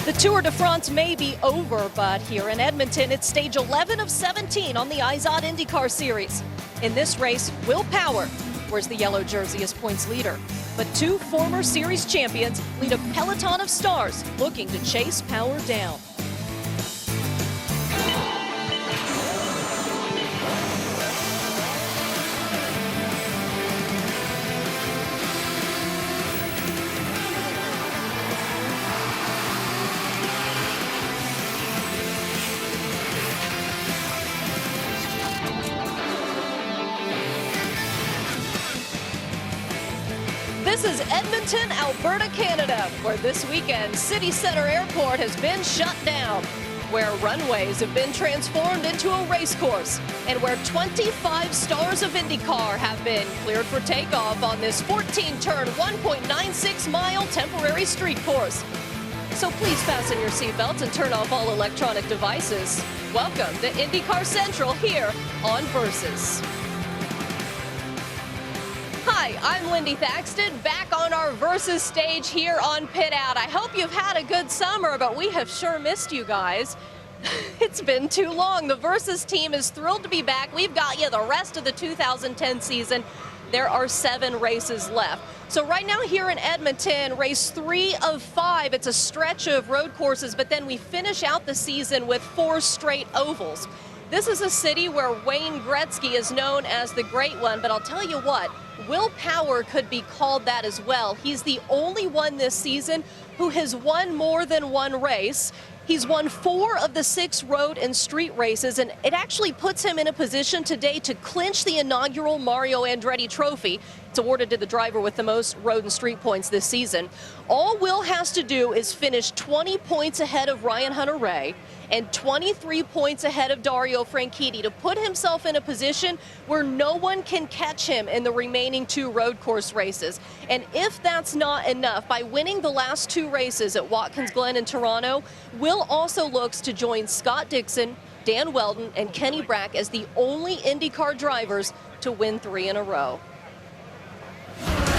The Tour de France may be over, but here in Edmonton, it's stage 11 of 17 on the IndyCar Series. In this race, Will Power wears the yellow jersey as points leader. But two former series champions lead a peloton of stars looking to chase Power down. This is Edmonton, Alberta, Canada, where this weekend City Centre Airport has been shut down, where runways have been transformed into a race course, and where 25 stars of IndyCar have been cleared for takeoff on this 14-turn, 1.96-mile temporary street course. So please fasten your seatbelts and turn off all electronic devices. Welcome to IndyCar Central here on Versus. Hi, I'm Lindy Thaxton, back on our Versus stage here on Pit Out. I hope you've had a good summer, but we have sure missed you guys. It's been too long. The Versus team is thrilled to be back. We've got you the rest of the 2010 season. There are 7 races left. So right now here in Edmonton, race 3 of 5. It's a stretch of road courses, but then we finish out the season with 4 straight ovals. This is a city where Wayne Gretzky is known as the Great One, but I'll tell you what, Will Power could be called that as well. He's the only one this season who has won more than one race. He's won 4 of the 6 road and street races, and it actually puts him in a position today to clinch the inaugural Mario Andretti Trophy. It's awarded to the driver with the most road and street points this season. All Will has to do is finish 20 points ahead of Ryan Hunter-Reay and 23 points ahead of Dario Franchitti to put himself in a position where no one can catch him in the remaining 2 road course races. And if that's not enough, by winning the last 2 races at Watkins Glen and Toronto, Will also looks to join Scott Dixon, Dan Weldon, and Kenny Brack as the only IndyCar drivers to win 3 in a row.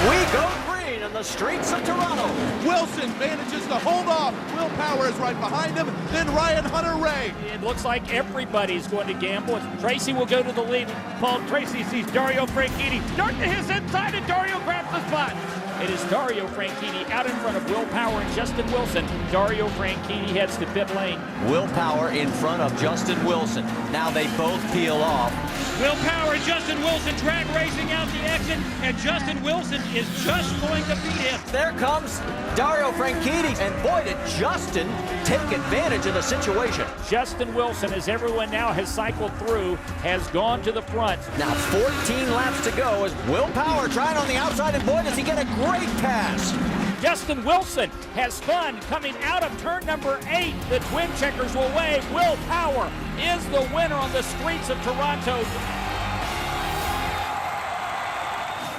We go green in the streets of Toronto. Wilson manages to hold off. Will Power is right behind him. Then Ryan Hunter-Reay. It looks like everybody's going to gamble. Tracy will go to the lead. Paul Tracy sees Dario Franchitti. Dart to his inside, and Dario grabs the spot. It is Dario Franchitti out in front of Will Power and Justin Wilson. Dario Franchitti heads to pit lane. Will Power in front of Justin Wilson. Now they both peel off. Will Power and Justin Wilson drag racing out the exit, and Justin Wilson is just going to beat him. There comes Dario Franchitti, and boy, did Justin take advantage of the situation. Justin Wilson, as everyone now has cycled through, has gone to the front. Now 14 laps to go as Will Power trying on the outside, and boy, does he get a great pass. Justin Wilson has spun coming out of turn number 8. The twin checkers will wave. Will Power is the winner on the streets of Toronto.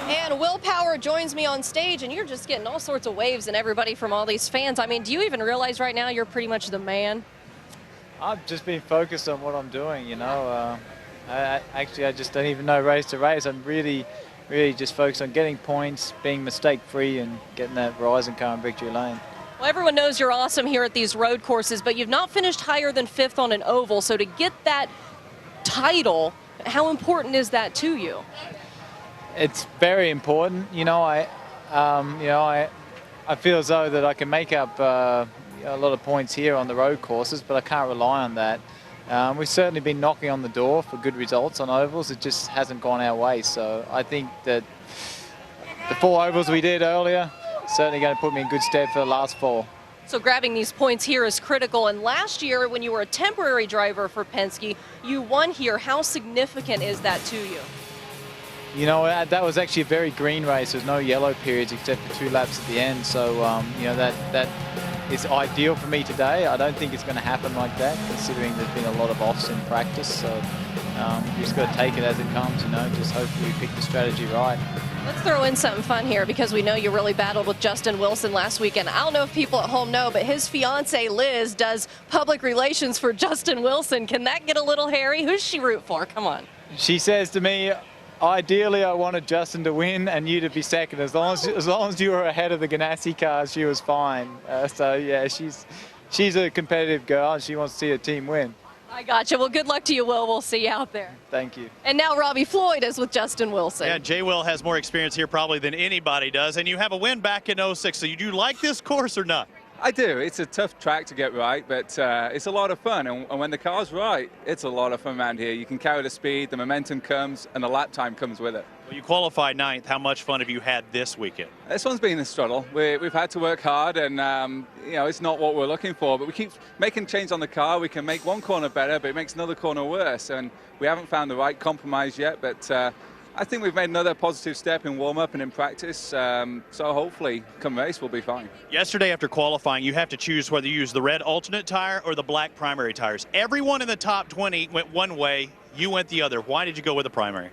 And Will Power joins me on stage, and you're just getting all sorts of waves and everybody from all these fans. I mean, do you even realize right now you're pretty much the man? I've just been focused on what I'm doing, you know. I just don't even know race to race. I'm really just focused on getting points, being mistake-free, and getting that Verizon car in victory lane. Well, everyone knows you're awesome here at these road courses, but you've not finished higher than 5th on an oval. So to get that title, how important is that to you? It's very important. You know, I feel as though that I can make up a lot of points here on the road courses, but I can't rely on that. We've certainly been knocking on the door for good results on ovals. It just hasn't gone our way. So I think that the 4 ovals we did earlier certainly going to put me in good stead for the last 4. So grabbing these points here is critical. And last year, when you were a temporary driver for Penske, you won here. How significant is that to you? You know, that was actually a very green race. There's no yellow periods except for 2 laps at the end. So, you know, that is ideal for me today. I don't think it's going to happen like that, considering there's been a lot of offs in practice. So you just got to take it as it comes, you know, just hopefully pick the strategy right. Let's throw in something fun here, because we know you really battled with Justin Wilson last weekend. I don't know if people at home know, but his fiance Liz does public relations for Justin Wilson. Can that get a little hairy? Who's she root for? Come on. She says to me, ideally I wanted Justin to win and you to be second. As long as you were ahead of the Ganassi cars, she was fine. So yeah, she's she's a competitive girl and she wants to see her team win. I gotcha. Well, good luck to you, Will. We'll see you out there. Thank you. And now Robbie Floyd is with Justin Wilson. Yeah, Jay Will has more experience here probably than anybody does, and you have a win back in '06. So you do like this course or not? I do. It's a tough track to get right, but it's a lot of fun. And when the car's right, it's a lot of fun around here. You can carry the speed, the momentum comes, and the lap time comes with it. Well, you qualified 9th. How much fun have you had this weekend? This one's been a struggle. We've had to work hard, and it's not what we're looking for. But we keep making change on the car. We can make one corner better, but it makes another corner worse. And we haven't found the right compromise yet, but I think we've made another positive step in warm-up and in practice, so hopefully come race we'll be fine. Yesterday after qualifying, you have to choose whether you use the red alternate tire or the black primary tires. Everyone in the top 20 went one way, you went the other. Why did you go with the primary?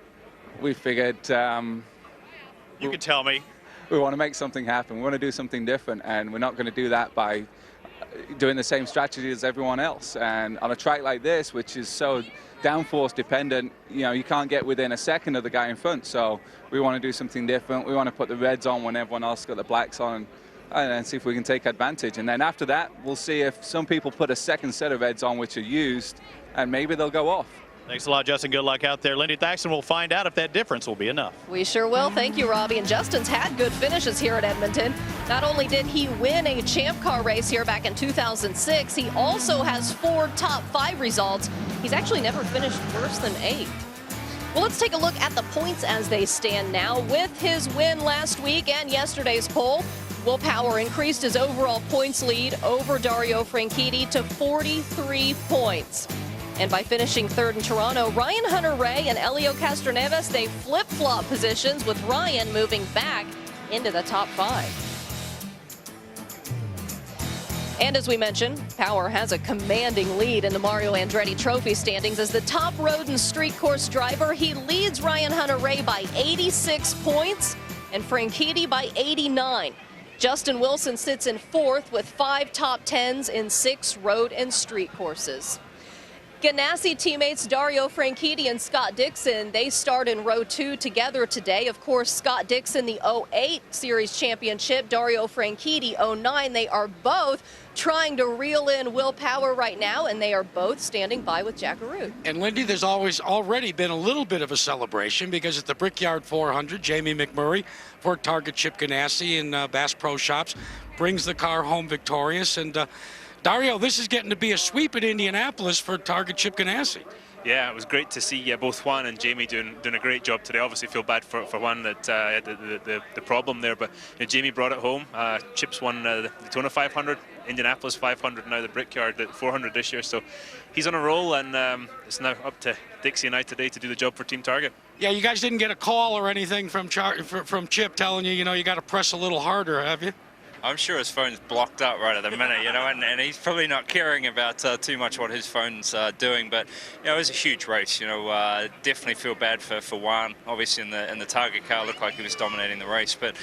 We figured You can tell me. we want to make something happen. We want to do something different, and we're not going to do that by doing the same strategy as everyone else. And on a track like this, which is so downforce dependent, you can't get within a second of the guy in front. So we want to do something different. We want to put the reds on when everyone else got the blacks on, and see if we can take advantage. And then after that, we'll see if some people put a second set of reds on which are used, and maybe they'll go off. Thanks a lot, Justin. Good luck out there. Lindy Thaxton will find out if that difference will be enough. We sure will. Thank you, Robbie. And Justin's had good finishes here at Edmonton. Not only did he win a Champ Car race here back in 2006, he also has 4 top 5 results. He's actually never finished worse than 8th. Well, let's take a look at the points as they stand now. With his win last week and yesterday's pole, Will Power increased his overall points lead over Dario Franchitti to 43 points. And by finishing 3rd in Toronto, Ryan Hunter-Reay and Helio Castroneves, they flip-flop positions, with Ryan moving back into the top 5. And as we mentioned, Power has a commanding lead in the Mario Andretti Trophy standings. As the top road and street course driver, he leads Ryan Hunter-Reay by 86 points and Franchitti by 89. Justin Wilson sits in 4th with 5 top 10s in 6 road and street courses. Ganassi teammates Dario Franchitti and Scott Dixon, they start in row 2 together today. Of course, Scott Dixon, the 08 Series Championship, Dario Franchitti, 09. They are both trying to reel in Will Power right now, and they are both standing by with Jack Arute. And Lindy, there's already been a little bit of a celebration, because at the Brickyard 400, Jamie McMurray for Target Chip Ganassi and Bass Pro Shops brings the car home victorious. And Dario, this is getting to be a sweep at Indianapolis for Target Chip Ganassi. Yeah, it was great to see both Juan and Jamie doing a great job today. Obviously, feel bad for Juan that had the problem there, but Jamie brought it home. Chip's won the Daytona 500, Indianapolis 500, now the Brickyard at 400 this year. So he's on a roll, and it's now up to Dixie and I today to do the job for Team Target. Yeah, you guys didn't get a call or anything from Chip telling you, you got to press a little harder, have you? I'm sure his phone's blocked up right at the minute, and he's probably not caring about too much what his phone's doing. But it was a huge race. Definitely feel bad for Juan. Obviously, in the Target car, looked like he was dominating the race. But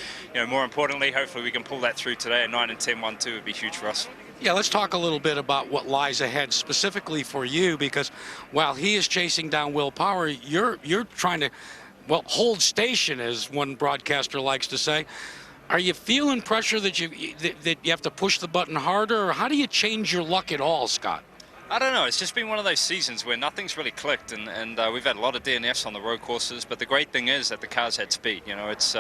more importantly, hopefully we can pull that through today. A 9 and 10 1-2 would be huge for us. Yeah, let's talk a little bit about what lies ahead specifically for you, because while he is chasing down Will Power, you're trying to, hold station, as one broadcaster likes to say. Are you feeling pressure that you have to push the button harder, or how do you change your luck at all, Scott? I don't know. It's just been one of those seasons where nothing's really clicked, and we've had a lot of DNFs on the road courses. But the great thing is that the cars had speed. It's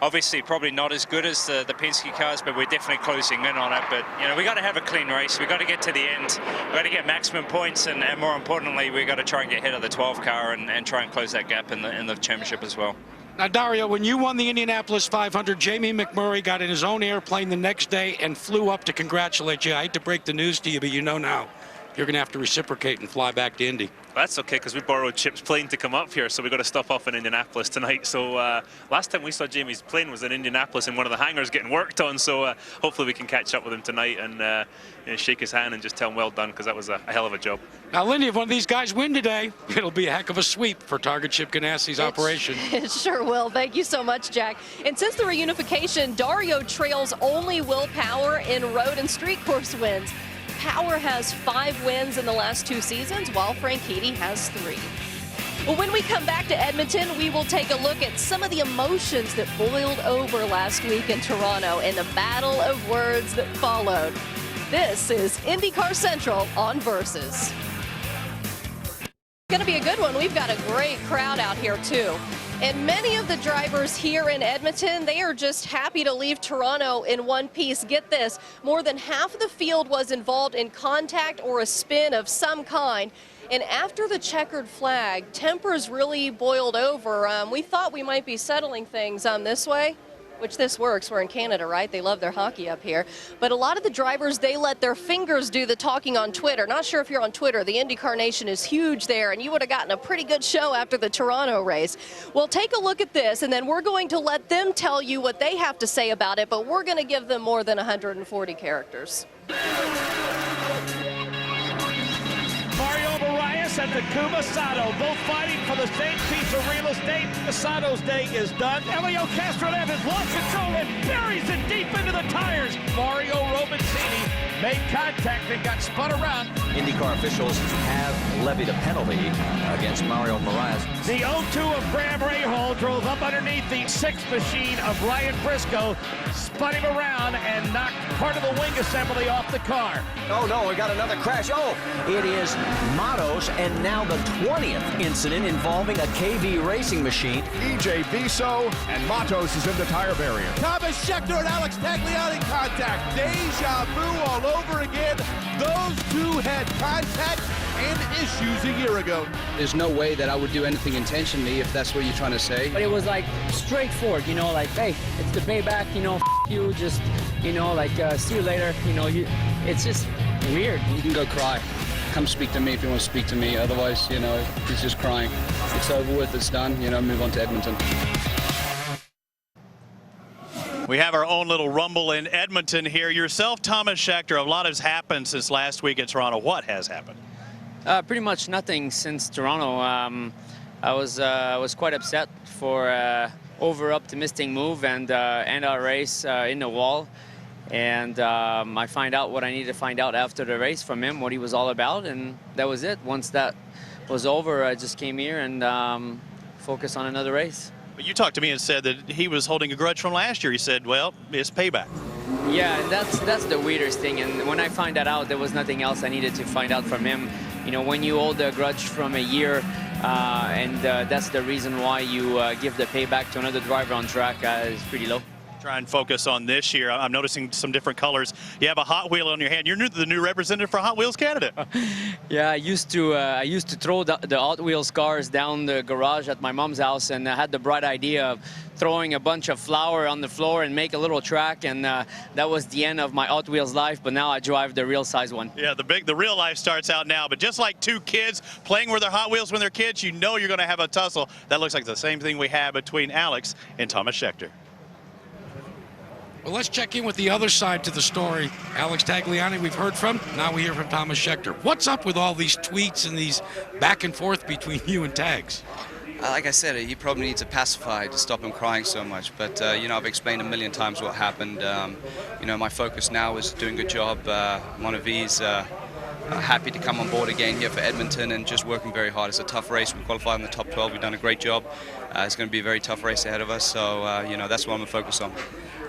obviously probably not as good as the Penske cars, but we're definitely closing in on it. But we got to have a clean race. We got to get to the end. We got to get maximum points, and more importantly, we got to try and get ahead of the 12 car and try and close that gap in the championship as well. Now, Dario, when you won the Indianapolis 500, Jamie McMurray got in his own airplane the next day and flew up to congratulate you. I hate to break the news to you, but now you're going to have to reciprocate and fly back to Indy. That's okay, because we borrowed Chip's plane to come up here, so we got to stop off in Indianapolis tonight. So last time we saw Jamie's plane was in Indianapolis in one of the hangars getting worked on. So hopefully we can catch up with him tonight and shake his hand and just tell him well done, because that was a hell of a job. Now, Lindy, if one of these guys win today, it'll be a heck of a sweep for Target Chip Ganassi's operation. It sure will. Thank you so much, Jack. And since the reunification, Dario trails only Will Power in road and street course wins. Power has 5 wins in the last 2 seasons, while Franchitti has 3. Well, when we come back to Edmonton, we will take a look at some of the emotions that boiled over last week in Toronto and the battle of words that followed. This is IndyCar Central on Versus. Going to be a good one. We've got a great crowd out here too. And many of the drivers here in Edmonton, they are just happy to leave Toronto in one piece. Get this, more than half of the field was involved in contact or a spin of some kind. And after the checkered flag, tempers really boiled over. We thought we might be settling things this way, which this works. We're in Canada, right? They love their hockey up here. But a lot of the drivers, they let their fingers do the talking on Twitter. Not sure if you're on Twitter. The IndyCar Nation is huge there, and you would have gotten a pretty good show after the Toronto race. Well, take a look at this, and then we're going to let them tell you what they have to say about it, but we're going to give them more than 140 characters. And Takuma Sato, both fighting for the same piece of real estate. Sato's day is done. Elio Castronev has lost control and buries it deep into the tires. Mario Romancini made contact and got spun around. IndyCar officials have levied a penalty against Mario Moraes. The 0-2 of Graham Rahal drove up underneath the 6th machine of Ryan Briscoe, spun him around and knocked part of the wing assembly off the car. Oh no, we got another crash. Oh, it is Matos, and now the 20th incident involving a KV racing machine. EJ Viso and Matos is in the tire barrier. Thomas Scheckter and Alex Tagliani contact. Deja vu all over again. Those two had contact and issues a year ago. There's no way that I would do anything intentionally, if that's what you're trying to say. But it was like straightforward, you know, like, hey, it's the payback, you know, you, just, you know, like, see you later, you know, it's just weird. You can go cry. Come speak to me if you want to speak to me. Otherwise, you know, he's just crying. It's over with, it's done, you know, move on to Edmonton. We have our own little rumble in Edmonton here. Yourself, Thomas Scheckter, a lot has happened since last week at Toronto. What has happened? Pretty much nothing since Toronto. I was quite upset for over-optimistic move and our race in the wall. And I find out what I needed to find out after the race from him, what he was all about, and that was it. Once that was over, I just came here and focused on another race. But you talked to me and said that he was holding a grudge from last year. He said, well, it's payback. Yeah, and that's the weirdest thing. And when I find that out, there was nothing else I needed to find out from him. You know, when you hold a grudge from a year, and that's the reason why you give the payback to another driver on track, is pretty low. Try and focus on this year. I'm noticing some different colors. You have a Hot Wheel on your hand. You're the new representative for Hot Wheels Canada. Yeah, I used to throw the Hot Wheels cars down the garage at my mom's house, and I had the bright idea of throwing a bunch of flour on the floor and make a little track, and that was the end of my Hot Wheels life. But now I drive the real size one. Yeah, the real life starts out now. But just like two kids playing with their Hot Wheels when they're kids, you know you're going to have a tussle. That looks like the same thing we have between Alex and Thomas Scheckter. Well, let's check in with the other side to the story. Alex Tagliani, we've heard from. Now we hear from Thomas Scheckter. What's up with all these tweets and these back and forth between you and Tags? Like I said, he probably needs a pacifier to stop him crying so much. But, you know, I've explained a million times what happened. You know, my focus now is doing a good job. Monavi's happy to come on board again here for Edmonton and just working very hard. It's a tough race. We qualified in the top 12. We've done a great job. It's going to be a very tough race ahead of us. So, you know, that's what I'm going to focus on.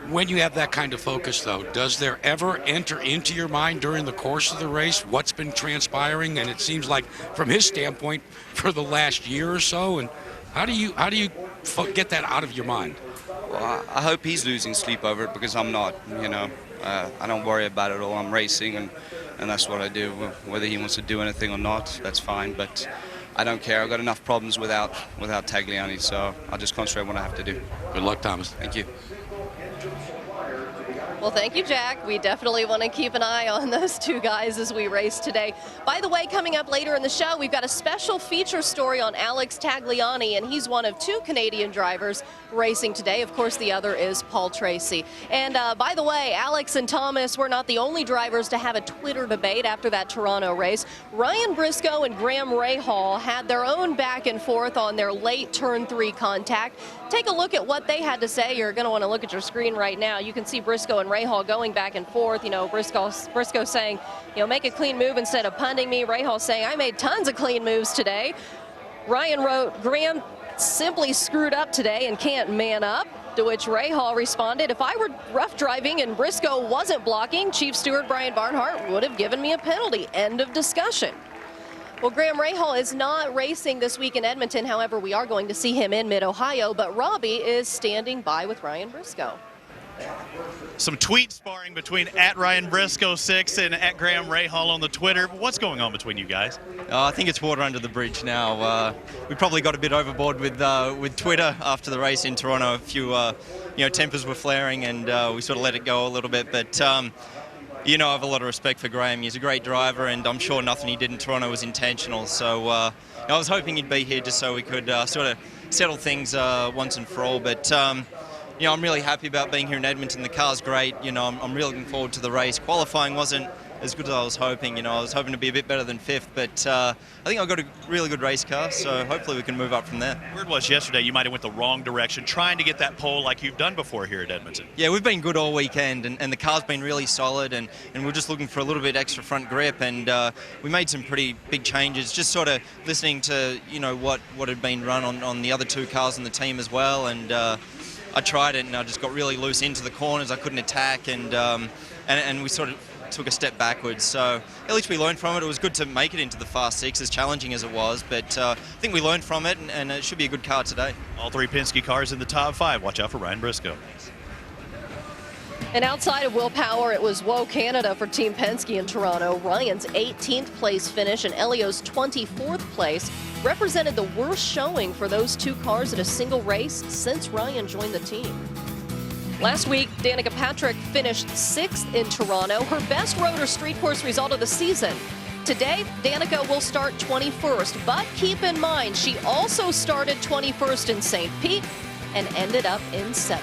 When you have that kind of focus, though, does there ever enter into your mind during the course of the race what's been transpiring? And it seems like, from his standpoint, for the last year or so. And how do you get that out of your mind? Well, I hope he's losing sleep over it, because I'm not. You know, I don't worry about it all. I'm racing, and that's what I do. Whether he wants to do anything or not, that's fine. But I don't care. I've got enough problems without Tagliani, so I'll just concentrate on what I have to do. Good luck, Thomas. Thank you. Well, thank you, Jack. We definitely want to keep an eye on those two guys as we race today. By the way, coming up later in the show, we've got a special feature story on Alex Tagliani, and he's one of two Canadian drivers racing today. Of course, the other is Paul Tracy. And by the way, Alex and Thomas were not the only drivers to have a Twitter debate after that Toronto race. Ryan Briscoe and Graham Rahal had their own back and forth on their late turn 3 contact. Take a look at what they had to say. You're going to want to look at your screen right now. You can see Briscoe and Rahal going back and forth. You know, Briscoe saying, you know, make a clean move instead of punting me. Rahal saying, I made tons of clean moves today. Ryan wrote, Graham simply screwed up today and can't man up. To which Rahal responded, "If I were rough driving and Briscoe wasn't blocking, Chief Steward Brian Barnhart would have given me a penalty." End of discussion. Well, Graham Rahal is not racing this week in Edmonton. However, we are going to see him in Mid-Ohio, but Robbie is standing by with Ryan Briscoe. Some tweet sparring between @RyanBriscoe6 and @Graham Rahal on the Twitter. What's going on between you guys? I think it's water under the bridge now. We probably got a bit overboard with Twitter after the race in Toronto. A few, tempers were flaring, and we sort of let it go a little bit. But I have a lot of respect for Graham. He's a great driver, and I'm sure nothing he did in Toronto was intentional. So I was hoping he'd be here just so we could sort of settle things once and for all. But I'm really happy about being here in Edmonton. The car's great. I'm really looking forward to the race. Qualifying wasn't as good as I was hoping. I was hoping to be a bit better than 5th, but I think I've got a really good race car, so hopefully we can move up from there. Word was yesterday you might have went the wrong direction, trying to get that pole like you've done before here at Edmonton. Yeah, we've been good all weekend, and the car's been really solid, and we're just looking for a little bit extra front grip, and we made some pretty big changes, just sort of listening to what had been run on the other 2 cars in the team as well, and I tried it, and I just got really loose into the corners. I couldn't attack, and we sort of took a step backwards. So at least we learned from it. It was good to make it into the Fast 6, as challenging as it was, but I think we learned from it, and it should be a good car today. All 3 Penske cars in the top 5. Watch out for Ryan Briscoe. And outside of Will Power, it was Woe Canada for Team Penske in Toronto. Ryan's 18th place finish and Elio's 24th place represented the worst showing for those 2 cars at a single race since Ryan joined the team. Last week, Danica Patrick finished 6th in Toronto, her best road or street course result of the season. Today, Danica will start 21st, but keep in mind, she also started 21st in St. Pete and ended up in 7th.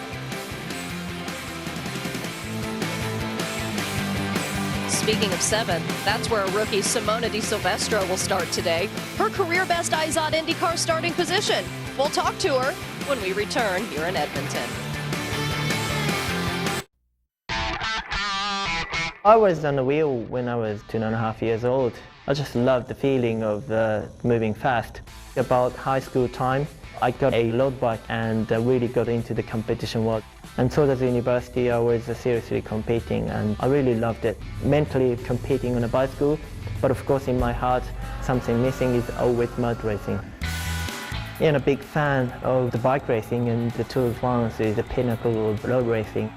Speaking of 7th, that's where rookie Simona Di Silvestro will start today. Her career best IZOD IndyCar starting position. We'll talk to her when we return here in Edmonton. I was on the wheel when I was 2.5 years old. I just loved the feeling of moving fast. About high school time, I got a road bike and really got into the competition world. And so does university, I was seriously competing, and I really loved it. Mentally competing on a bicycle, but of course in my heart, something missing is always mud racing. I'm a big fan of the bike racing, and the Tour de France is the pinnacle of road racing.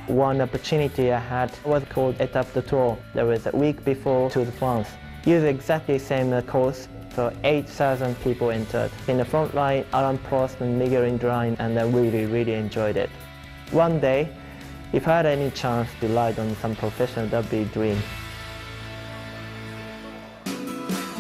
One opportunity I had was called Étape de Tour. That was a week before Tour de France. Used exactly the same course, so 8,000 people entered. In the front line, Alain Prost and Miguel Indurain, and I really enjoyed it. One day, if I had any chance to ride on some professional, that'd be a dream.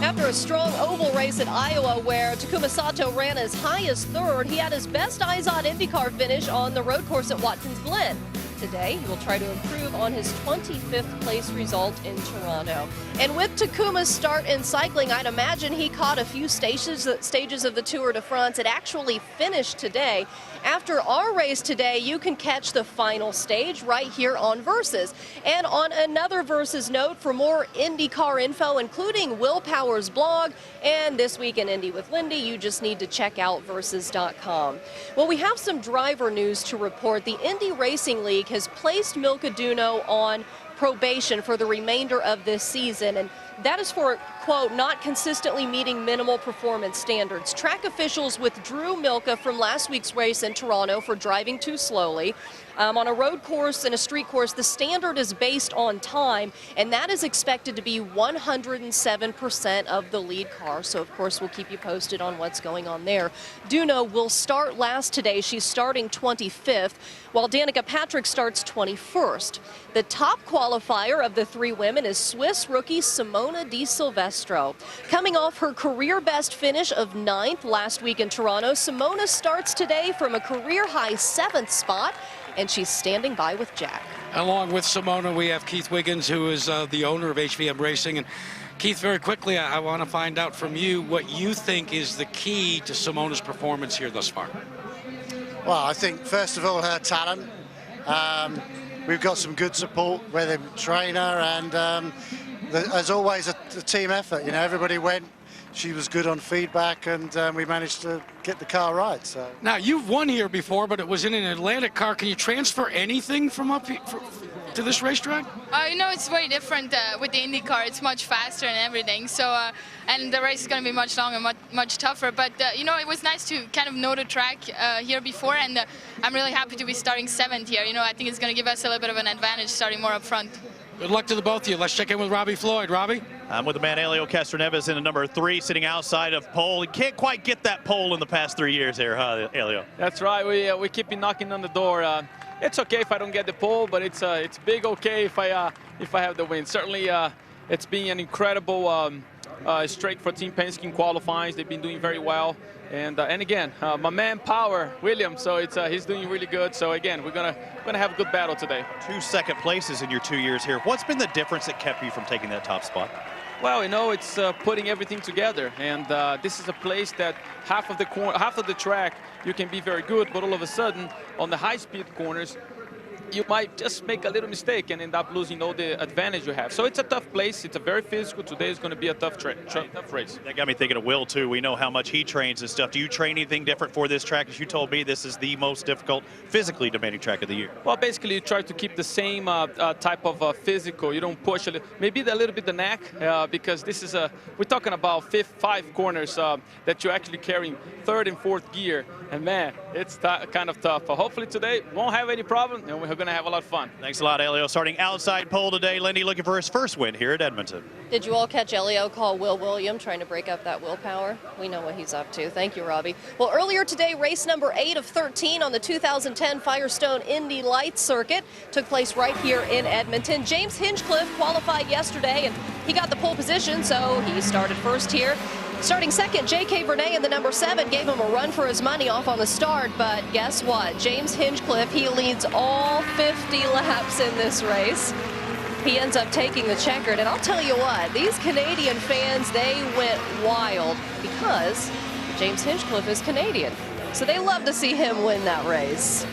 After a strong oval race at Iowa where Takuma Sato ran as high as 3rd, he had his best IZOD IndyCar finish on the road course at Watkins Glen. Today, he will try to improve on his 25th place result in Toronto. And with Takuma's start in cycling, I'd imagine he caught a few stages of the Tour de France. It actually finished today. After our race today, you can catch the final stage right here on Versus. And on another Versus note, for more IndyCar info, including Will Power's blog and This Week in Indy with Lindy, you just need to check out Versus.com. Well, we have some driver news to report. The Indy Racing League has placed Milka Duno on probation for the remainder of this season, and that is for, quote, not consistently meeting minimal performance standards. Track officials withdrew Milka from last week's race in Toronto for driving too slowly. On a road course and a street course, the standard is based on time, and that is expected to be 107% of the lead car. So, of course, we'll keep you posted on what's going on there. Duno will start last today. She's starting 25th, while Danica Patrick starts 21st. The top qualifier of the 3 women is Swiss rookie Simona Di Silvestro. Coming off her career best finish of 9th last week in Toronto, Simona starts today from a career-high 7th spot, and she's standing by with Jack. Along with Simona, we have Keith Wiggins, who is the owner of HVM Racing. And Keith, very quickly, I want to find out from you what you think is the key to Simona's performance here thus far. Well, I think, first of all, her talent. We've got some good support with the trainer, and as always, a team effort. You know, everybody went she was good on feedback, and we managed to get the car right. So now you've won here before, but it was in an Atlantic car. Can you transfer anything from up here to this racetrack? You know, it's very different with the IndyCar. It's much faster and everything. So, and the race is going to be much longer, much tougher. But you know, it was nice to kind of know the track here before, and I'm really happy to be starting 7th here. You know, I think it's going to give us a little bit of an advantage starting more up front. Good luck to the both of you. Let's check in with Robbie Floyd. Robbie? I'm with the man Helio Castroneves in the number 3, sitting outside of pole. He can't quite get that pole in the past 3 years here, huh, Helio? That's right. We keep knocking on the door. It's okay if I don't get the pole, but it's big okay if I have the win. Certainly, it's been an incredible streak for Team Penske in qualifying. They've been doing very well. And again, my man Power Williams, so he's doing really good. So again, we're gonna have a good battle today. 2 second places in your 2 years here. What's been the difference that kept you from taking that top spot? Well, you know, it's putting everything together, and this is a place that half of the track you can be very good, but all of a sudden on the high-speed corners you might just make a little mistake and end up losing all the advantage you have. So it's a tough place. It's a very physical. Today is going to be a tough race. That got me thinking of Will, too. We know how much he trains and stuff. Do you train anything different for this track? As you told me, this is the most difficult, physically demanding track of the year. Well, basically, you try to keep the same type of physical. You don't push a little, maybe a little bit the neck, because this is we're talking about 5 corners that you're actually carrying 3rd and 4th gear. And man, it's kind of tough. But hopefully today won't have any problem, and we're going to have a lot of fun. Thanks a lot, Elio. Starting outside pole today, Lindy looking for his first win here at Edmonton. Did you all catch Elio call Will William trying to break up that willpower? We know what he's up to. Thank you, Robbie. Well, earlier today, race number 8 of 13 on the 2010 Firestone Indy Lights circuit took place right here in Edmonton. James Hinchcliffe qualified yesterday, and he got the pole position, so he started first here. Starting second, J.K. Vernay in the number 7 gave him a run for his money off on the start, but guess what? James Hinchcliffe, he leads all 50 laps in this race. He ends up taking the checkered, and I'll tell you what, these Canadian fans, they went wild because James Hinchcliffe is Canadian, so they love to see him win that race.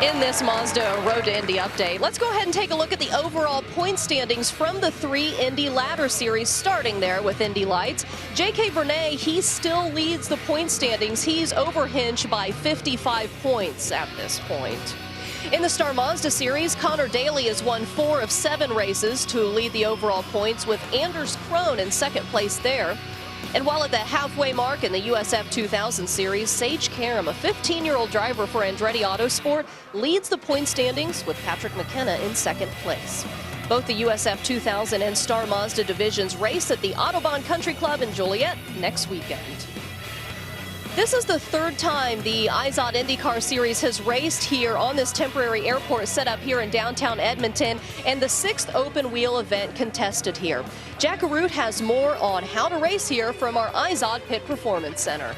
In this Mazda Road to Indy update, let's go ahead and take a look at the overall point standings from the 3 Indy Ladder Series, starting there with Indy Lights. J.K. Vernay, he still leads the point standings. He's over Hinch by 55 points at this point. In the Star Mazda Series, Connor Daly has won 4 of 7 races to lead the overall points, with Anders Krohn in second place there. And while at the halfway mark in the USF 2000 Series, Sage Karam, a 15-year-old driver for Andretti Autosport, leads the point standings with Patrick McKenna in second place. Both the USF 2000 and Star Mazda divisions race at the Autobahn Country Club in Joliet next weekend. This is the 3rd time the IZOD IndyCar Series has raced here on this temporary airport set up here in downtown Edmonton, and the 6th open wheel event contested here. Jack Arute has more on how to race here from our IZOD Pit Performance Center.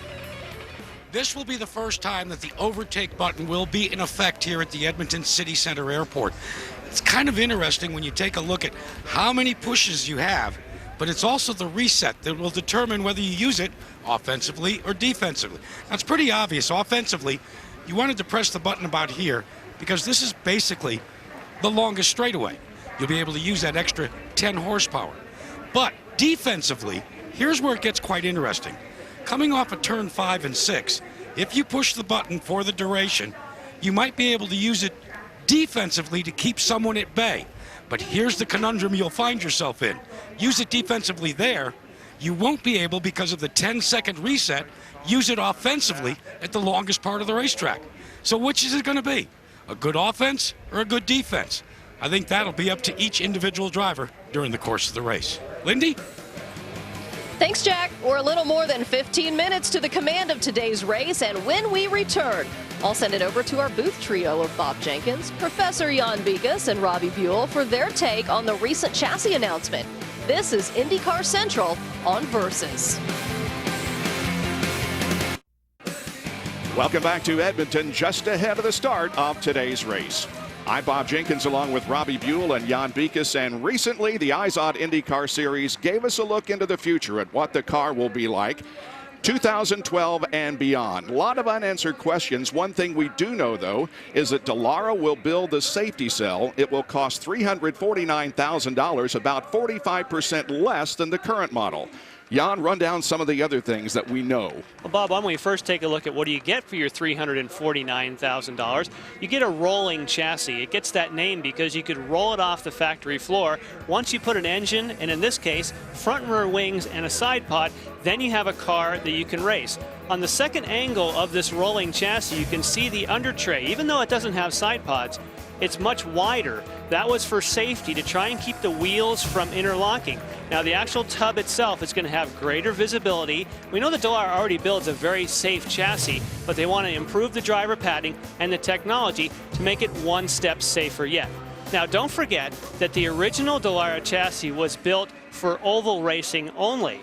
This will be the first time that the overtake button will be in effect here at the Edmonton City Center Airport. It's kind of interesting when you take a look at how many pushes you have, but it's also the reset that will determine whether you use it offensively or defensively. Now, it's pretty obvious. Offensively, you wanted to press the button about here because this is basically the longest straightaway. You'll be able to use that extra 10 horsepower. But defensively, here's where it gets quite interesting. Coming off of turn 5 and 6, if you push the button for the duration, you might be able to use it defensively to keep someone at bay. But here's the conundrum you'll find yourself in. Use it defensively there. You won't be able, because of the 10-second reset, use it offensively at the longest part of the racetrack. So which is it going to be? A good offense or a good defense? I think that'll be up to each individual driver during the course of the race. Lindy? Thanks, Jack. We're a little more than 15 minutes to the command of today's race, and when we return, I'll send it over to our booth trio of Bob Jenkins, Professor Jan Bikas, and Robbie Buell for their take on the recent chassis announcement. This is IndyCar Central on Versus. Welcome back to Edmonton, just ahead of the start of today's race. I'm Bob Jenkins along with Robbie Buell and Jan Bikas, and recently the IZOD IndyCar Series gave us a look into the future at what the car will be like. 2012 and beyond. A lot of unanswered questions. One thing we do know, though, is that Dallara will build the safety cell. It will cost $349,000, about 45% less than the current model. Jan, run down some of the other things that we know. Well, Bob, why don't we first take a look at what do you get for your $349,000? You get a rolling chassis. It gets that name because you could roll it off the factory floor. Once you put an engine, and in this case, front and rear wings and a side pod, then you have a car that you can race. On the second angle of this rolling chassis, you can see the under tray. Even though it doesn't have side pods, it's much wider. That was for safety, to try and keep the wheels from interlocking. Now the actual tub itself is going to have greater visibility. We know that Dallara already builds a very safe chassis, but they want to improve the driver padding and the technology to make it one step safer yet. Now don't forget that the original Dallara chassis was built for oval racing only.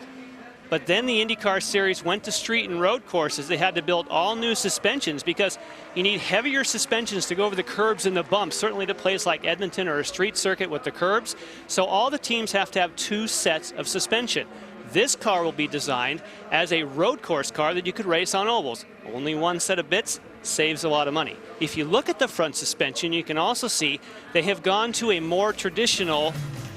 But then the IndyCar series went to street and road courses. They had to build all new suspensions because you need heavier suspensions to go over the curbs and the bumps, certainly to a place like Edmonton or a street circuit with the curbs. So all the teams have to have 2 sets of suspension. This car will be designed as a road course car that you could race on ovals. Only 1 set of bits saves a lot of money. If you look at the front suspension, you can also see they have gone to a more traditional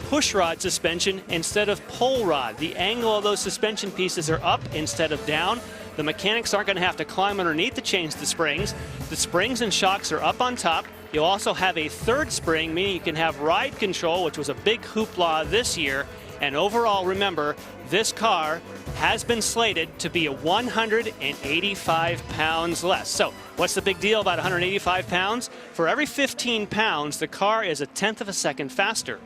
push rod suspension instead of pull rod. The angle of those suspension pieces are up instead of down. The mechanics aren't going to have to climb underneath to change the springs. The springs and shocks are up on top. You'll also have a third spring, meaning you can have ride control, which was a big hoopla this year. And overall, remember, this car has been slated to be 185 pounds less. So what's the big deal about 185 pounds? For every 15 pounds, the car is 1/10 of a second faster.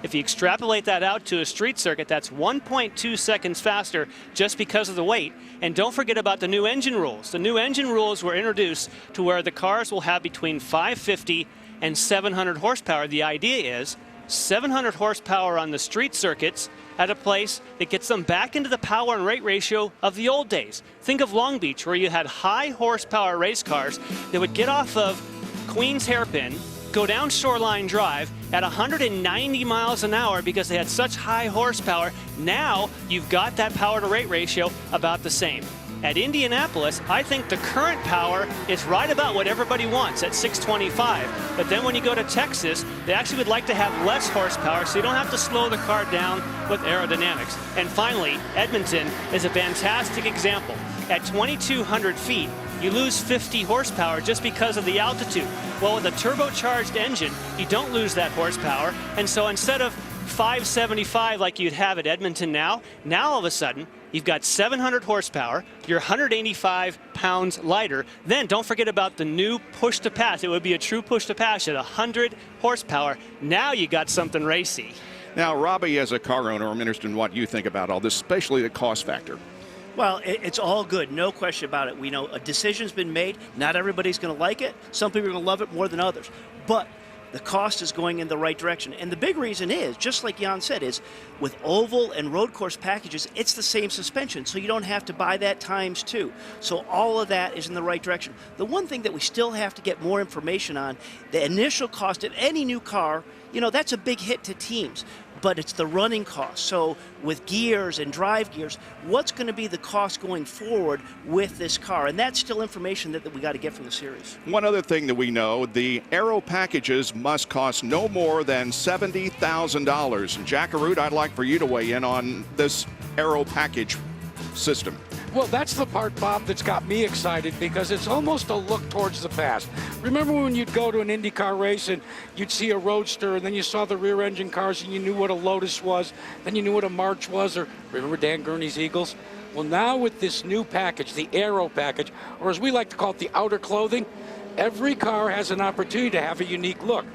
If you extrapolate that out to a street circuit, that's 1.2 seconds faster just because of the weight. And don't forget about the new engine rules. The new engine rules were introduced to where the cars will have between 550 and 700 horsepower. The idea is 700 horsepower on the street circuits at a place that gets them back into the power and rate ratio of the old days. Think of Long Beach, where you had high horsepower race cars that would get off of Queens Hairpin, go down Shoreline Drive at 190 miles an hour because they had such high horsepower. Now you've got that power to rate ratio about the same. At Indianapolis, I think the current power is right about what everybody wants at 625. But then when you go to Texas, they actually would like to have less horsepower so you don't have to slow the car down with aerodynamics. And finally, Edmonton is a fantastic example. At 2,200 feet, you lose 50 horsepower just because of the altitude. Well, with a turbocharged engine, you don't lose that horsepower. And so instead of 575 like you'd have at Edmonton now all of a sudden, you've got 700 horsepower, you're 185 pounds lighter. Then don't forget about the new push to pass. It would be a true push to pass at 100 horsepower. Now you got something racy. Now, Robbie, as a car owner, I'm interested in what you think about all this, especially the cost factor. Well, it's all good, no question about it. We know a decision's been made. Not everybody's going to like it. Some people are going to love it more than others. But the cost is going in the right direction. And the big reason is, just like Jan said, is with oval and road course packages, it's the same suspension, so you don't have to buy that times 2. So all of that is in the right direction. The one thing that we still have to get more information on, the initial cost of any new car, that's a big hit to teams. But it's the running cost. So with gears and drive gears, what's going to be the cost going forward with this car? And that's still information that we got to get from the series. One other thing that we know, the aero packages must cost no more than $70,000. And Jack Arute, I'd like for you to weigh in on this aero package system. Well, that's the part, Bob, that's got me excited because it's almost a look towards the past. Remember when you'd go to an IndyCar race and you'd see a Roadster and then you saw the rear engine cars and you knew what a Lotus was, then you knew what a March was, or remember Dan Gurney's Eagles? Well, now with this new package, the Aero package, or as we like to call it, the outer clothing, every car has an opportunity to have a unique look.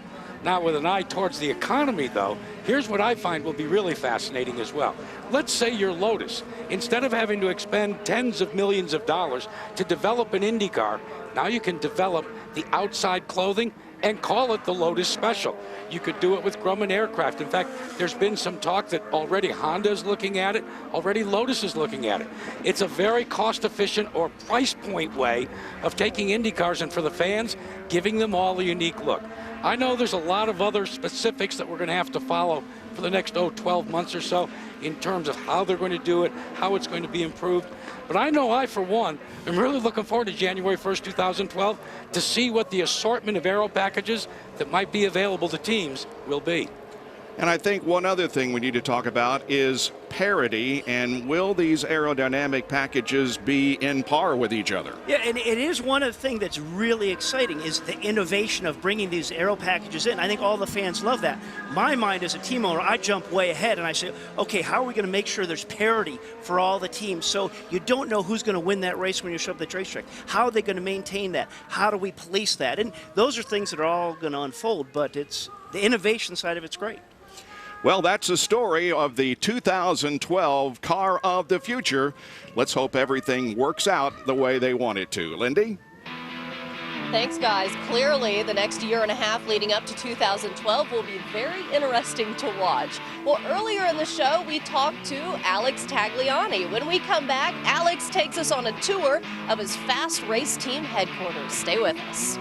Now, with an eye towards the economy, though, here's what I find will be really fascinating as well. Let's say you're Lotus. Instead of having to expend tens of millions of dollars to develop an Indy car, now you can develop the outside clothing and call it the Lotus Special. You could do it with Grumman Aircraft. In fact, there's been some talk that already Honda's looking at it, already Lotus is looking at it. It's a very cost-efficient or price point way of taking Indy cars and for the fans, giving them all a unique look. I know there's a lot of other specifics that we're going to have to follow for the next 12 months or so in terms of how they're going to do it, how it's going to be improved. But I know I, for one, am really looking forward to January 1st, 2012 to see what the assortment of aero packages that might be available to teams will be. And I think one other thing we need to talk about is parity, and will these aerodynamic packages be in par with each other? Yeah, and it is one of the things that's really exciting is the innovation of bringing these aero packages in. I think all the fans love that. My mind as a team owner, I jump way ahead and I say, okay, how are we going to make sure there's parity for all the teams? So you don't know who's going to win that race when you show up at the racetrack. How are they going to maintain that? How do we police that? And those are things that are all going to unfold, but it's the innovation side of it's great. Well, that's the story of the 2012 Car of the Future. Let's hope everything works out the way they want it to. Lindy? Thanks, guys. Clearly, the next year and a half leading up to 2012 will be very interesting to watch. Well, earlier in the show, we talked to Alex Tagliani. When we come back, Alex takes us on a tour of his fast race team headquarters. Stay with us.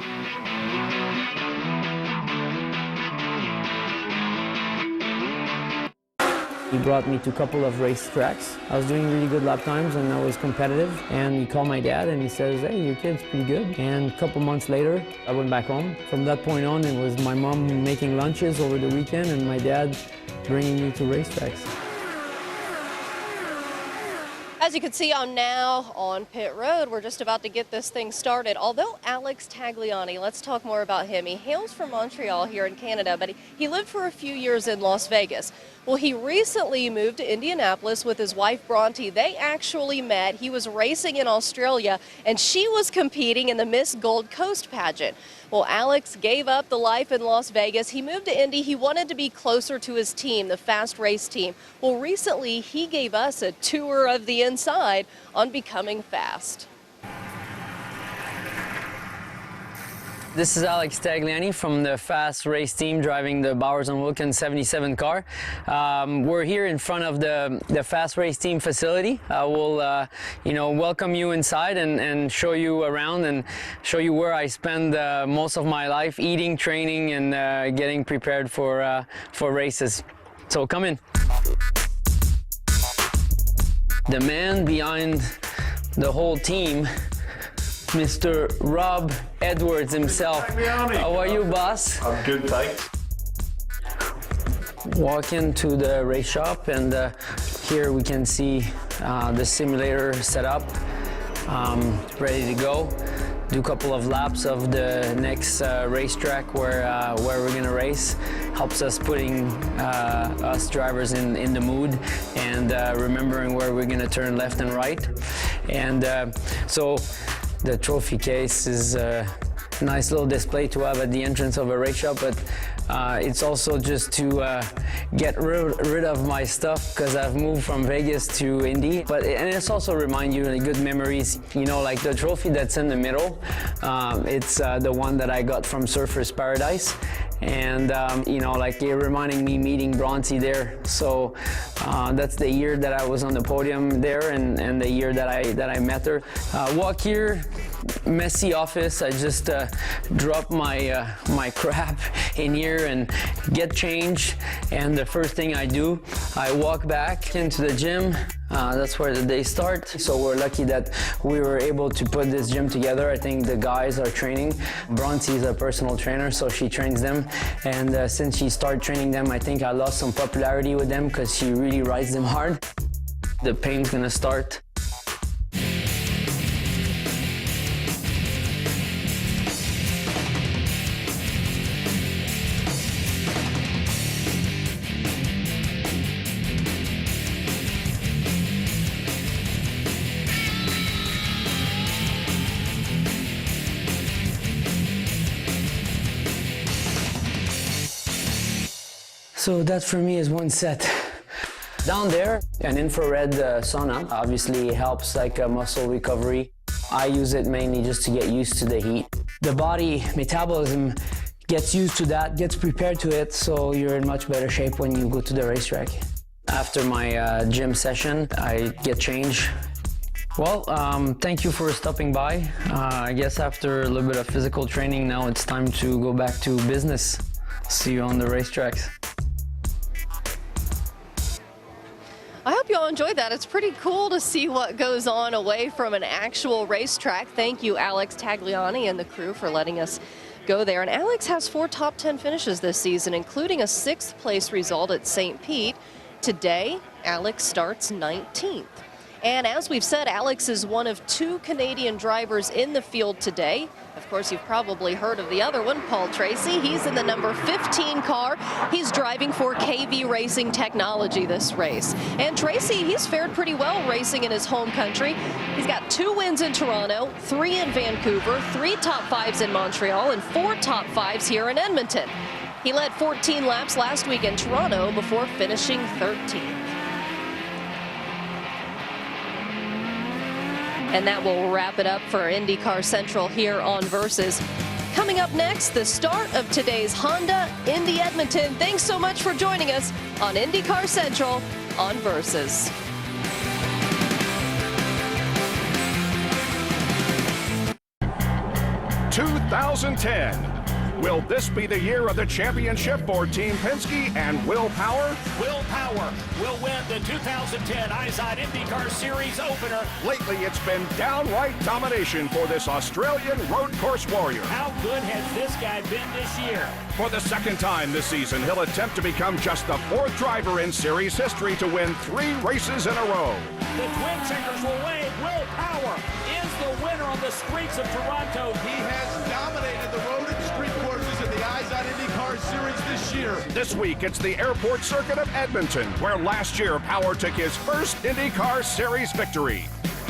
He brought me to a couple of race tracks. I was doing really good lap times and I was competitive. And he called my dad and he says, hey, your kid's pretty good. And a couple months later, I went back home. From that point on, it was my mom making lunches over the weekend and my dad bringing me to racetracks. As you can see, I'm now on pit road. We're just about to get this thing started. Although Alex Tagliani, let's talk more about him. He hails from Montreal here in Canada, but he lived for a few years in Las Vegas. Well, he recently moved to Indianapolis with his wife, Bronte. They actually met. He was racing in Australia, and she was competing in the Miss Gold Coast pageant. Well, Alex gave up the life in Las Vegas. He moved to Indy. He wanted to be closer to his team, the fast race team. Well, recently, he gave us a tour of the inside on becoming fast. This is Alex Tagliani from the fast race team driving the Bowers & Wilkins 77 car. We're here in front of the fast race team facility. I will welcome you inside and show you around and show you where I spend most of my life eating, training, and getting prepared for races. So come in. The man behind the whole team, Mr. Rob Edwards himself. How are you, boss? I'm good, thanks. Walk into the race shop, and here we can see the simulator set up, ready to go. Do a couple of laps of the next racetrack where we're gonna race. Helps us putting us drivers in the mood and remembering where we're gonna turn left and right. And so the trophy case is a nice little display to have at the entrance of a race shop, but it's also just to get rid of my stuff because I've moved from Vegas to Indy. And it's also remind you of good memories. You know, like the trophy that's in the middle, it's the one that I got from Surfers Paradise. And like you're reminding me meeting Bronte there. So that's the year that I was on the podium there, and the year that I met her. Walk here, messy office. I just drop my crap in here and get changed. And the first thing I do, I walk back into the gym. That's where the day starts. So we're lucky that we were able to put this gym together. I think the guys are training. Bronte is a personal trainer, so she trains them. And since she started training them, I think I lost some popularity with them because she really rides them hard. The pain's gonna start. So that for me is one set. Down there, an infrared sauna obviously helps like muscle recovery. I use it mainly just to get used to the heat. The body metabolism gets used to that, gets prepared to it, so you're in much better shape when you go to the racetrack. After my gym session, I get changed. Well, thank you for stopping by. I guess after a little bit of physical training, now it's time to go back to business. See you on the racetracks. you all enjoyed that. It's pretty cool to see what goes on away from an actual racetrack. Thank you, Alex Tagliani and the crew, for letting us go there. And Alex has 4 top 10 finishes this season, including a 6th place result at St. Pete. Today, Alex starts 19th. And as we've said, Alex is one of 2 Canadian drivers in the field today. Of course, you've probably heard of the other one, Paul Tracy. He's in the number 15 car. He's driving for KV Racing Technology this race. And Tracy, he's fared pretty well racing in his home country. He's got 2 wins in Toronto, 3 in Vancouver, 3 top 5s in Montreal, and 4 top 5s here in Edmonton. He led 14 laps last week in Toronto before finishing 13th. And that will wrap it up for IndyCar Central here on Versus. Coming up next, the start of today's Honda Indy Edmonton. Thanks so much for joining us on IndyCar Central on Versus. "2010. Will this be the year of the championship for Team Penske and Will Power?" Will Power will win the 2010 IZOD IndyCar Series opener. Lately, it's been downright domination for this Australian road course warrior. How good has this guy been this year? For the 2nd time this season, he'll attempt to become just the 4th driver in series history to win 3 races in a row. The Twin Checkers will wave. Will Power is the winner on the streets of Toronto. He has dominated the road and street courses in the IZOD IndyCar Series this year. This week, it's the airport circuit of Edmonton, where last year Power took his first IndyCar Series victory.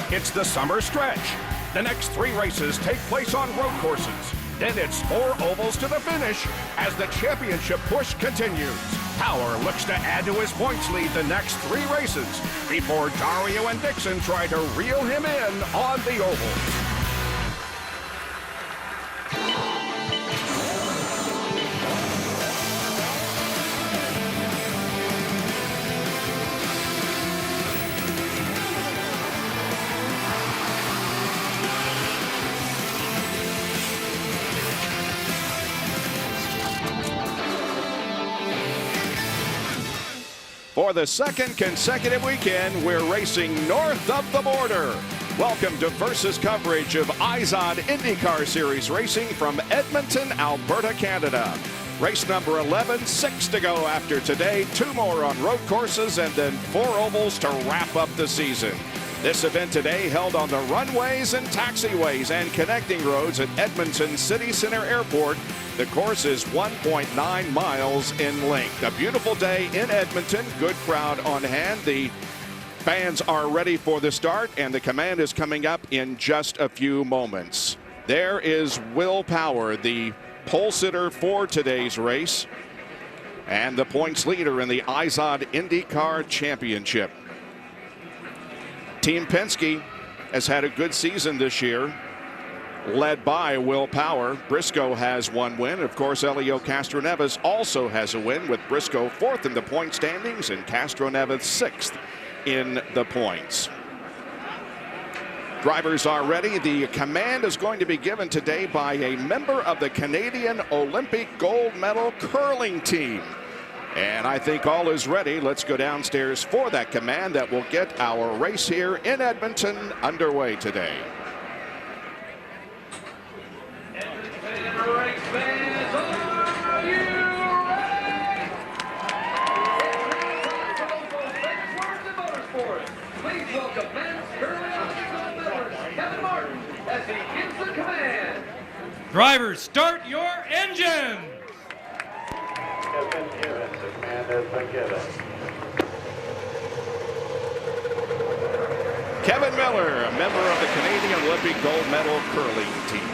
It's the summer stretch. The next 3 races take place on road courses. Then it's 4 ovals to the finish as the championship push continues. Power looks to add to his points lead the next 3 races before Dario and Dixon try to reel him in on the ovals. For the 2nd consecutive weekend, we're racing north of the border. Welcome to Versus coverage of IZOD IndyCar Series racing from Edmonton, Alberta, Canada. Race number 11, 6 to go after today, 2 more on road courses, and then 4 ovals to wrap up the season. This event today held on the runways and taxiways and connecting roads at Edmonton City Center Airport. The course is 1.9 miles in length. A beautiful day in Edmonton. Good crowd on hand. The fans are ready for the start, and the command is coming up in just a few moments. There is Will Power, the pole sitter for today's race, and the points leader in the IZOD IndyCar Championship. Team Penske has had a good season this year, led by Will Power. Briscoe has 1 win. Of course, Elio Castroneves also has a win, with Briscoe 4th in the point standings and Castroneves 6th in the points. Drivers are ready. The command is going to be given today by a member of the Canadian Olympic gold medal curling team. And I think all is ready. Let's go downstairs for that command that will get our race here in Edmonton underway today. Please welcome men's curling Olympic gold medalist Kevin Martin as he gives the command. Drivers, start your engine! Kevin Miller, a member of the Canadian Olympic gold medal curling team.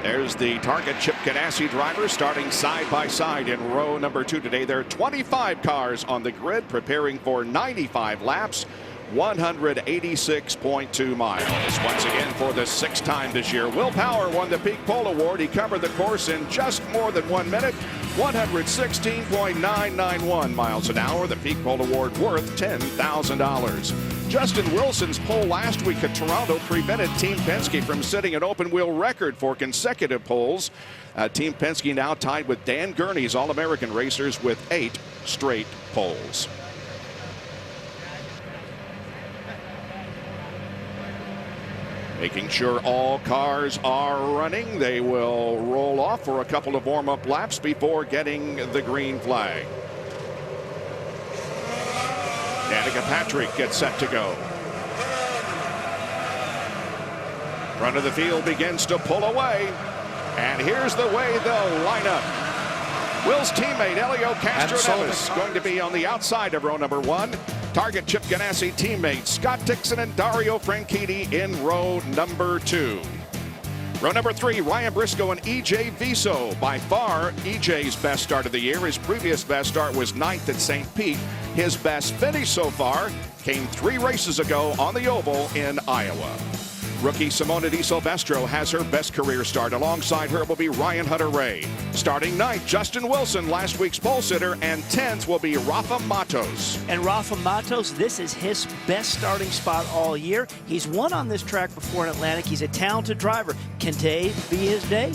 There's the target Chip Ganassi driver starting side by side in row number 2 today. There are 25 cars on the grid preparing for 95 laps, 186.2 miles. Once again, for the 6th time this year, Will Power won the Peak Pole Award. He covered the course in just more than 1 minute, 116.991 miles an hour. The Peak Pole Award worth $10,000. Justin Wilson's pole last week at Toronto prevented Team Penske from setting an open wheel record for consecutive poles. Team Penske now tied with Dan Gurney's All-American racers with 8 straight poles. Making sure all cars are running. They will roll off for a couple of warm-up laps before getting the green flag. Danica Patrick gets set to go. Front of the field begins to pull away. And here's the way they'll line up. Will's teammate, Elio Castroneves, going to be on the outside of row number 1. Target Chip Ganassi teammates Scott Dixon and Dario Franchitti in row number 2. Row number 3, Ryan Briscoe and EJ Viso. By far, EJ's best start of the year. His previous best start was 9th at St. Pete. His best finish so far came 3 races ago on the oval in Iowa. Rookie Simona Di Silvestro has her best career start. Alongside her will be Ryan Hunter-Reay. Starting 9th, Justin Wilson, last week's pole sitter, and 10th will be Rafa Matos. And Rafa Matos, this is his best starting spot all year. He's won on this track before in Atlantic. He's a talented driver. Can today be his day?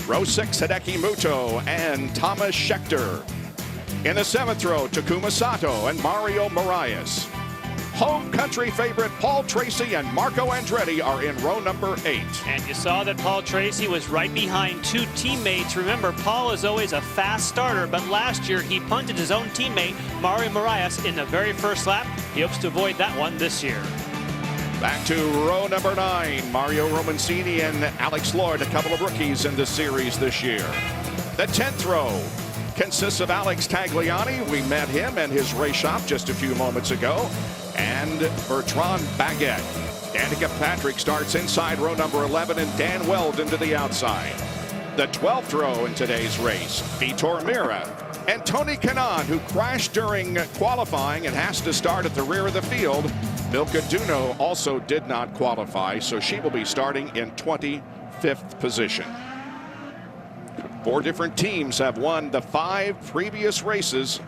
Row 6, Hideki Muto and Thomas Schechter. In the 7th row, Takuma Sato and Mario Moraes. Home country favorite Paul Tracy and Marco Andretti are in row number 8. And you saw that Paul Tracy was right behind 2 teammates. Remember, Paul is always a fast starter, but last year he punted his own teammate, Mario Moraes, in the very first lap. He hopes to avoid that one this year. Back to row number 9, Mario Romancini and Alex Lloyd, a couple of rookies in the series this year. The 10th row consists of Alex Tagliani. We met him and his race shop just a few moments ago. And Bertrand Baguette. Danica Patrick starts inside row number 11 and Dan Weld into the outside. The 12th row in today's race, Vitor Meira and Tony Kanaan, who crashed during qualifying and has to start at the rear of the field. Milka Duno also did not qualify, so she will be starting in 25th position. 4 different teams have won the 5 previous races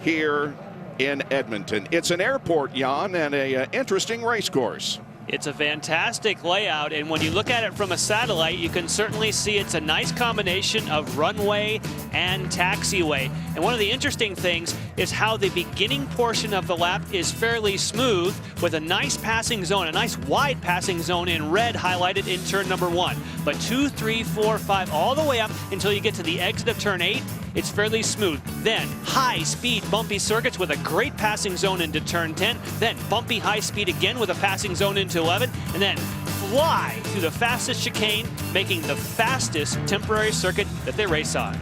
here in Edmonton. It's an airport, Jan, and a interesting race course. It's a fantastic layout, and when you look at it from a satellite, you can certainly see it's a nice combination of runway and taxiway. And one of the interesting things is how the beginning portion of the lap is fairly smooth with a nice passing zone, a nice wide passing zone in red highlighted in turn number 1. But 2, 3, 4, 5, all the way up until you get to the exit of turn 8, it's fairly smooth. Then high-speed bumpy circuits with a great passing zone into turn 10. Then bumpy high speed again with a passing zone into 11. And then fly through the fastest chicane, making the fastest temporary circuit that they race on.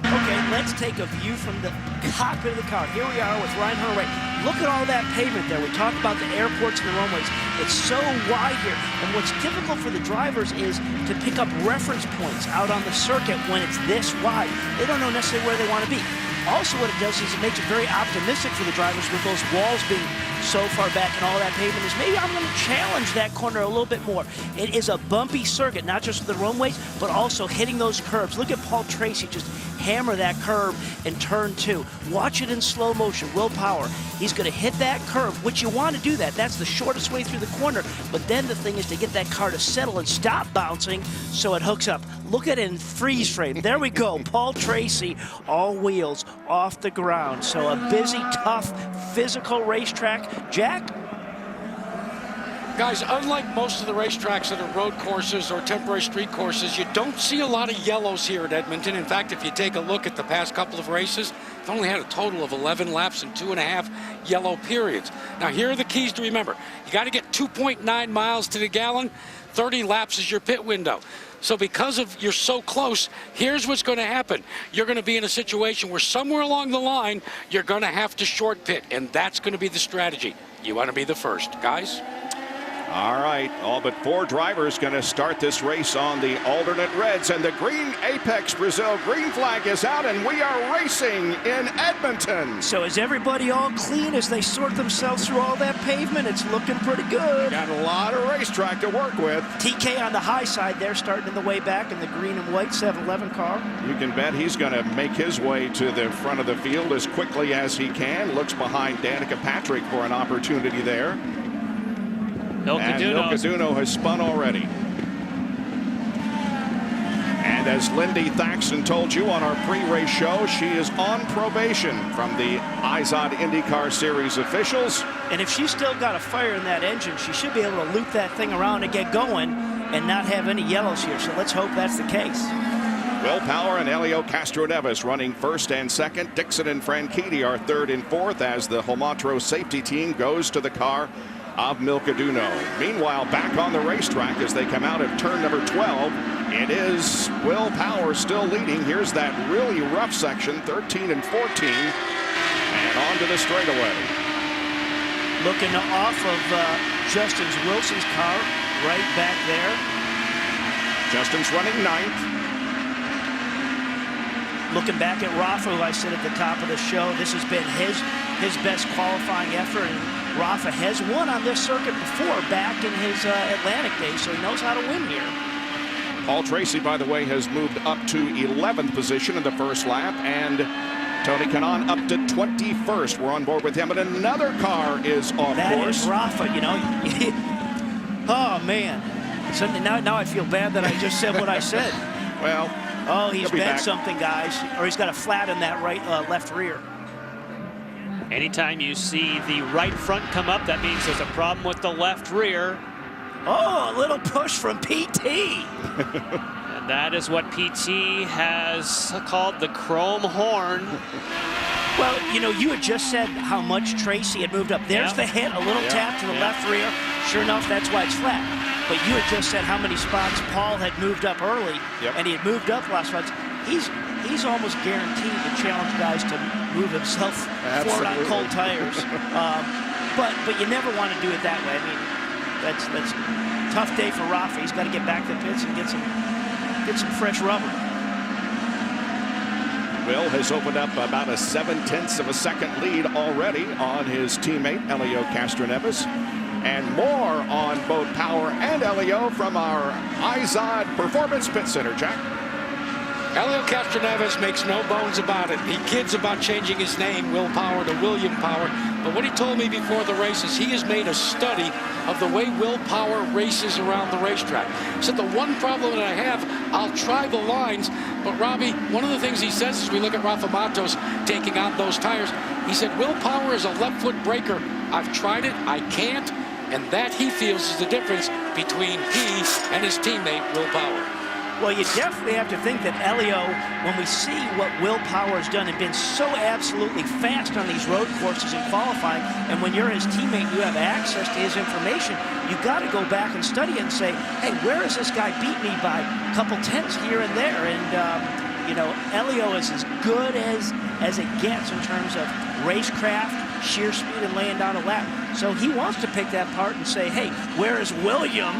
Okay, let's take a view from the cockpit of the car. Here we are with Ryan Hunter-Reay. Look at all that pavement there. We talked about the airports and the runways. It's so wide here. And what's difficult for the drivers is to pick up reference points out on the circuit when it's this wide. They don't know necessarily where they want to be. Also, what it does is it makes it very optimistic for the drivers with those walls being so far back and all that pavement is maybe I'm going to challenge that corner a little bit more. It is a bumpy circuit, not just with the runways, but also hitting those curves. Look at Paul Tracy just hammer that curve in turn 2. Watch it in slow motion. Will Power. He's going to hit that curve, which you want to do that. That's the shortest way through the corner. But then the thing is to get that car to settle and stop bouncing so it hooks up. Look at it in freeze frame. There we go. Paul Tracy, all wheels off the ground. So a busy, tough, physical racetrack. Jack? Guys, unlike most of the racetracks that are road courses or temporary street courses, you don't see a lot of yellows here at Edmonton. In fact, if you take a look at the past couple of races, they've only had a total of 11 laps and 2.5 yellow periods. Now, here are the keys to remember. You got to get 2.9 miles to the gallon. 30 laps is your pit window. So because of you're so close, here's what's going to happen. You're going to be in a situation where somewhere along the line, you're going to have to short pit, and that's going to be the strategy. You want to be the first. Guys? All right, all but 4 drivers going to start this race on the alternate reds, and the green Apex Brazil green flag is out, and we are racing in Edmonton. So is everybody all clean as they sort themselves through all that pavement? It's looking pretty good. Got a lot of racetrack to work with. TK on the high side there, starting in the way back in the green and white 7-Eleven car. You can bet he's going to make his way to the front of the field as quickly as he can. Looks behind Danica Patrick for an opportunity there. Milka Duno has spun already. And And as Lindy Thaxton told you on our pre-race show, she is on probation from the IZOD IndyCar Series officials. And if she's still got a fire in that engine, she should be able to loop that thing around and get going and not have any yellows here. So let's hope that's the case. Will Power and Helio Castroneves running first and second. Dixon and Franchitti are third and fourth as the Homatro safety team goes to the car of Milcaduno. Meanwhile, back on the racetrack as they come out of turn number 12, it is Will Power still leading. Here's that really rough section, 13 and 14, and on to the straightaway. Looking off of Justin Wilson's car, right back there. Justin's running ninth. Looking back at Rafa, who I said at the top of the show, this has been his best qualifying effort. And Rafa has won on this circuit before back in his Atlantic days, so he knows how to win here. Paul Tracy, by the way, has moved up to 11th position in the first lap, and Tony Kanaan up to 21st. We're on board with him, and another car is off that course. That is Rafa, you know. Oh, man. So now I feel bad that I just said what I said. Well, oh, he's bent something, guys, or he's got a flat in that left rear. Anytime you see the right front come up, that means there's a problem with the left rear. Oh, a little push from PT. And that is what PT has called the chrome horn. Well, you know, you had just said how much Tracy had moved up. There's the hit, a little tap to the left rear. Sure enough, that's why it's flat. But you had just said how many spots Paul had moved up early, and he had moved up last spots. He's almost guaranteed to challenge guys to move himself forward on cold tires. But you never want to do it that way. I mean, that's a tough day for Rafa. He's got to get back to the pits and get some fresh rubber. Will has opened up about a 0.7 of a second lead already on his teammate Helio Castroneves. And more on both Power and Helio from our IZOD Performance Pit Center. Jack? Helio Castroneves makes no bones about it. He kids about changing his name, Will Power, to William Power. But what he told me before the race is he has made a study of the way Will Power races around the racetrack. He said the one problem that I have, I'll try the lines, but Robbie, one of the things he says as we look at Rafa Matos taking out those tires, he said Will Power is a left foot breaker. I've tried it, I can't, and that he feels is the difference between he and his teammate Will Power. Well, you definitely have to think that Helio, when we see what Will Power has done and been so absolutely fast on these road courses in qualifying, and when you're his teammate, you have access to his information, you got to go back and study it and say, hey, where has this guy beat me by a couple tenths here and there? And, you know, Helio is as good as it gets in terms of racecraft, sheer speed, and laying down a lap. So he wants to pick that part and say, hey, where is William?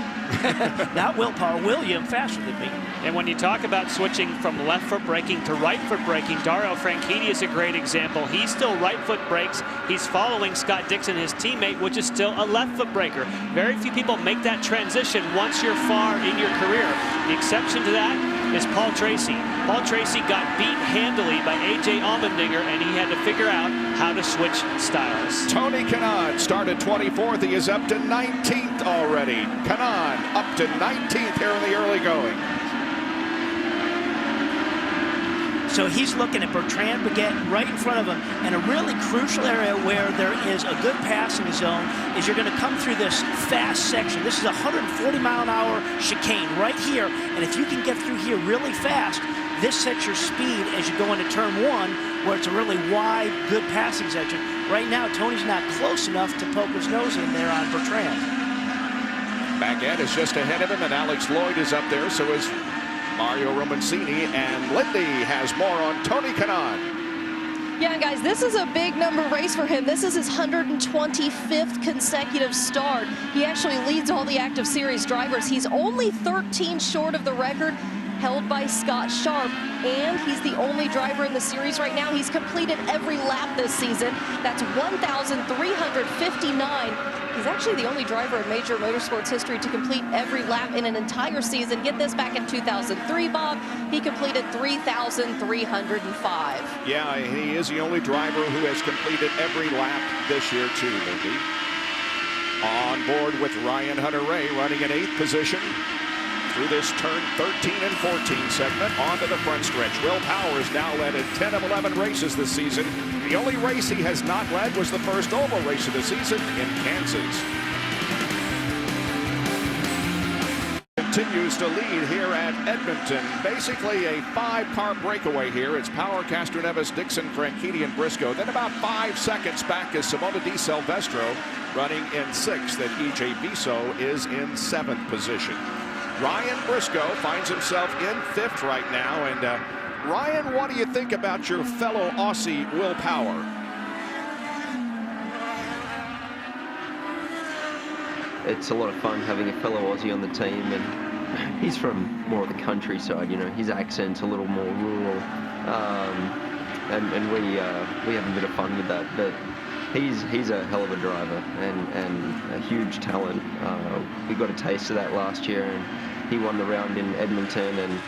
Not Will Power, William faster than me. And when you talk about switching from left foot braking to right foot braking, Dario Franchitti is a great example. He's still right foot brakes. He's following Scott Dixon, his teammate, which is still a left foot braker. Very few people make that transition once you're far in your career. The exception to that is Paul Tracy. Paul Tracy got beat handily by A.J. Allmendinger, and he had to figure out how to switch styles. Tony Kanaan started 24th. He is up to 19th already. Kanaan up to 19th here in the early going. So he's looking at Bertrand Baguette right in front of him, and a really crucial area where there is a good passing zone is you're going to come through this fast section. This is a 140-mile-an-hour chicane right here, and if you can get through here really fast, this sets your speed as you go into turn one, where it's a really wide, good passing section. Right now, Tony's not close enough to poke his nose in there on Bertrand. Baguette is just ahead of him, and Alex Lloyd is up there, so is Mario Romancini, and Lindy has more on Tony Kanaan. Yeah, guys, this is a big number race for him. This is his 125th consecutive start. He actually leads all the active series drivers. He's only 13 short of the record held by Scott Sharp, and he's the only driver in the series right now. He's completed every lap this season. That's 1,359. He's actually the only driver in major motorsports history to complete every lap in an entire season. Get this, back in 2003, Bob, he completed 3,305. Yeah, he is the only driver who has completed every lap this year, too, Lindy. On board with Ryan Hunter-Ray running in 8th position. through this turn 13 and 14 segment onto the front stretch. Will Powers now led in 10 of 11 races this season. The only race he has not led was the first oval race of the season in Kansas. Continues to lead here at Edmonton. Basically a 5-car breakaway here. It's Power, Castroneves, Dixon, Franchitti, and Briscoe. Then about 5 seconds back is Simona Di Silvestro running in 6th, and E.J. Viso is in 7th position. Ryan Briscoe finds himself in 5th right now. And Ryan, what do you think about your fellow Aussie, Will Power? It's a lot of fun having a fellow Aussie on the team, and he's from more of the countryside, you know, his accent's a little more rural, and we have a bit of fun with that, but he's a hell of a driver and a huge talent. We got a taste of that last year, and he won the round in Edmonton, and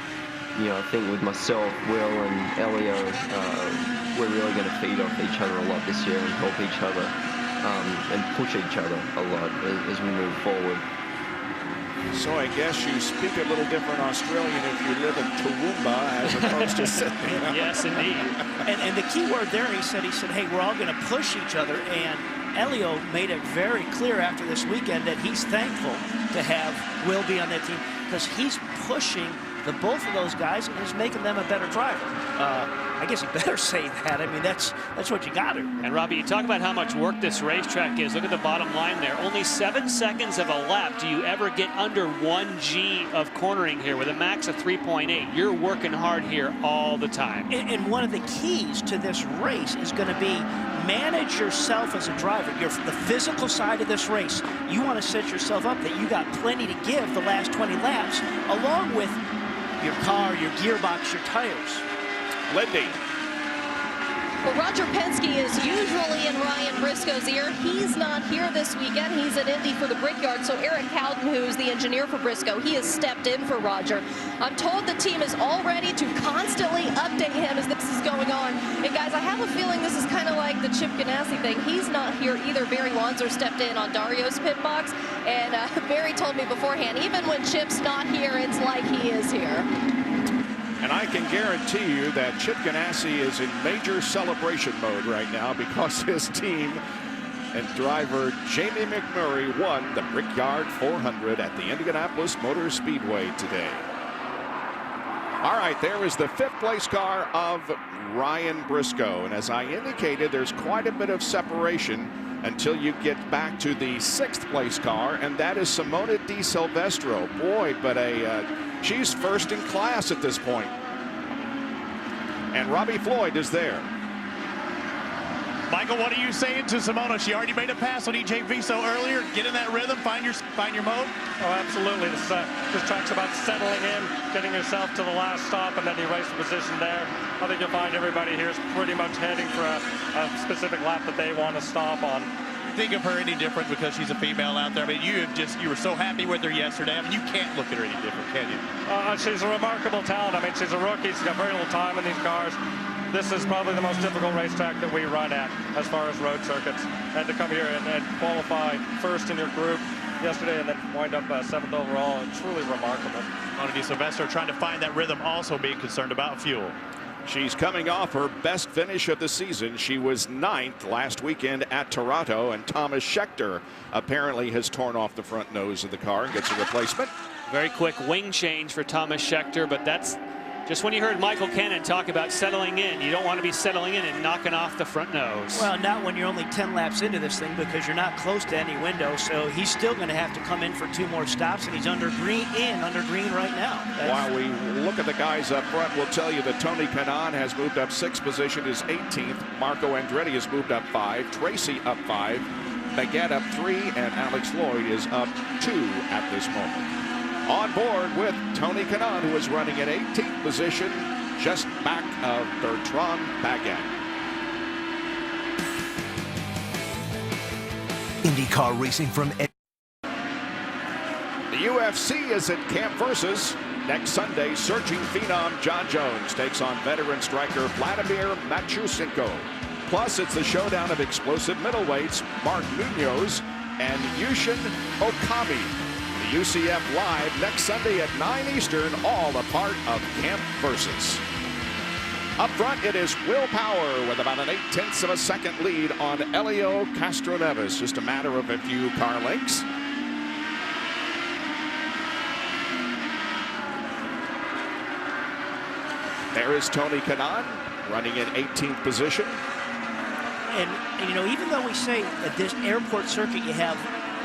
you know, I think with myself, Will, and Elio, we're really going to feed off each other a lot this year and help each other. And push each other a lot as we move forward. So I guess you speak a little different Australian if you live in Toowoomba as opposed to Sydney. Yes, indeed. And the key word there, he said, hey, we're all going to push each other. And Elio made it very clear after this weekend that he's thankful to have Will be on that team because he's pushing the both of those guys and is making them a better driver. I guess you better say that. I mean, that's what you got to. And Robbie, you talk about how much work this racetrack is. Look at the bottom line there. Only 7 seconds of a lap do you ever get under 1 G of cornering here with a max of 3.8. You're working hard here all the time. And one of the keys to this race is going to be manage yourself as a driver. The physical side of this race, you want to set yourself up that you got plenty to give the last 20 laps, along with your car, your gearbox, your tires. Lindy. Well, Roger Penske is usually in Ryan Briscoe's ear. He's not here this weekend. He's at Indy for the Brickyard. So Eric Cowden, who's the engineer for Briscoe, he has stepped in for Roger. I'm told the team is all ready to constantly update him as this is going on. And guys, I have a feeling this is kind of like the Chip Ganassi thing. He's not here either. Barry Wanzer stepped in on Dario's pit box. And Barry told me beforehand, even when Chip's not here, it's like he is here. And I can guarantee you that Chip Ganassi is in major celebration mode right now because his team and driver Jamie McMurray won the Brickyard 400 at the Indianapolis Motor Speedway today. All right, there is the 5th place car of Ryan Briscoe. And as I indicated, there's quite a bit of separation until you get back to the 6th place car, and that is Simona Di Silvestro. Boy, but she's first in class at this point. And Robbie Floyd is there. Michael, what are you saying to Simona? She already made a pass on E.J. Viso earlier. Get in that rhythm, find your mode. Oh, absolutely. This track's about settling in, getting yourself to the last stop, and then you race the position there. I think you'll find everybody here is pretty much heading for a specific lap that they want to stop on. Think of her any different because she's a female out there? I mean, you were so happy with her yesterday. I mean, you can't look at her any different, can you? She's a remarkable talent. I mean, she's a rookie. She's got very little time in these cars. This is probably the most difficult racetrack that we run at as far as road circuits. And to come here and qualify first in your group yesterday and then wind up 7th overall, truly remarkable. Simona Di Silvestro trying to find that rhythm, also being concerned about fuel. She's coming off her best finish of the season. She was 9th last weekend at Toronto, and Thomas Scheckter apparently has torn off the front nose of the car and gets a replacement. Very quick wing change for Thomas Scheckter, but that's just when you heard Michael Cannon talk about settling in. You don't want to be settling in and knocking off the front nose. Well, not when you're only 10 laps into this thing because you're not close to any window. So he's still going to have to come in for 2 more stops, and he's under green right now. While we look at the guys up front, we'll tell you that Tony Kanaan has moved up 6 position, is 18th. Marco Andretti has moved up 5. Tracy up 5. Baguette up 3, and Alex Lloyd is up 2 at this moment. On board with Tony Kanaan, who is running in 18th position, just back of Bertrand Baguette. IndyCar racing from The UFC is at Camp Versus. Next Sunday, surging phenom John Jones takes on veteran striker Vladimir Machusenko. Plus, it's the showdown of explosive middleweights Mark Munoz and Yushin Okami. UCF Live next Sunday at 9 Eastern, all a part of Camp Versus. Up front, it is Will Power with about an 0.8 of a second lead on Helio Castroneves. Just a matter of a few car lengths. There is Tony Kanaan running in 18th position. And you know, even though we say at this airport circuit you have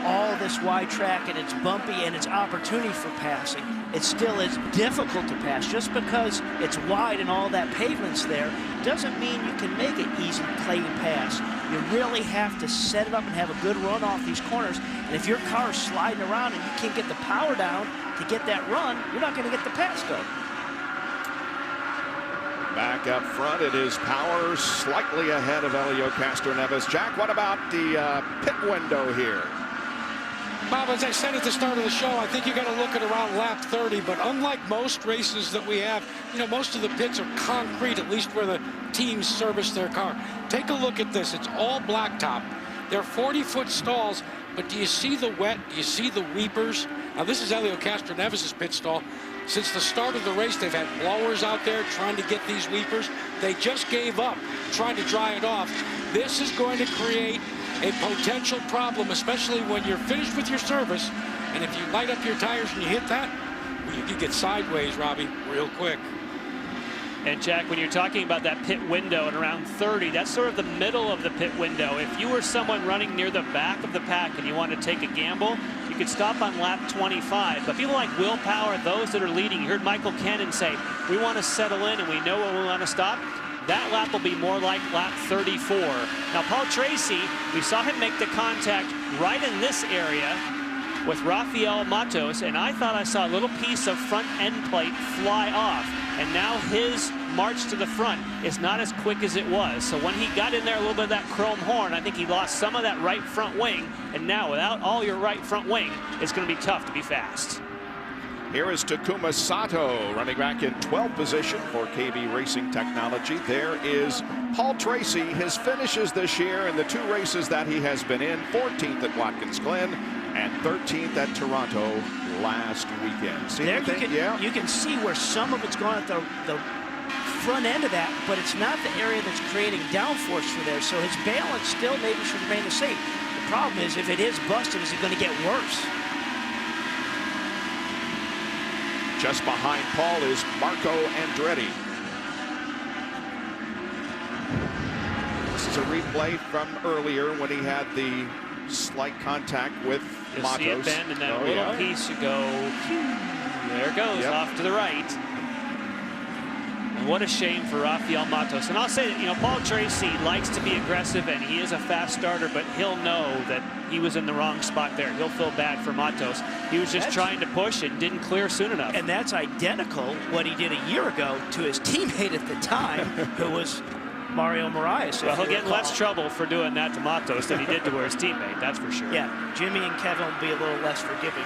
all this wide track and it's bumpy and it's opportunity for passing, it still is difficult to pass. Just because it's wide and all that pavement's there doesn't mean you can make it easy clean pass. You really have to set it up and have a good run off these corners. And if your car is sliding around and you can't get the power down to get that run, you're not going to get the pass done. Back up front, it is Power slightly ahead of Helio Castroneves. Jack, what about the pit window here? Bob, as I said at the start of the show, I think you got to look at around lap 30, but unlike most races that we have, you know, most of the pits are concrete, at least where the teams service their car. Take a look at this. It's all blacktop. They're 40-foot stalls, but do you see the wet? Do you see the weepers? Now, this is Helio Castroneves' pit stall. Since the start of the race, they've had blowers out there trying to get these weepers. They just gave up trying to dry it off. This is going to create a potential problem, especially when you're finished with your service. And if you light up your tires and you hit that, well, you can get sideways, Robbie, real quick. And Jack, when you're talking about that pit window and around 30, that's sort of the middle of the pit window. If you were someone running near the back of the pack and you want to take a gamble, you could stop on lap 25. But people like Will Power, those that are leading, you heard Michael Cannon say, we want to settle in and we know when we want to stop. That lap will be more like lap 34. Now, Paul Tracy, we saw him make the contact right in this area with Rafael Matos, and I thought I saw a little piece of front end plate fly off. And now his march to the front is not as quick as it was. So when he got in there a little bit of that chrome horn, I think he lost some of that right front wing. And now without all your right front wing, it's going to be tough to be fast. Here is Takuma Sato running back in 12th position for KB Racing Technology. There is Paul Tracy. His finishes this year in the 2 races that he has been in, 14th at Watkins Glen and 13th at Toronto last weekend. See there anything? You can see where some of it's gone at the front end of that, but it's not the area that's creating downforce for there. So his balance still maybe should remain the same. The problem is if it is busted, is it going to get worse? Just behind Paul is Marco Andretti. This is a replay from earlier when he had the slight contact with You'll Matos. see it bend, and that little piece you go, there it goes, off to the right. And what a shame for Rafael Matos. And I'll say that, you know, Paul Tracy likes to be aggressive, and he is a fast starter, but he'll know that he was in the wrong spot there. He'll feel bad for Matos. He was just trying to push and didn't clear soon enough. And that's identical what he did a year ago to his teammate at the time, who was Mario Moraes. Well, he'll get less trouble for doing that to Matos than he did to his teammate, that's for sure. Yeah, Jimmy and Kevin will be a little less forgiving.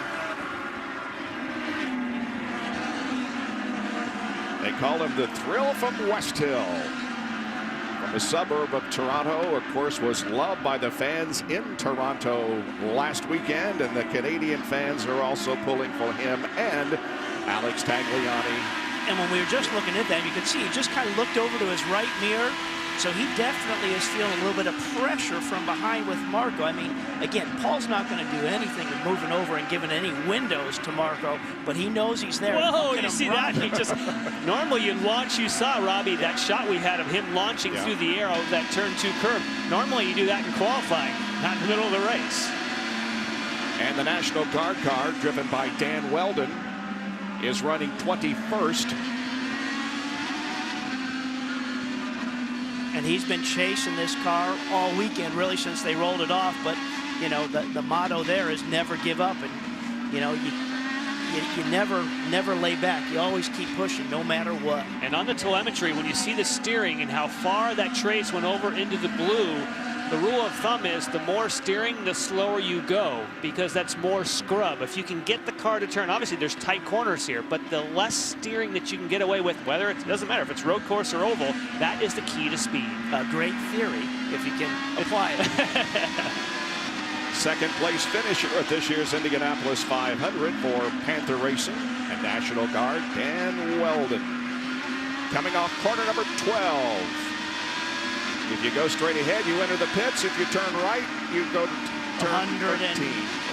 They call him the Thrill from West Hill. From a suburb of Toronto, of course, was loved by the fans in Toronto last weekend, and the Canadian fans are also pulling for him and Alex Tagliani. And when we were just looking at that, you could see he just kind of looked over to his right mirror. So he definitely is feeling a little bit of pressure from behind with Marco. I mean, again, Paul's not going to do anything with moving over and giving any windows to Marco, but he knows he's there. Whoa, you see that? He just, normally you launch, you saw, Robbie, that shot we had of him launching through the air of that turn 2 curve. Normally you do that in qualifying, not in the middle of the race. And the National Guard car, driven by Dan Weldon, is running 21st. And he's been chasing this car all weekend, really, since they rolled it off. But, you know, the motto there is never give up. And, you know, you never lay back. You always keep pushing, no matter what. And on the telemetry, when you see the steering and how far that trace went over into the blue, the rule of thumb is the more steering, the slower you go, because that's more scrub. If you can get the car to turn, obviously there's tight corners here, but the less steering that you can get away with, whether it doesn't matter if it's road course or oval, that is the key to speed. A great theory if you can apply it. Second place finisher at this year's Indianapolis 500 for Panther Racing and National Guard Dan Weldon. Coming off corner number 12. If you go straight ahead, you enter the pits. If you turn right, you go to turn 13.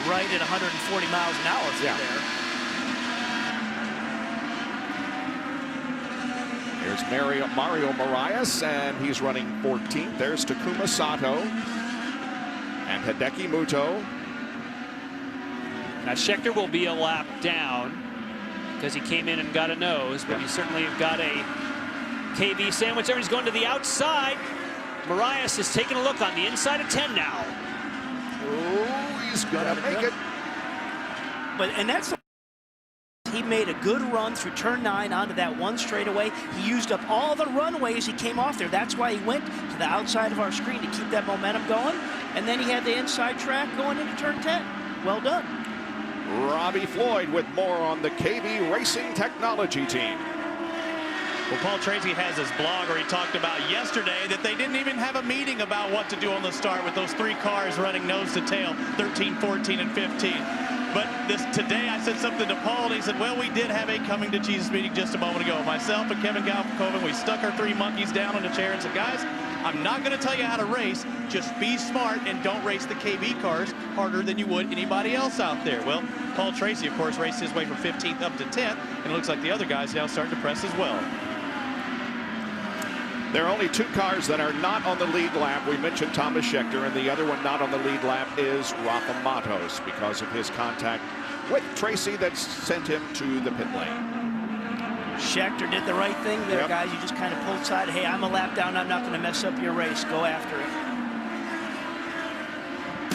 Right at 140 miles an hour through there. Here's Mario Marias, and he's running 14th. There's Takuma Sato and Hideki Muto. Now Scheckter will be a lap down because he came in and got a nose, but he certainly got a KB sandwich there. He's going to the outside. Marias is taking a look on the inside of 10 now. Oh, he's gonna make it. And that's he made a good run through turn 9 onto that one straightaway. He used up all the runways he came off there. That's why he went to the outside of our screen to keep that momentum going. And then he had the inside track going into turn 10. Well done. Robbie Floyd with more on the KB Racing Technology team. Well, Paul Tracy has his blog where he talked about yesterday that they didn't even have a meeting about what to do on the start with those 3 cars running nose to tail, 13, 14, and 15. But today I said something to Paul, and he said, well, we did have a coming to Jesus meeting just a moment ago. Myself and Kevin Galkoven, we stuck our 3 monkeys down in a chair and said, guys, I'm not going to tell you how to race. Just be smart and don't race the KB cars harder than you would anybody else out there. Well, Paul Tracy, of course, raced his way from 15th up to 10th, and it looks like the other guys now starting to press as well. There are only 2 cars that are not on the lead lap. We mentioned Thomas Scheckter, and the other one not on the lead lap is Rafa Matos because of his contact with Tracy that sent him to the pit lane. Scheckter did the right thing there, guys. You just kind of pulled side. Hey, I'm a lap down. I'm not going to mess up your race. Go after it.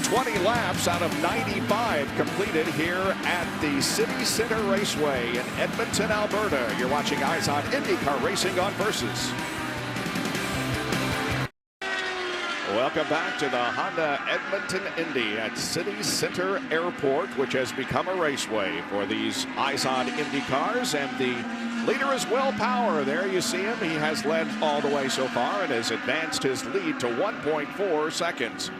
20 laps out of 95 completed here at the City Center Raceway in Edmonton, Alberta. You're watching Eyes on IndyCar Racing on Versus. Welcome back to the Honda Edmonton Indy at City Center Airport, which has become a raceway for these Eyes on Indy cars. And the leader is Will Power. There you see him. He has led all the way so far and has advanced his lead to 1.4 seconds.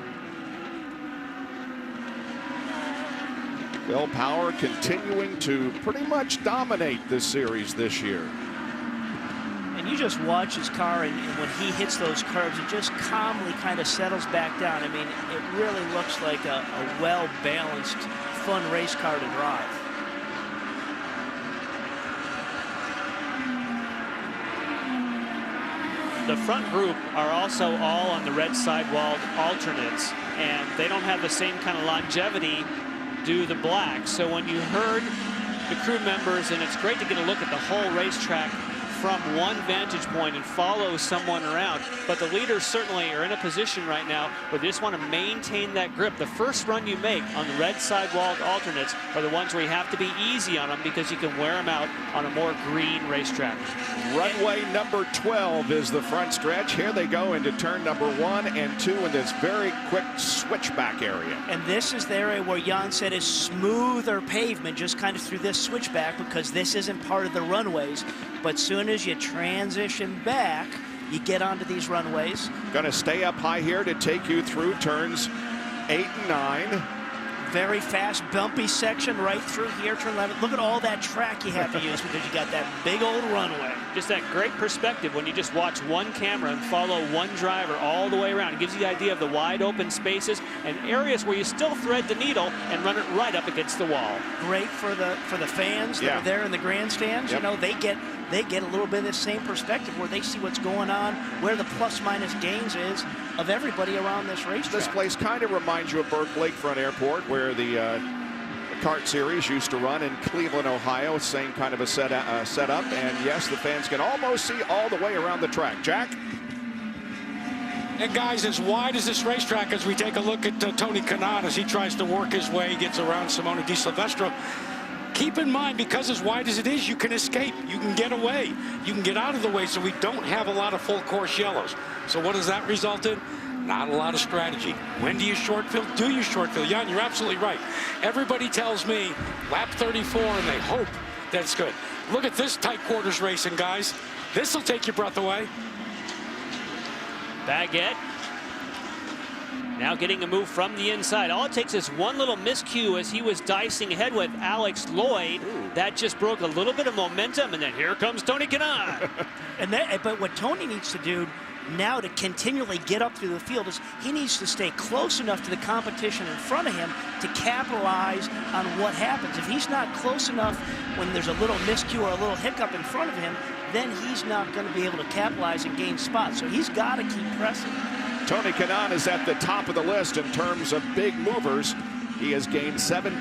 Will Power continuing to pretty much dominate this series this year. And you just watch his car, and when he hits those curves, it just calmly kind of settles back down. I mean, it really looks like a well-balanced, fun race car to drive. The front group are also all on the red sidewalled alternates, and they don't have the same kind of longevity do the black. So when you heard the crew members, and it's great to get a look at the whole racetrack from one vantage point and follow someone around, but the leaders certainly are in a position right now where they just want to maintain that grip. The first run you make on the red sidewalled alternates are the ones where you have to be easy on them because you can wear them out on a more green racetrack. Runway number 12 is the front stretch. Here they go into turn number 1 and 2 in this very quick switchback area. And this is the area where Jan said is smoother pavement, just kind of through this switchback, because this isn't part of the runways. But soon as you transition back, you get onto these runways. Going to stay up high here to take you through turns 8 and 9. Very fast, bumpy section right through here, turn 11. Look at all that track you have to use because you got that big old runway. Just that great perspective when you just watch one camera and follow one driver all the way around. It gives you the idea of the wide open spaces and areas where you still thread the needle and run it right up against the wall. Great for the fans that are there in the grandstands. You know, they get a little bit of the same perspective where they see what's going on, where the plus minus gains is of everybody around this racetrack. This place kind of reminds you of Burke Lakefront Airport, where the kart series used to run in Cleveland, Ohio. Same kind of a setup. And yes, the fans can almost see all the way around the track. Jack? And guys, as wide as this racetrack, as we take a look at Tony Kanaan as he tries to work his way, gets around Simone Di Silvestro. Keep in mind, because as wide as it is, you can escape. You can get away. You can get out of the way, so we don't have a lot of full course yellows. So what does that result in? Not a lot of strategy. When do you short fill? Do you short fill? Jan, you're absolutely right. Everybody tells me lap 34, and they hope that's good. Look at this tight quarters racing, guys. This will take your breath away. Baguette Now getting a move from the inside. All it takes is one little miscue as he was dicing ahead with Alex Lloyd. Ooh. That just broke a little bit of momentum, and then here comes Tony Kanaan. But what Tony needs to do now to continually get up through the field is he needs to stay close enough to the competition in front of him to capitalize on what happens. If he's not close enough when there's a little miscue or a little hiccup in front of him, then he's not going to be able to capitalize and gain spots. So he's got to keep pressing. Tony Kanaan is at the top of the list in terms of big movers. He has gained 7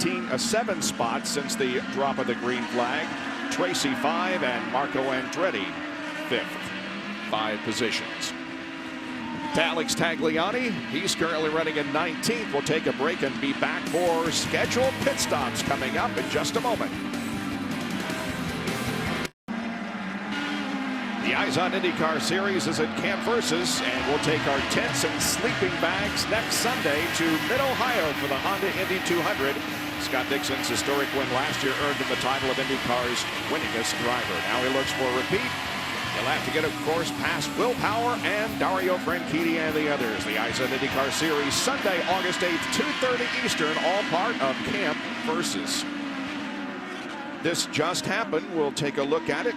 spots since the drop of the green flag. Tracy 5 and Marco Andretti 5th. 5 positions. To Alex Tagliani, he's currently running in 19th. We'll take a break and be back for scheduled pit stops coming up in just a moment. The Eyes on IndyCar Series is at Camp Versus, and we'll take our tents and sleeping bags next Sunday to Mid-Ohio for the Honda Indy 200. Scott Dixon's historic win last year earned him the title of IndyCar's winningest driver. Now he looks for a repeat. He'll have to get, of course, past Will Power and Dario Franchitti and the others. The Eyes on IndyCar Series, Sunday, August 8th, 2:30 Eastern, all part of Camp Versus. This just happened. We'll take a look at it.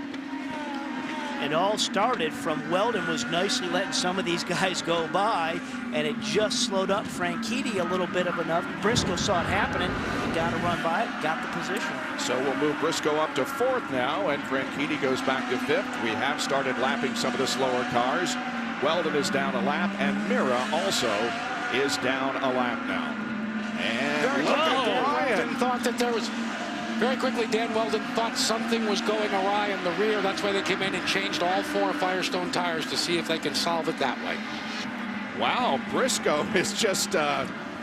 It all started from Weldon was nicely letting some of these guys go by, and it just slowed up Franchitti a little bit of enough. Briscoe saw it happening, got to run by it, got the position. So we'll move Briscoe up to 4th now, and Franchitti goes back to 5th. We have started lapping some of the slower cars. Weldon is down a lap, and Mira also is down a lap now. And look at Ryan. Thought that there was... Very quickly, Dan Weldon thought something was going awry in the rear. That's why they came in and changed all 4 Firestone tires to see if they can solve it that way. Wow, Briscoe is just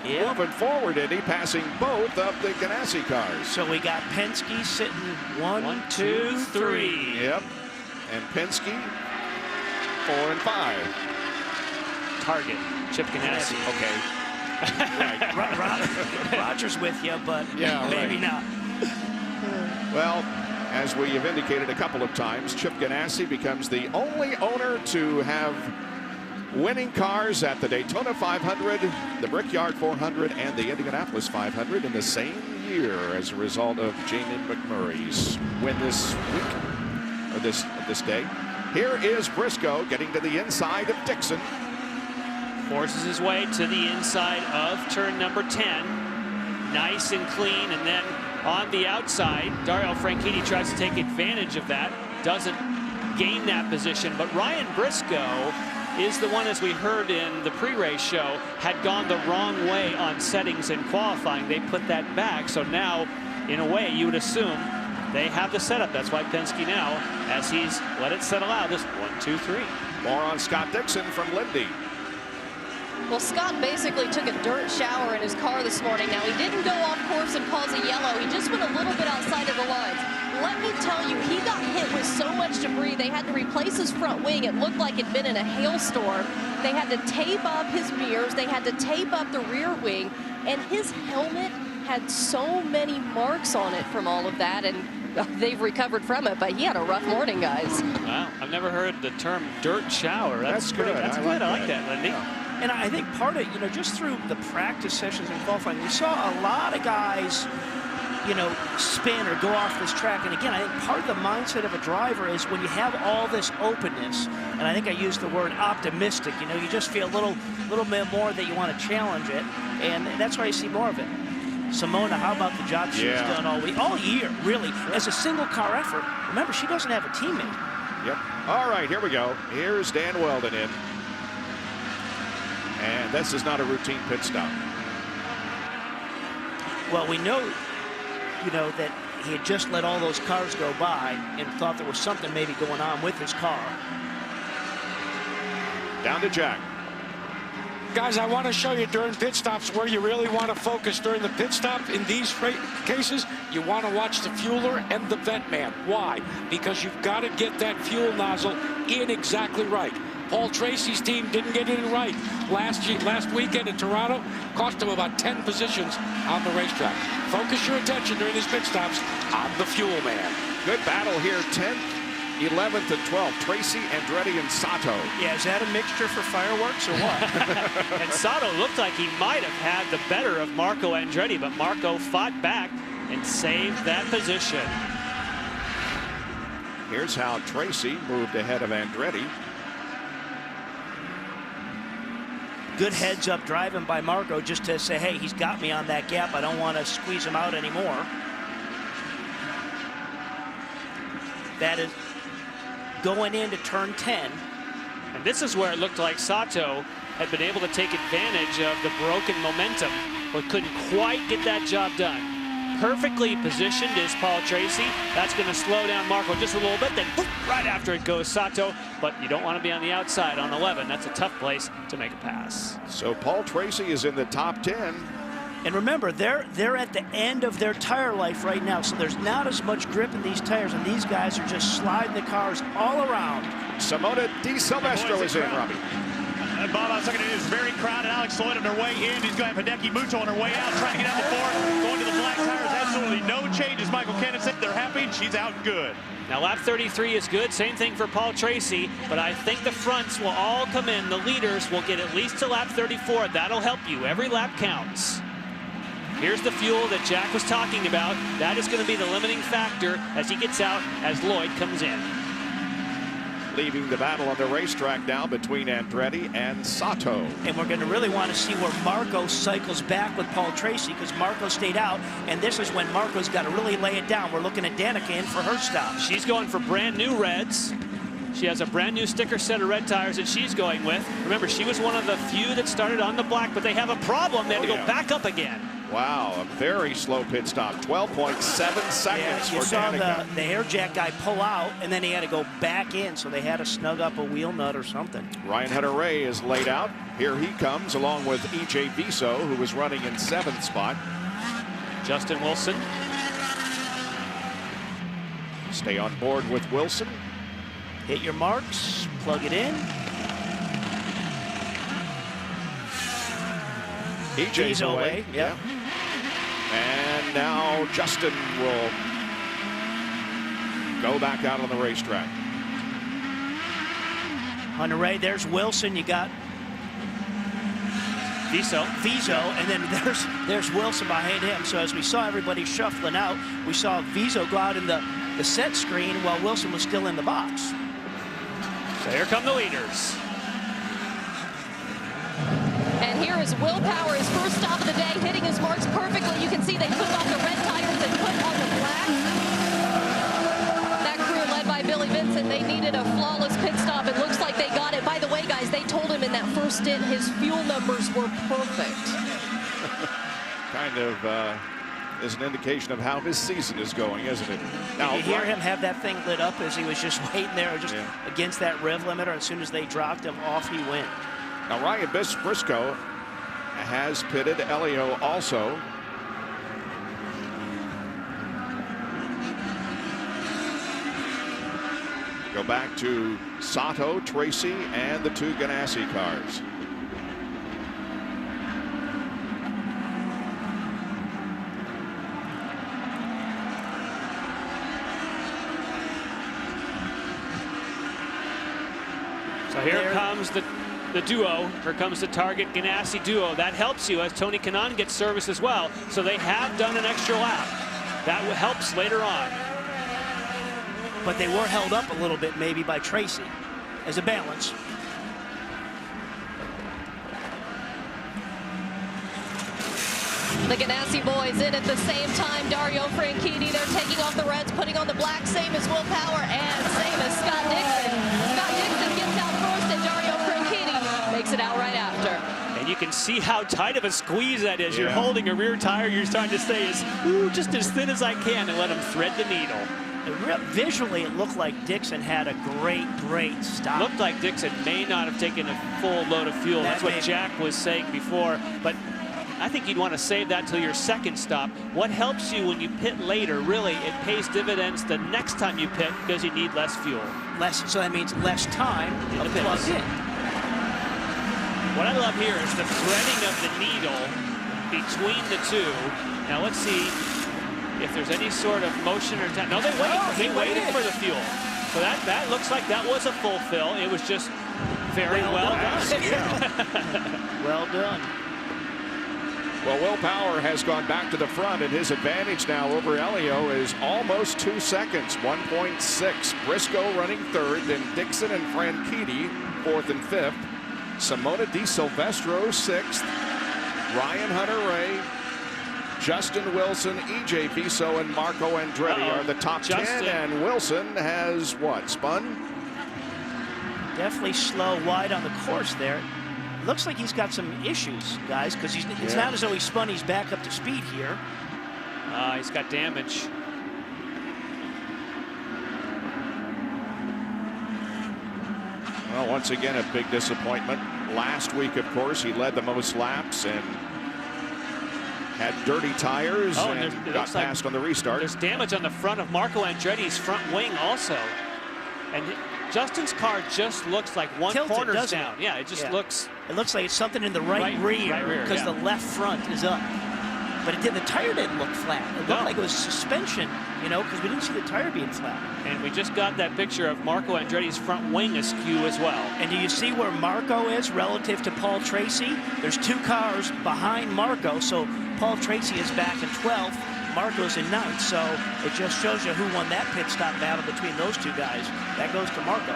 moving forward, and he passing both of the Ganassi cars. So we got Penske sitting 1, 2, 3. Yep, and Penske 4 and 5. Target, Chip Ganassi. Okay. Right. Roger's with you, but maybe not. Well, as we have indicated a couple of times, Chip Ganassi becomes the only owner to have winning cars at the Daytona 500, the Brickyard 400, and the Indianapolis 500 in the same year as a result of Jamie McMurray's win this week, or this day. Here is Briscoe getting to the inside of Dixon. Forces his way to the inside of turn number 10. Nice and clean, and then on the outside, Dario Franchitti tries to take advantage of that. Doesn't gain that position, but Ryan Briscoe is the one, as we heard in the pre-race show, had gone the wrong way on settings in qualifying. They put that back, so now, in a way, you would assume they have the setup. That's why Penske now, as he's let it settle out, this 1, 2, 3. More on Scott Dixon from Lindy. Well, Scott basically took a dirt shower in his car this morning. Now, he didn't go off course and cause a yellow. He just went a little bit outside of the lines. Let me tell you, he got hit with so much debris. They had to replace his front wing. It looked like it'd been in a hailstorm. They had to tape up his mirrors. They had to tape up the rear wing. And his helmet had so many marks on it from all of that. And they've recovered from it, but he had a rough morning, guys. Wow, I've never heard the term dirt shower. That's good. That's good. I like that, Lindy. Yeah. And I think part of, just through the practice sessions and qualifying, we saw a lot of guys, spin or go off this track. And again, I think part of the mindset of a driver is when you have all this openness, and I think I used the word optimistic, you just feel a little bit more that you want to challenge it. And that's why you see more of it. Simona, how about the job she's done all year, really, as a single car effort. Remember, she doesn't have a teammate. Yep. All right, here we go. Here's Dan Weldon in. And this is not a routine pit stop. Well, we know, that he had just let all those cars go by and thought there was something maybe going on with his car. Down to Jack. Guys, I want to show you during pit stops where you really want to focus during the pit stop. In these cases, you want to watch the fueler and the vent man. Why? Because you've got to get that fuel nozzle in exactly right. Paul Tracy's team didn't get it in right last weekend in Toronto. Cost him about 10 positions on the racetrack. Focus your attention during these pit stops on the fuel man. Good battle here. 10th 11th and 12th, Tracy, Andretti, and Sato. Yeah, is that a mixture for fireworks or what? And Sato looked like he might have had the better of Marco Andretti, but Marco fought back and saved that position. Here's how Tracy moved ahead of Andretti. Good heads-up driving by Marco just to say, hey, he's got me on that gap. I don't want to squeeze him out anymore. That is going into turn 10. And this is where it looked like Sato had been able to take advantage of the broken momentum, but couldn't quite get that job done. Perfectly positioned is Paul Tracy. That's going to slow down Marco just a little bit. Then whoop, right after it goes Sato. But you don't want to be on the outside on 11. That's a tough place to make a pass. So Paul Tracy is in the top 10. And remember, they're at the end of their tire life right now, so there's not as much grip in these tires, and these guys are just sliding the cars all around. Simona Di Silvestro is in, Robbie. And Bob, I was looking at it, it's very crowded. Alex Lloyd on her way in. He's going to have Hideki Muto on her way out, trying to get out the fourth. Going to the black tires, absolutely no changes. Michael Kenneth said they're happy, and she's out good. Now lap 33 is good, same thing for Paul Tracy, but I think the fronts will all come in. The leaders will get at least to lap 34. That'll help you. Every lap counts. Here's the fuel that Jack was talking about. That is going to be the limiting factor as he gets out, as Lloyd comes in. Leaving the battle on the racetrack now between Andretti and Sato. And we're going to really want to see where Marco cycles back with Paul Tracy, because Marco stayed out, and this is when Marco's got to really lay it down. We're looking at Danica in for her stop. She's going for brand new reds. She has a brand new sticker set of red tires that she's going with. Remember, she was one of the few that started on the black, but they have a problem. They have to go back up again. Wow, a very slow pit stop. 12.7 seconds you for saw Danica. the air jack guy pull out, and then he had to go back in, so they had to snug up a wheel nut or something. Ryan Hunter-Reay is laid out. Here he comes, along with E.J. Viso, who was running in 7th spot. Justin Wilson. Stay on board with Wilson. Hit your marks, plug it in. EJ's away. Yeah. And now Justin will go back out on the racetrack. Hunter-Reay, there's Wilson. You got Viso, and then there's Wilson behind him. So as we saw everybody shuffling out, we saw Viso go out in the set screen while Wilson was still in the box. So here come the leaders. And here is Will Power, his first stop of the day, hitting his marks perfectly. You can see they took off the red tires and put on the black. That crew led by Billy Vincent, they needed a flawless pit stop. It looks like they got it. By the way, guys, they told him in that first stint his fuel numbers were perfect. Kind of is an indication of how his season is going, isn't it? Now, you hear him have that thing lit up as he was just waiting there, just against that rev limiter. As soon as they dropped him, off he went. Now Ryan Briscoe has pitted. Elio also. Go back to Sato, Tracy, and the 2 Ganassi cars. So here comes the duo. Here comes the Target Ganassi duo. That helps you as Tony Kanaan gets service as well. So they have done an extra lap. That helps later on. But they were held up a little bit maybe by Tracy as a balance. The Ganassi boys in at the same time. Dario Franchitti, they're taking off the reds, putting on the black, same as Will Power and same as Scott Dixon. Scott Dixon gets out first, and Dario Franchitti makes it out right after. And you can see how tight of a squeeze that is. You're holding a rear tire. You're trying to stay just as thin as I can and let him thread the needle. Visually, it looked like Dixon had a great stop. Looked like Dixon may not have taken a full load of fuel. That's what Jack was saying before. But I think you'd want to save that till your second stop. What helps you when you pit later, really, it pays dividends the next time you pit because you need less fuel. So that means less time to plug in. What I love here is the threading of the needle between the two. Now let's see if there's any sort of motion or time. No, they waited for the fuel. So that looks like that was a fulfill. It was just very well done. Well done. Well, Will Power has gone back to the front, and his advantage now over Elio is almost 2 seconds, 1.6. Briscoe running third, then Dixon and Franchitti fourth and fifth. Simona Di Silvestro sixth. Ryan Hunter-Reay, Justin Wilson, EJ Viso, and Marco Andretti are the top 10, and Wilson has what, spun? Definitely slow wide on the course there. Looks like he's got some issues, guys, because it's not as though he spun. He's back up to speed here. He's got damage. Well, once again, a big disappointment. Last week, of course, he led the most laps and had dirty tires and got passed on the restart. There's damage on the front of Marco Andretti's front wing also. And Justin's car just looks like one corner's down. Yeah, it just looks... It looks like it's something in the right rear because the left front is up. But the tire didn't look flat. It looked like it was suspension, you know, because we didn't see the tire being flat. And we just got that picture of Marco Andretti's front wing askew as well. And do you see where Marco is relative to Paul Tracy? There's 2 cars behind Marco, so Paul Tracy is back in 12th. Marco's in 9th, so it just shows you who won that pit stop battle between those 2 guys. That goes to Marco.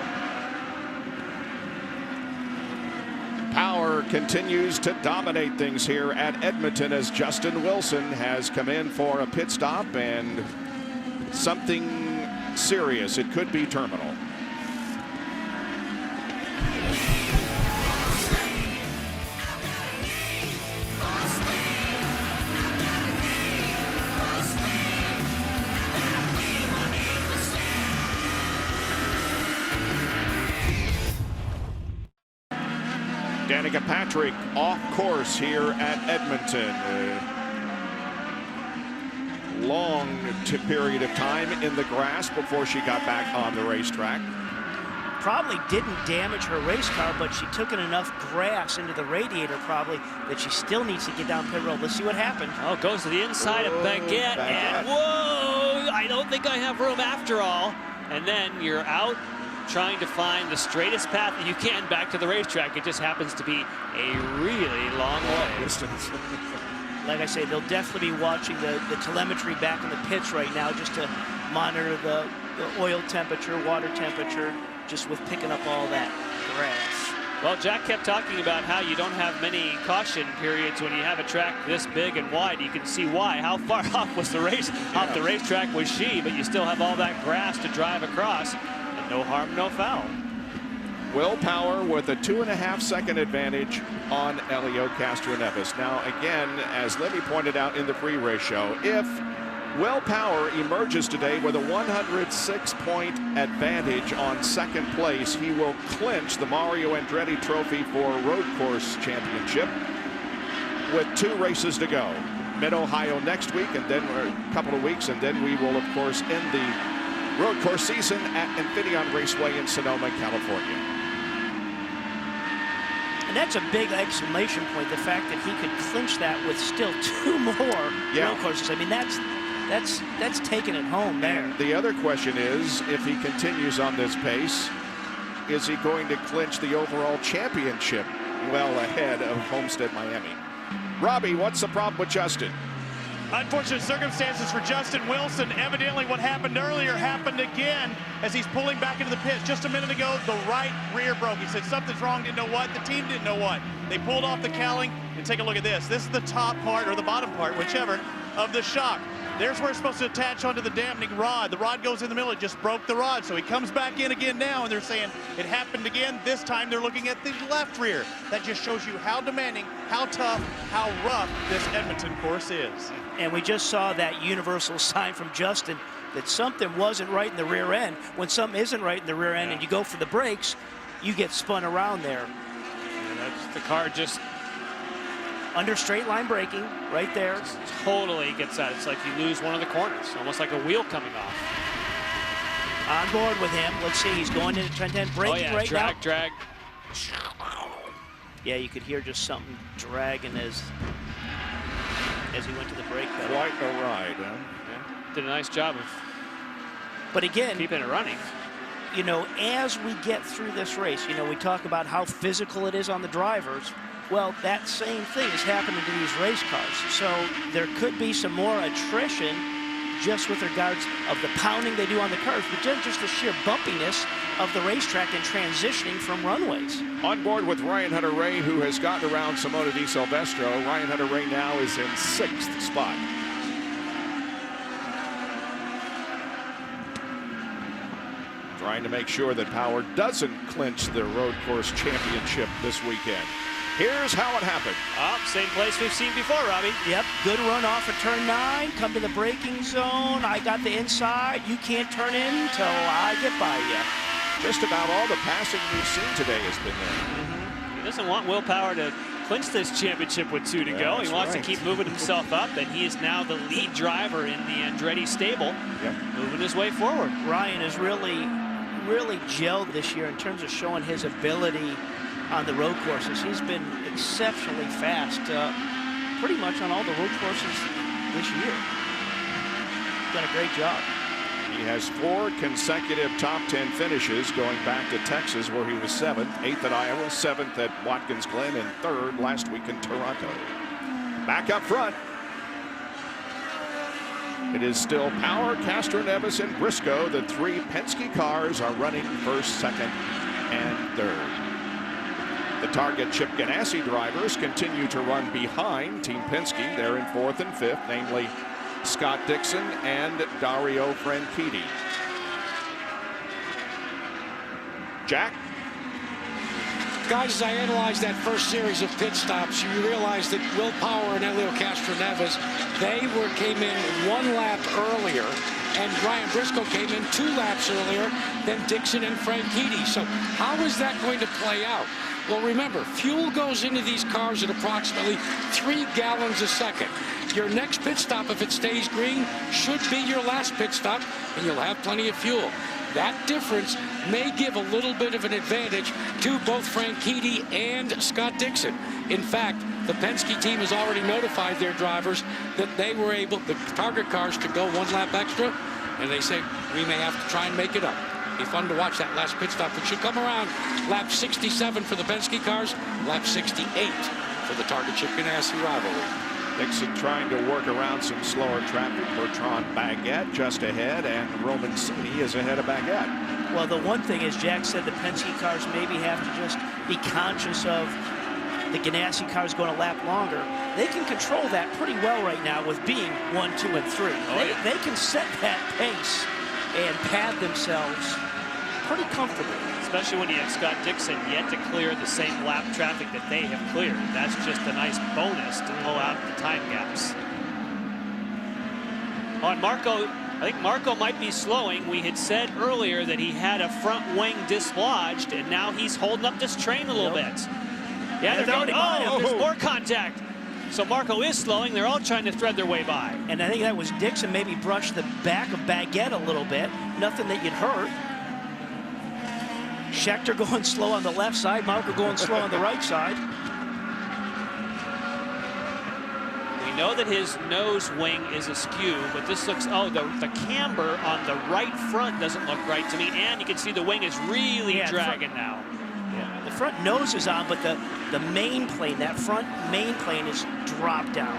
Power continues to dominate things here at Edmonton as Justin Wilson has come in for a pit stop, and something serious. It could be terminal. Danica Patrick off course here at Edmonton. Long period of time in the grass before she got back on the racetrack. Probably didn't damage her race car, but she took in enough grass into the radiator probably that she still needs to get down pit road. Let's see what happened. Oh, goes to the inside of Baguette, and whoa! I don't think I have room after all. And then you're out trying to find the straightest path that you can back to the racetrack. It just happens to be a really long way. Distance. Like I say, they'll definitely be watching the telemetry back in the pits right now just to monitor the oil temperature, water temperature, just with picking up all that grass. Well, Jack kept talking about how you don't have many caution periods when you have a track this big and wide. You can see why. How far off was the off the racetrack was she, but you still have all that grass to drive across. No harm, no foul. Will Power with a 2.5 second advantage on Elio Castroneves. Now, again, as Libby pointed out in the pre-race show, if Will Power emerges today with a 106-point advantage on second place, he will clinch the Mario Andretti Trophy for Road Course Championship with 2 races to go. Mid-Ohio next week, and then a couple of weeks, and then we will, of course, end the road course season at Infineon Raceway in Sonoma, California. And that's a big exclamation point, the fact that he could clinch that with still 2 more road courses. I mean, that's taking it home there. And the other question is, if he continues on this pace, is he going to clinch the overall championship well ahead of Homestead Miami? Robbie, what's the problem with Justin? Unfortunate circumstances for Justin Wilson. Evidently what happened earlier happened again as he's pulling back into the pits. Just a minute ago, the right rear broke. He said something's wrong, didn't know what. The team didn't know what. They pulled off the cowling, and take a look at this. This is the top part, or the bottom part, whichever, of the shock. There's where it's supposed to attach onto the dampening rod. The rod goes in the middle. It just broke the rod. So he comes back in again now, and they're saying it happened again. This time they're looking at the left rear. That just shows you how demanding, how tough, how rough this Edmonton course is. And we just saw that universal sign from Justin that something wasn't right in the rear end. When something isn't right in the rear end and you go for the brakes, you get spun around there. And that's the car just under straight line braking right there. Just totally gets out. It's like you lose one of the corners, almost like a wheel coming off. On board with him. Let's see, he's going into turn 10, braking right now. Drag. Yeah, you could hear just something dragging as he went to the brake pedal. Quite a ride, huh? Yeah. Did a nice job of keeping it running. you know, as we get through this race, you know, we talk about how physical it is on the drivers. Well, that same thing is happening to these race cars. So there could be some more attrition just with regards of the pounding they do on the cars, but just the sheer bumpiness of the racetrack and transitioning from runways. On board with Ryan Hunter-Reay, who has gotten around Simona Di Silvestro. Ryan Hunter-Reay now is in 6th spot. Trying to make sure that Power doesn't clinch the road course championship this weekend. Here's how it happened. Same place we've seen before, Robbie. Yep, good run off of turn 9, come to the braking zone. I got the inside. You can't turn in till I get by you. Just about all the passing we've seen today has been there. He doesn't want Will Power to clinch this championship with 2 to go. He wants to keep moving himself up, and he is now the lead driver in the Andretti stable, moving his way forward. Ryan has really gelled this year in terms of showing his ability on the road courses. He's been exceptionally fast pretty much on all the road courses this year. Done a great job. He has 4 consecutive top 10 finishes going back to Texas, where he was 7th, 8th at Iowa, 7th at Watkins Glen, and 3rd last week in Toronto. Back up front, it is still Power, Castroneves, and Briscoe. The 3 Penske cars are running 1st, 2nd, and 3rd. The Target Chip Ganassi drivers continue to run behind Team Penske. They're in 4th and 5th, namely Scott Dixon and Dario Franchitti. Jack? Guys, as I analyzed that first series of pit stops, you realize that Will Power and Helio Castroneves, they came in 1 lap earlier, and Brian Briscoe came in 2 laps earlier than Dixon and Franchitti. So how is that going to play out? Well, remember, fuel goes into these cars at approximately 3 gallons a second. Your next pit stop, if it stays green, should be your last pit stop, and you'll have plenty of fuel. That difference may give a little bit of an advantage to both Franchitti and Scott Dixon. In fact, the Penske team has already notified their drivers that they were able, the Target cars, to go 1 lap extra, and they say we may have to try and make it up. Be fun to watch that last pit stop, which should come around lap 67 for the Penske cars, lap 68 for the Target Chip Ganassi rivalry. Dixon trying to work around some slower traffic. Bertrand Baguette just ahead, and Roman Cini is ahead of Baguette. Well, the one thing is, Jack said the Penske cars maybe have to just be conscious of the Ganassi cars going a lap longer. They can control that pretty well right now with being 1, 2, and 3. They can set that pace and pad themselves pretty comfortably. Especially when you have Scott Dixon yet to clear the same lap traffic that they have cleared. That's just a nice bonus to pull out the time gaps. On Marco, I think Marco might be slowing. We had said earlier that he had a front wing dislodged, and now he's holding up this train a little bit. Yeah, they're going, there's more contact. So Marco is slowing. They're all trying to thread their way by. And I think that was Dixon maybe brushed the back of Baguette a little bit. Nothing that you'd hurt. Scheckter going slow on the left side, Marco going slow on the right side. We know that his nose wing is askew, but this looks, the camber on the right front doesn't look right to me, and you can see the wing is really dragging now. Yeah, the front nose is on, but the main plane, that front main plane is dropped down.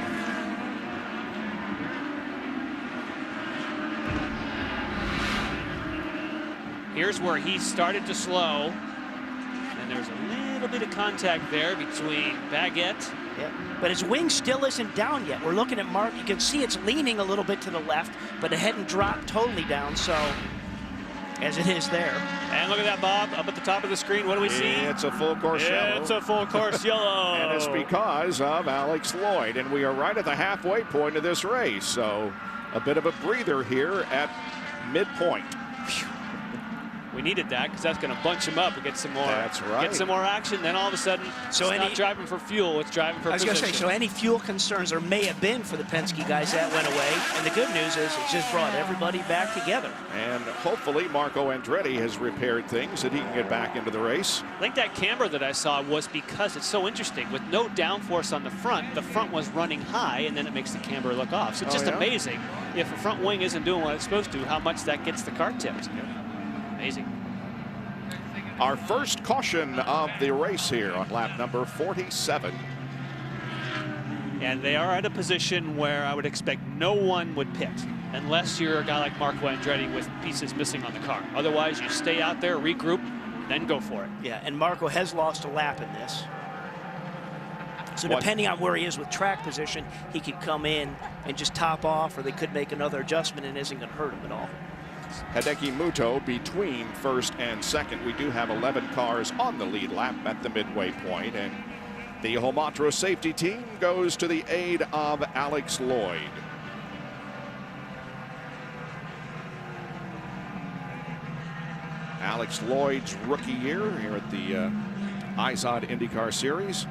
Here's where he started to slow, and there's a little bit of contact there between Baguette. Yeah, but his wing still isn't down yet. We're looking at Mark. You can see it's leaning a little bit to the left, but it hadn't dropped totally down, so as it is there. And look at that, Bob, up at the top of the screen. What do we see? It's a full course yellow. It's a full course yellow. And it's because of Alex Lloyd, and we are right at the halfway point of this race, so a bit of a breather here at midpoint. We needed that because that's going to bunch him up and get some more. That's right. Get some more action. Then all of a sudden, it's not driving for fuel. It's driving for position. I was going to say, so any fuel concerns there may have been for the Penske guys, that went away. And the good news is it just brought everybody back together. And hopefully Marco Andretti has repaired things that he can get back into the race. I think that camber that I saw was because it's so interesting. With no downforce on the front was running high, and then it makes the camber look off. So it's just amazing if the front wing isn't doing what it's supposed to, how much that gets the car tipped. Amazing. Our first caution of the race here on lap number 47. And they are at a position where I would expect no one would pit unless you're a guy like Marco Andretti with pieces missing on the car. Otherwise, you stay out there, regroup, then go for it. Yeah, and Marco has lost a lap in this. So depending on where he is with track position, he could come in and just top off, or they could make another adjustment and it isn't going to hurt him at all. Hideki Muto between first and second. We do have 11 cars on the lead lap at the midway point, and the Homatro safety team goes to the aid of Alex Lloyd. Alex Lloyd's rookie year here at the IZOD IndyCar Series.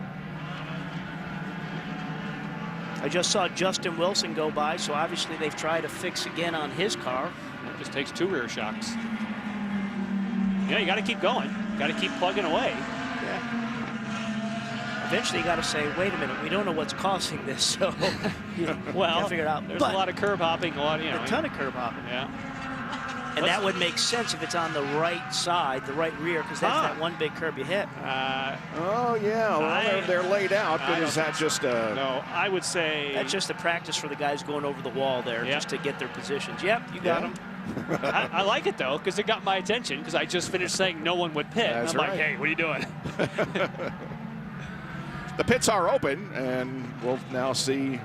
I just saw Justin Wilson go by, so obviously they've tried to fix again on his car. It just takes 2 rear shocks. Yeah, you got to keep going. Got to keep plugging away. Yeah. Eventually, you got to say, wait a minute, we don't know what's causing this, so well, figure it out. There's a lot of curb hopping, a ton of curb hopping. Yeah. And that would make sense if it's on the right side, the right rear, because that's that one big curb you hit. Oh, yeah. Well, they're laid out, but is that just a... No, I would say... That's just a practice for the guys going over the wall there, just to get their positions. Yep, you got them. I like it, though, because it got my attention, because I just finished saying no one would pit. That's and I'm right. like, hey, what are you doing? The pits are open, and we'll now see...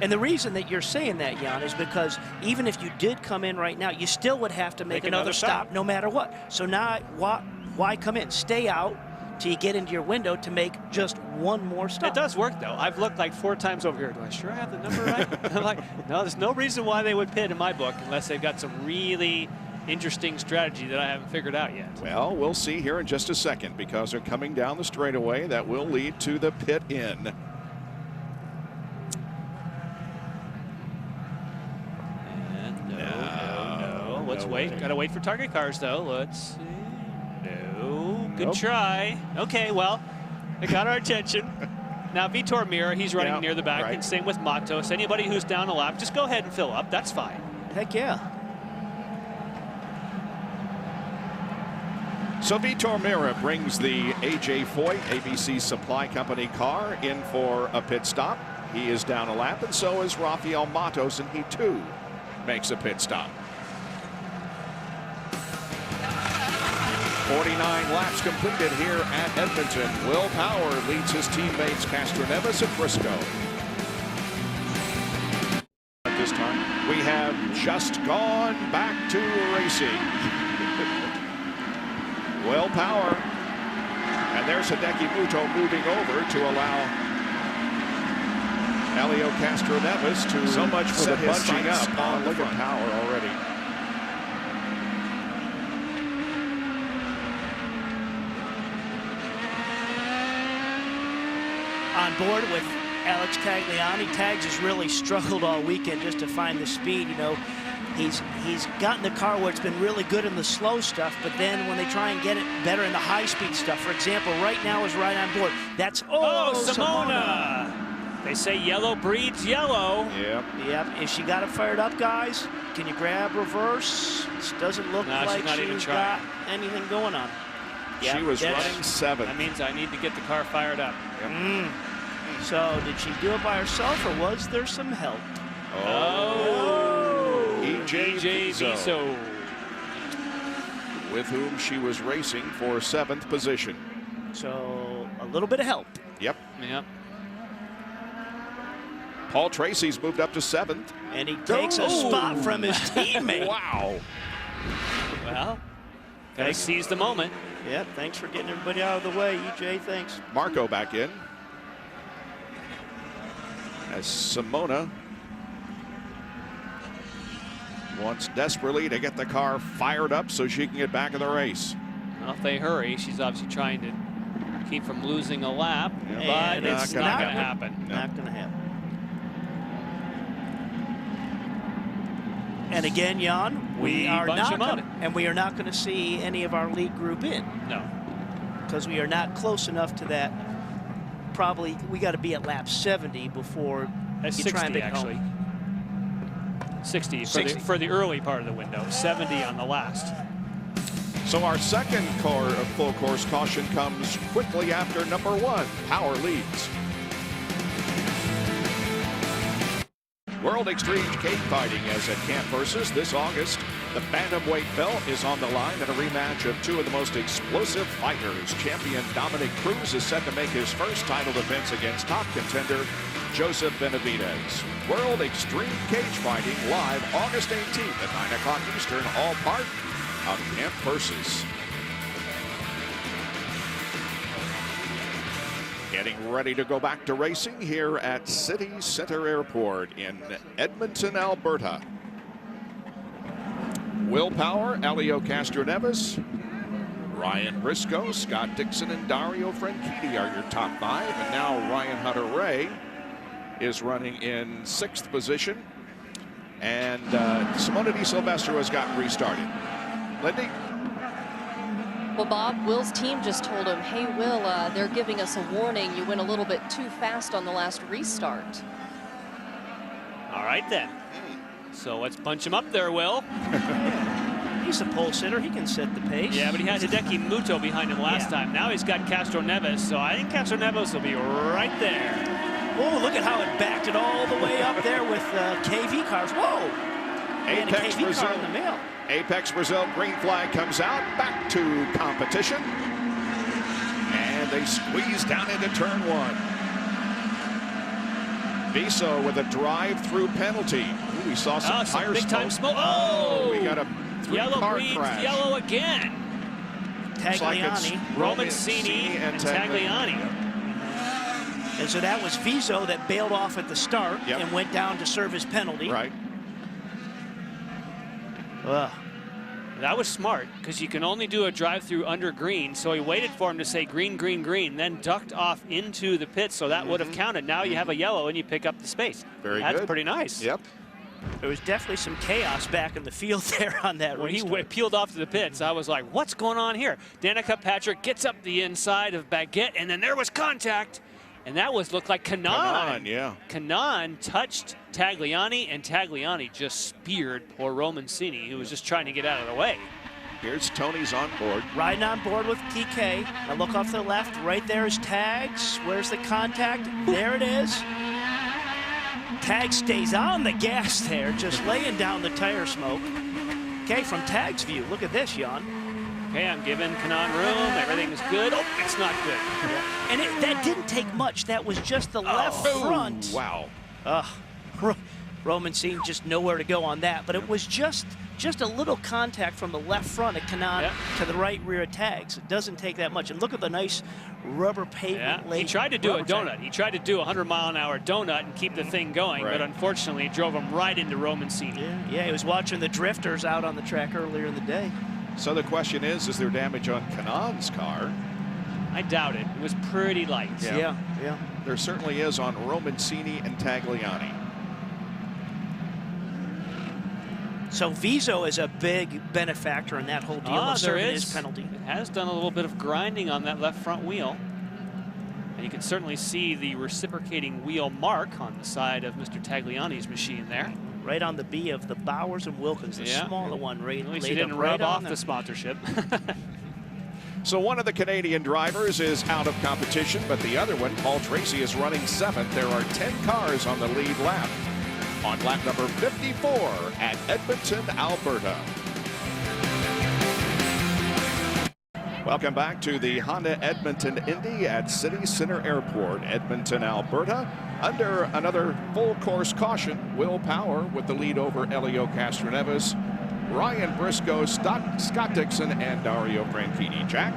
And the reason that you're saying that, Jan, is because even if you did come in right now, you still would have to make another stop no matter what. So now, why come in? Stay out till you get into your window to make just one more stop. It does work, though. I've looked like 4 times over here. Do I sure have the number right? I'm like, no, there's no reason why they would pit in my book unless they've got some really interesting strategy that I haven't figured out yet. Well, we'll see here in just a second, because they're coming down the straightaway that will lead to the pit in. No. Let's wait. Got to wait for target cars, though. Let's see. No. Good try. Okay, well, it got our attention. Now, Vitor Meira, he's running near the back, and same with Matos. Anybody who's down a lap, just go ahead and fill up. That's fine. Heck yeah. So Vitor Meira brings the AJ Foyt ABC Supply Company car in for a pit stop. He is down a lap, and so is Rafael Matos, and he too makes a pit stop. 49 laps completed here at Edmonton. Will Power leads his teammates Castroneves and Briscoe. At this time, we have just gone back to racing. Will Power, and there's Hideki Muto moving over to allow Elio Castroneves to so much for the bunching up on the Power already. On board with Alex Tagliani. Tags has really struggled all weekend just to find the speed. You know, he's gotten the car where it's been really good in the slow stuff, but then when they try and get it better in the high-speed stuff, for example, right now is right on board. That's Simona. They say yellow breeds yellow. Yep. Is she got it fired up, guys? Can you grab reverse? This doesn't look like she's got anything going on. She was running 7th. That means I need to get the car fired up. So did she do it by herself, or was there some help? EJ Viso, with whom she was racing for 7th position. So a little bit of help. Yep. Yep. Paul Tracy's moved up to 7th. And he takes a spot from his teammate. Wow. Well, gotta seize the moment. Yep, thanks for getting everybody out of the way, EJ, thanks. Marco back in. As Simona wants desperately to get the car fired up so she can get back in the race. Well, if they hurry, she's obviously trying to keep from losing a lap, And but it's not going to happen. Not going to happen. And again, Jan, we are not going to see any of our lead group in. No. Because we are not close enough to that. Probably we got to be at lap 70 before you 60 try and make actually. 60 for the early part of the window, 70 on the last. So our second full course caution comes quickly after number 1. Power leads. World Extreme Cage Fighting is at Camp Versus this August. The bantamweight belt is on the line in a rematch of two of the most explosive fighters. Champion Dominic Cruz is set to make his first title defense against top contender Joseph Benavidez. World Extreme Cage Fighting live August 18th at 9 o'clock Eastern, all part of Camp Versus. Getting ready to go back to racing here at City Center Airport in Edmonton, Alberta. Will Power, Elio Castroneves, Ryan Briscoe, Scott Dixon, and Dario Franchitti are your top 5. And now Ryan Hunter-Ray is running in 6th position. And Simona Di Silvestro has gotten restarted. Lindy? Well, Bob, Will's team just told him, hey, Will, they're giving us a warning. You went a little bit too fast on the last restart. All right, then. So let's punch him up there, Will. He's a pole sitter. He can set the pace. Yeah, but he had Hideki Muto behind him last time. Now he's got Castroneves, so I think Castroneves will be right there. Oh, look at how it backed it all the way up there with KV cars. Whoa! And a KV Brazil. car in the middle. Apex Brazil, green flag comes out, back to competition. And they squeeze down into turn 1. Viso with a drive-through penalty. Ooh, we saw some tire big time smoke. Oh, we got a yellow, car green, crash. yellow again. Tagliani. Romancini and Tagliani. And so that was Viso that bailed off at the start and went down to serve his penalty. Right. That was smart, because you can only do a drive-through under green, so he waited for him to say green, green, green, then ducked off into the pit, so that would have counted. Now you have a yellow and you pick up the space. That's good. Pretty nice. Yep. There was definitely some chaos back in the field there on that When restart. he peeled off to the pits, I was like, what's going on here? Danica Patrick gets up the inside of Baguette, and then there was contact. And that looked like Kanaan. Kanaan touched Tagliani, and Tagliani just speared poor Romancini, who was just trying to get out of the way. Here's Tony's on board. Riding on board with TK. Now look off to the left. Right there is Tags. Where's the contact? There it is. Tag stays on the gas there, just laying down the tire smoke. Okay, from Tag's view, look at this, Jan. Okay, I'm giving Kanaan room. Everything's good. Oh, it's not good. And that didn't take much. That was just the left front. Wow. Romancini just nowhere to go on that. But it was just a little contact from the left front of Kanaan to the right rear of Tags. It doesn't take that much. And look at the nice rubber pavement. He tried to do a donut. He tried to do a 100-mile-an-hour donut and keep the thing going, but unfortunately it drove him right into Romancini. Yeah, he was watching the drifters out on the track earlier in the day. So the question is there damage on Kanaan's car? I doubt it. It was pretty light. Yeah. There certainly is on Romancini and Tagliani. So Viso is a big benefactor in that whole deal of serving his penalty. It has done a little bit of grinding on that left front wheel. And you can certainly see the reciprocating wheel mark on the side of Mr. Tagliani's machine there. Right on the B of the Bowers and Wilkins, the smaller one. At least he didn't rub off the sponsorship. So one of the Canadian drivers is out of competition, but the other one, Paul Tracy, is running 7th. There are 10 cars on the lead lap. On lap number 54 at Edmonton, Alberta. Welcome back to the Honda Edmonton Indy at City Center Airport, Edmonton, Alberta. Under another full course caution, Will Power with the lead over Elio Castroneves, Ryan Briscoe, Scott Dixon, and Dario Franchitti. Jack?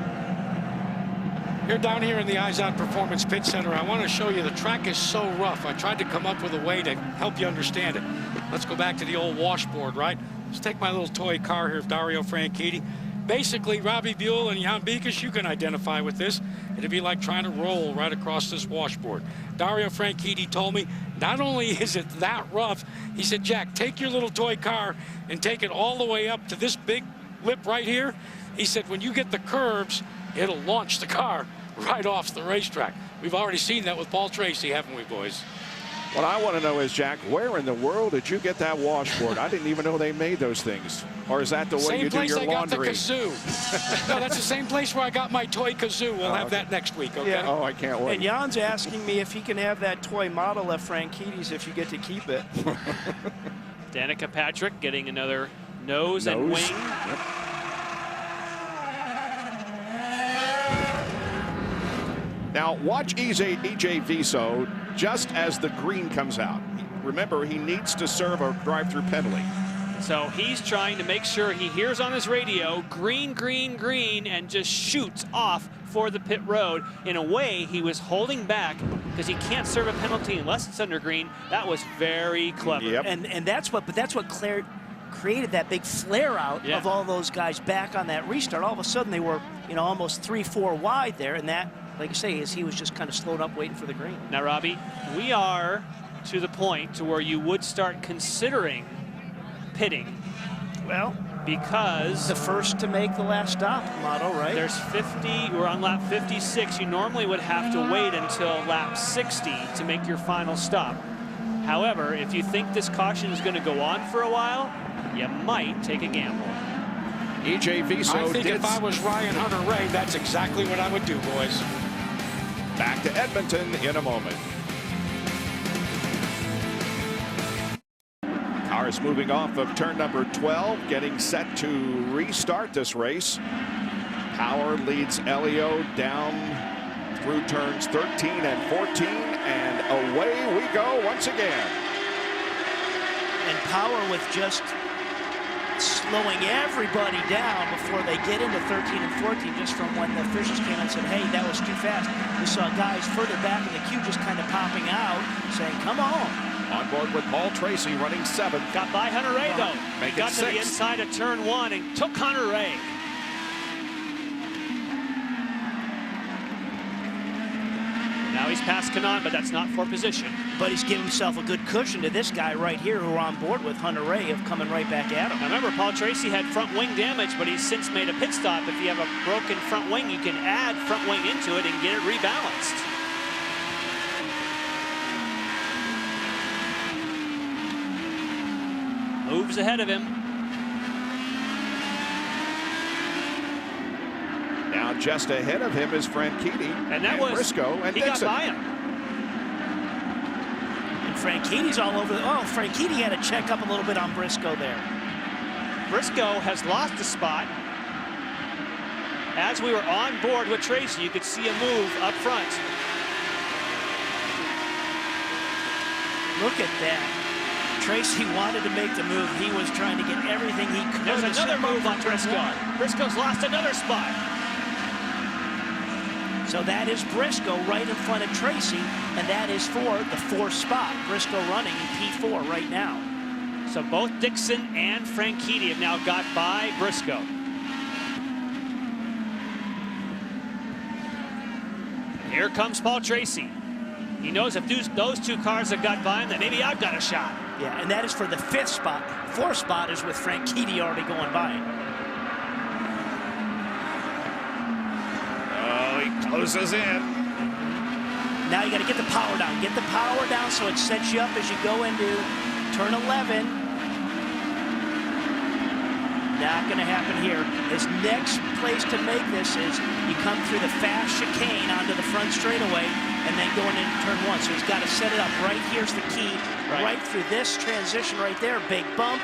You're down here in the Izod Performance Pit Center. I want to show you the track is so rough. I tried to come up with a way to help you understand it. Let's go back to the old washboard, right? Let's take my little toy car here, Dario Franchitti. Basically, Robbie Buell and Jan Beekes, you can identify with this. It'd be like trying to roll right across this washboard. Dario Franchitti told me, not only is it that rough, he said, Jack, take your little toy car and take it all the way up to this big lip right here. He said, when you get the curves, it'll launch the car right off the racetrack. We've already seen that with Paul Tracy, haven't we, boys? What I want to know is, Jack, where in the world did you get that washboard? I didn't even know they made those things. Or is that the way you do your laundry? Same place I got the kazoo. No, that's the same place where I got my toy kazoo. We'll have that next week, okay? Yeah. Oh, I can't wait. And Jan's asking me if he can have that toy model of Franchidi's if you get to keep it. Danica Patrick getting another nose and wing. Yep. Now, watch EJ Viso just as the green comes out. Remember, he needs to serve a drive-through penalty. So he's trying to make sure he hears on his radio, green, green, green, and just shoots off for the pit road. In a way, he was holding back because he can't serve a penalty unless it's under green. That was very clever. Yep. And that's what created that big flare out of all those guys back on that restart. All of a sudden they were, you know, almost 3-4 wide there, and that, like I say, is he was just kind of slowed up waiting for the green. Now, Robbie, we are to the point to where you would start considering pitting. Well, because the first to make the last stop motto, right? There's 50, we're on lap 56. You normally would have to wait until lap 60 to make your final stop. However, if you think this caution is going to go on for a while, you might take a gamble. EJ Viso I think if I was Ryan Hunter-Reay, that's exactly what I would do, boys. Back to Edmonton in a moment. Cars moving off of turn number 12, getting set to restart this race. Power leads Elio down through turns 13 and 14, and away we go once again. And Power with just slowing everybody down before they get into 13 and 14, just from when the officials came and said, hey, that was too fast. We saw guys further back in the queue just kind of popping out, saying, come on. On board with Paul Tracy running 7th. Got by Hunter-Reay, though. He got to the inside of turn 1 and took Hunter-Reay. Now he's past Kanaan, but that's not for position. But he's giving himself a good cushion to this guy right here who are on board with Hunter-Reay of coming right back at him. Now remember, Paul Tracy had front wing damage, but he's since made a pit stop. If you have a broken front wing, you can add front wing into it and get it rebalanced. Moves ahead of him. Now just ahead of him is Franchitti and Briscoe and he Dixon. got by him. And Franchitti's all over. Franchitti had to check up a little bit on Briscoe there. Briscoe has lost a spot. As we were on board with Tracy, you could see a move up front. Look at that. Tracy wanted to make the move. He was trying to get everything he could. There's another move on Briscoe. Briscoe's lost another spot. So that is Briscoe right in front of Tracy, and that is for the 4th spot. Briscoe running in P4 right now. So both Dixon and Franchitti have now got by Briscoe. Here comes Paul Tracy. He knows if those two cars have got by him, then maybe I've got a shot. Yeah, and that is for the 5th spot. 4th spot is with Franchitti already going by. Oh, he closes in. Now you got to get the power down. Get the power down so it sets you up as you go into turn 11. Not going to happen here. His next place to make this is you come through the fast chicane onto the front straightaway and then going into turn 1. So he's got to set it up. Right here's the key. Right through this transition right there. Big bump.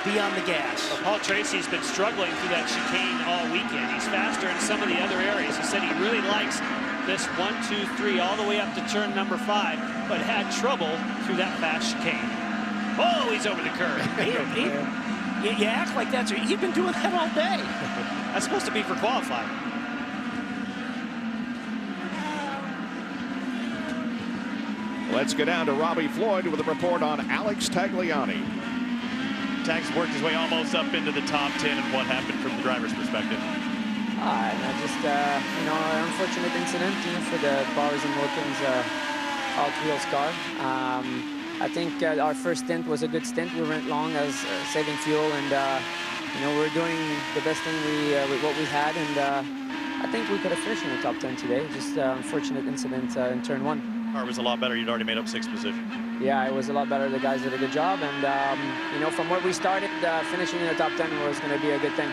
Be on the gas. Well, Paul Tracy's been struggling through that chicane all weekend. He's faster in some of the other areas. He said he really likes this 1, 2, 3 all the way up to turn number 5, but had trouble through that fast chicane. Oh, he's over the curve. You act like that's... He's been doing that all day. That's supposed to be for qualifying. Let's go down to Robbie Floyd with a report on Alex Tagliani. Tags worked his way almost up into the top 10, and what happened from the driver's perspective? Just an unfortunate incident for the Bowers and Wilkins Hot Wheels car. I think our first stint was a good stint. We went long as saving fuel, and we're doing the best thing with what we had, and I think we could have finished in the top 10 today. Just unfortunate incident in turn 1. Car was a lot better. You'd already made up 6th position. Yeah, it was a lot better. The guys did a good job, and you know, from where we started, finishing in the top 10 was going to be a good thing.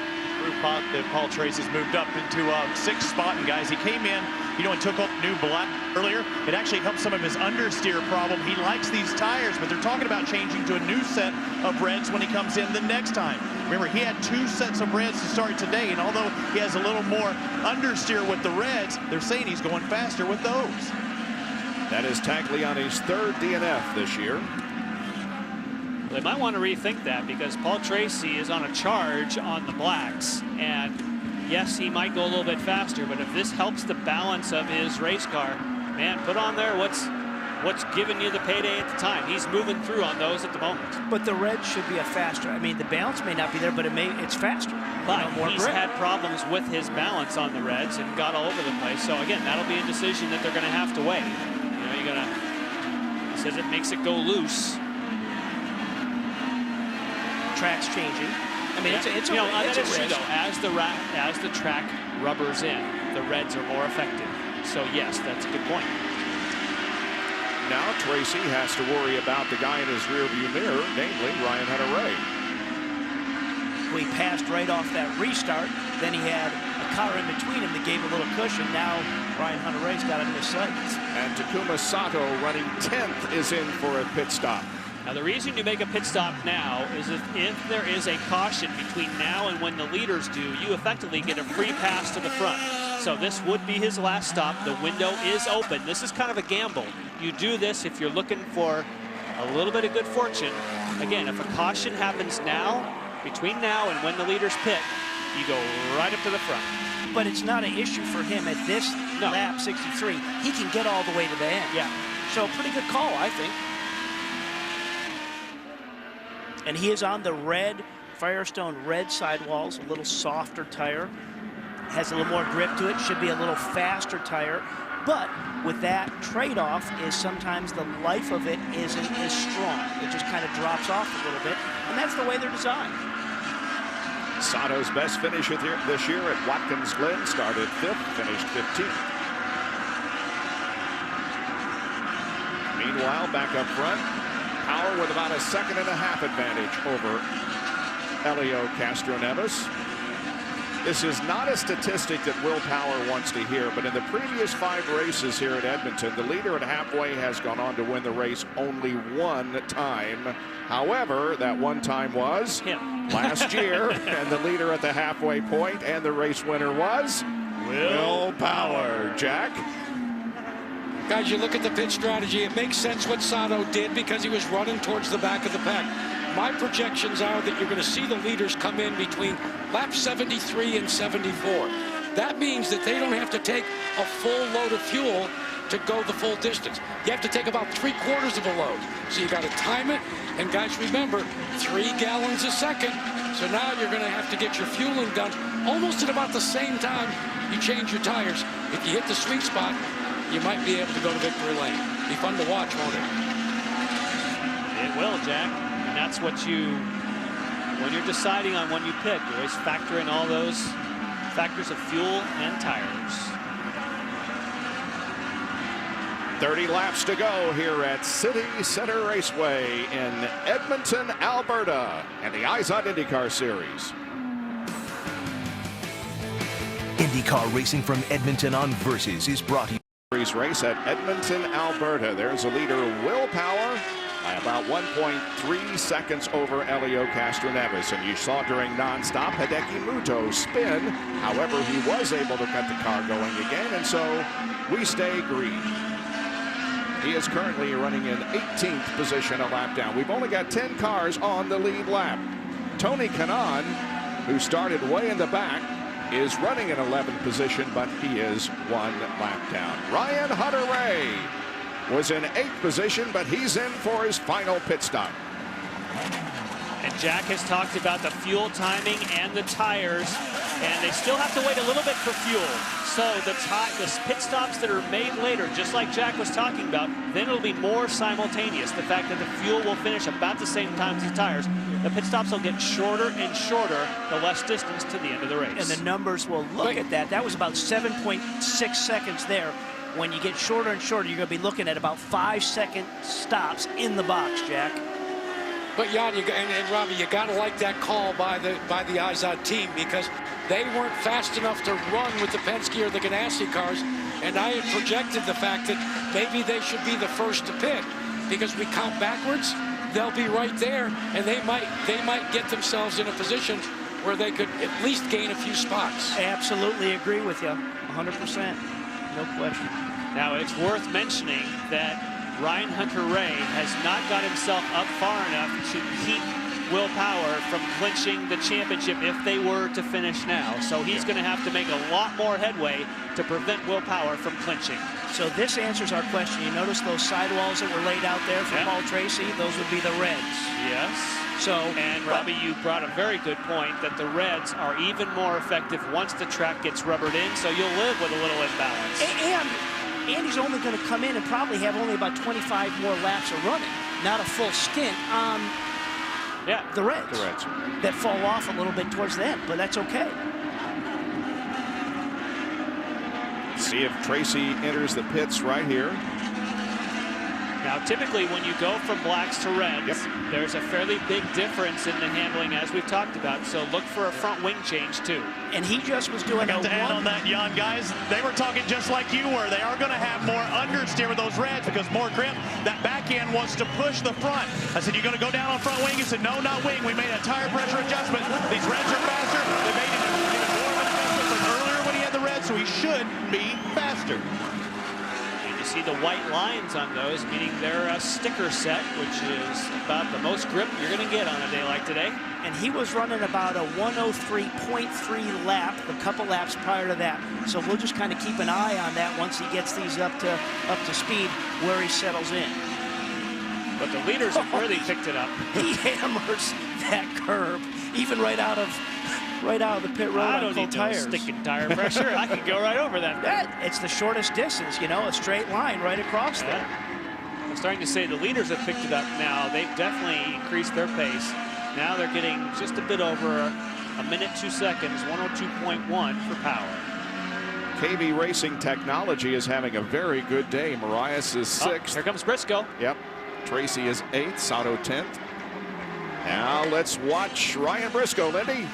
Paul Tracy's moved up into 6th spot, and guys, he came in, you know, and took off new black earlier. It actually helped some of his understeer problem. He likes these tires, but they're talking about changing to a new set of reds when he comes in the next time. Remember, he had 2 sets of reds to start today, and although he has a little more understeer with the reds, they're saying he's going faster with those. That is Tagliani's 3rd DNF this year. They might want to rethink that, because Paul Tracy is on a charge on the blacks, and yes, he might go a little bit faster, but if this helps the balance of his race car, man, put on there what's giving you the payday at the time. He's moving through on those at the moment. But the red should be a faster. I mean, the balance may not be there, but it's faster. But more he's grip. had problems with his balance on the reds and got all over the place. So again, that'll be a decision that they're going to have to weigh. You know, you're gonna. He says it makes it go loose. Track's changing. I mean, yeah. it's you know, it's that is a true risk. though. As the track rubbers in, the reds are more effective. So yes, that's a good point. Now Tracy has to worry about the guy in his rearview mirror, namely Ryan Hunter-Reay. We passed right off that restart. Then he had a car in between him that gave a little cushion. Now Ryan Hunter-Reay's got him in his sights. And Takuma Sato, running 10th, is in for a pit stop. Now the reason you make a pit stop now is if there is a caution between now and when the leaders do, you effectively get a free pass to the front. So this would be his last stop. The window is open. This is kind of a gamble. You do this if you're looking for a little bit of good fortune. Again, if a caution happens now, between now and when the leaders pit, you go right up to the front. But it's not an issue for him at this lap 63. He can get all the way to the end. Yeah. So pretty good call, I think. And he is on the red Firestone red sidewalls, a little softer tire. Has a little more grip to it, should be a little faster tire. But with that trade-off is sometimes the life of it isn't as strong. It just kind of drops off a little bit, and that's the way they're designed. Sato's best finish this year at Watkins Glen, started 5th, finished 15th. Meanwhile, back up front, Power with about a 1.5 second advantage over Helio Castroneves. This is not a statistic that Will Power wants to hear, but in the previous 5 races here at Edmonton, the leader at halfway has gone on to win the race only 1 time. However, that 1 time was last year, and the leader at the halfway point and the race winner was Will Power. Jack? Guys, you look at the pit strategy, it makes sense what Sato did because he was running towards the back of the pack. My projections are that you're going to see the leaders come in between lap 73 and 74. That means that they don't have to take a full load of fuel to go the full distance. You have to take about 3/4 of a load. So you got to time it. And guys, remember, 3 gallons a second. So now you're going to have to get your fueling done almost at about the same time you change your tires. If you hit the sweet spot, you might be able to go to victory lane. Be fun to watch, won't it? It will, Jack. And that's what when you're deciding on when you pit, you always factor in all those factors of fuel and tires. 30 laps to go here at City Center Raceway in Edmonton, Alberta, and the IZOD IndyCar Series. IndyCar racing from Edmonton on Versus is brought to you. Race at Edmonton, Alberta. There's a leader, Will Power, by about 1.3 seconds over Helio Castroneves. And you saw during nonstop Hideki Muto spin. However, he was able to get the car going again, and so we stay green. He is currently running in 18th position a lap down. We've only got 10 cars on the lead lap. Tony Kanaan, who started way in the back, is running in 11th position, but he is 1 lap down. Ryan Hunter-Reay was in 8th position, but he's in for his final pit stop. And Jack has talked about the fuel timing and the tires, and they still have to wait a little bit for fuel. So the pit stops that are made later, just like Jack was talking about, then it'll be more simultaneous. The fact that the fuel will finish about the same time as the tires. The pit stops will get shorter and shorter the less distance to the end of the race. And the numbers will look at that. That was about 7.6 seconds there. when you get shorter and shorter, you're going to be looking at about 5-second stops in the box, Jack. But Jan, and Robbie, you got to like that call by the IZOD team, because they weren't fast enough to run with the Penske or the Ganassi cars, and I had projected the fact that maybe they should be the first to pit, because we count backwards, they'll be right there, and they might get themselves in a position where they could at least gain a few spots. I absolutely agree with you, 100%, no question. Now, it's worth mentioning that Ryan Hunter-Reay has not got himself up far enough to keep Will Power from clinching the championship if they were to finish now. So he's going to have to make a lot more headway to prevent Will Power from clinching. So this answers our question. You notice those sidewalls that were laid out there for Paul Tracy? Those would be the Reds. Yes. And Robbie, you brought a very good point that the Reds are even more effective once the track gets rubbered in, so you'll live with a little imbalance. And Andy's only going to come in and probably have only about 25 more laps of running, not a full stint on the Reds. That fall off a little bit towards the end, but that's okay. See if Tracy enters the pits right here. Now, typically, when you go from blacks to reds, there's a fairly big difference in the handling, as we've talked about. So look for a front wing change, too. And he just was doing to add on that, Jan, guys, they were talking just like you were. They are going to have more understeer with those reds because more grip. That back end wants to push the front. I said, you're going to go down on front wing? He said, no, not wing. We made a tire pressure adjustment. These reds are faster. They made even more of an adjustment from earlier when he had the reds, so he should be faster. See the white lines on those, meaning they're a sticker set, which is about the most grip you're going to get on a day like today. And he was running about a 103.3 lap, a couple laps prior to that. So we'll just kind of keep an eye on that once he gets these up to speed, where he settles in. But the leaders have really picked it up. He hammers that curb, even right out of the pit road. I don't need tires. Sticking tire pressure. I can go right over that. It's the shortest distance, you know, a straight line right across there. I'm starting to say the leaders have picked it up now. They've definitely increased their pace. Now they're getting just a bit over a minute 2 seconds, 102.1 for Power. KV Racing Technology is having a very good day. Marias is 6th. Here comes Briscoe. Yep. Tracy is 8th. Sato 10th. Now let's watch Ryan Briscoe, Lindy.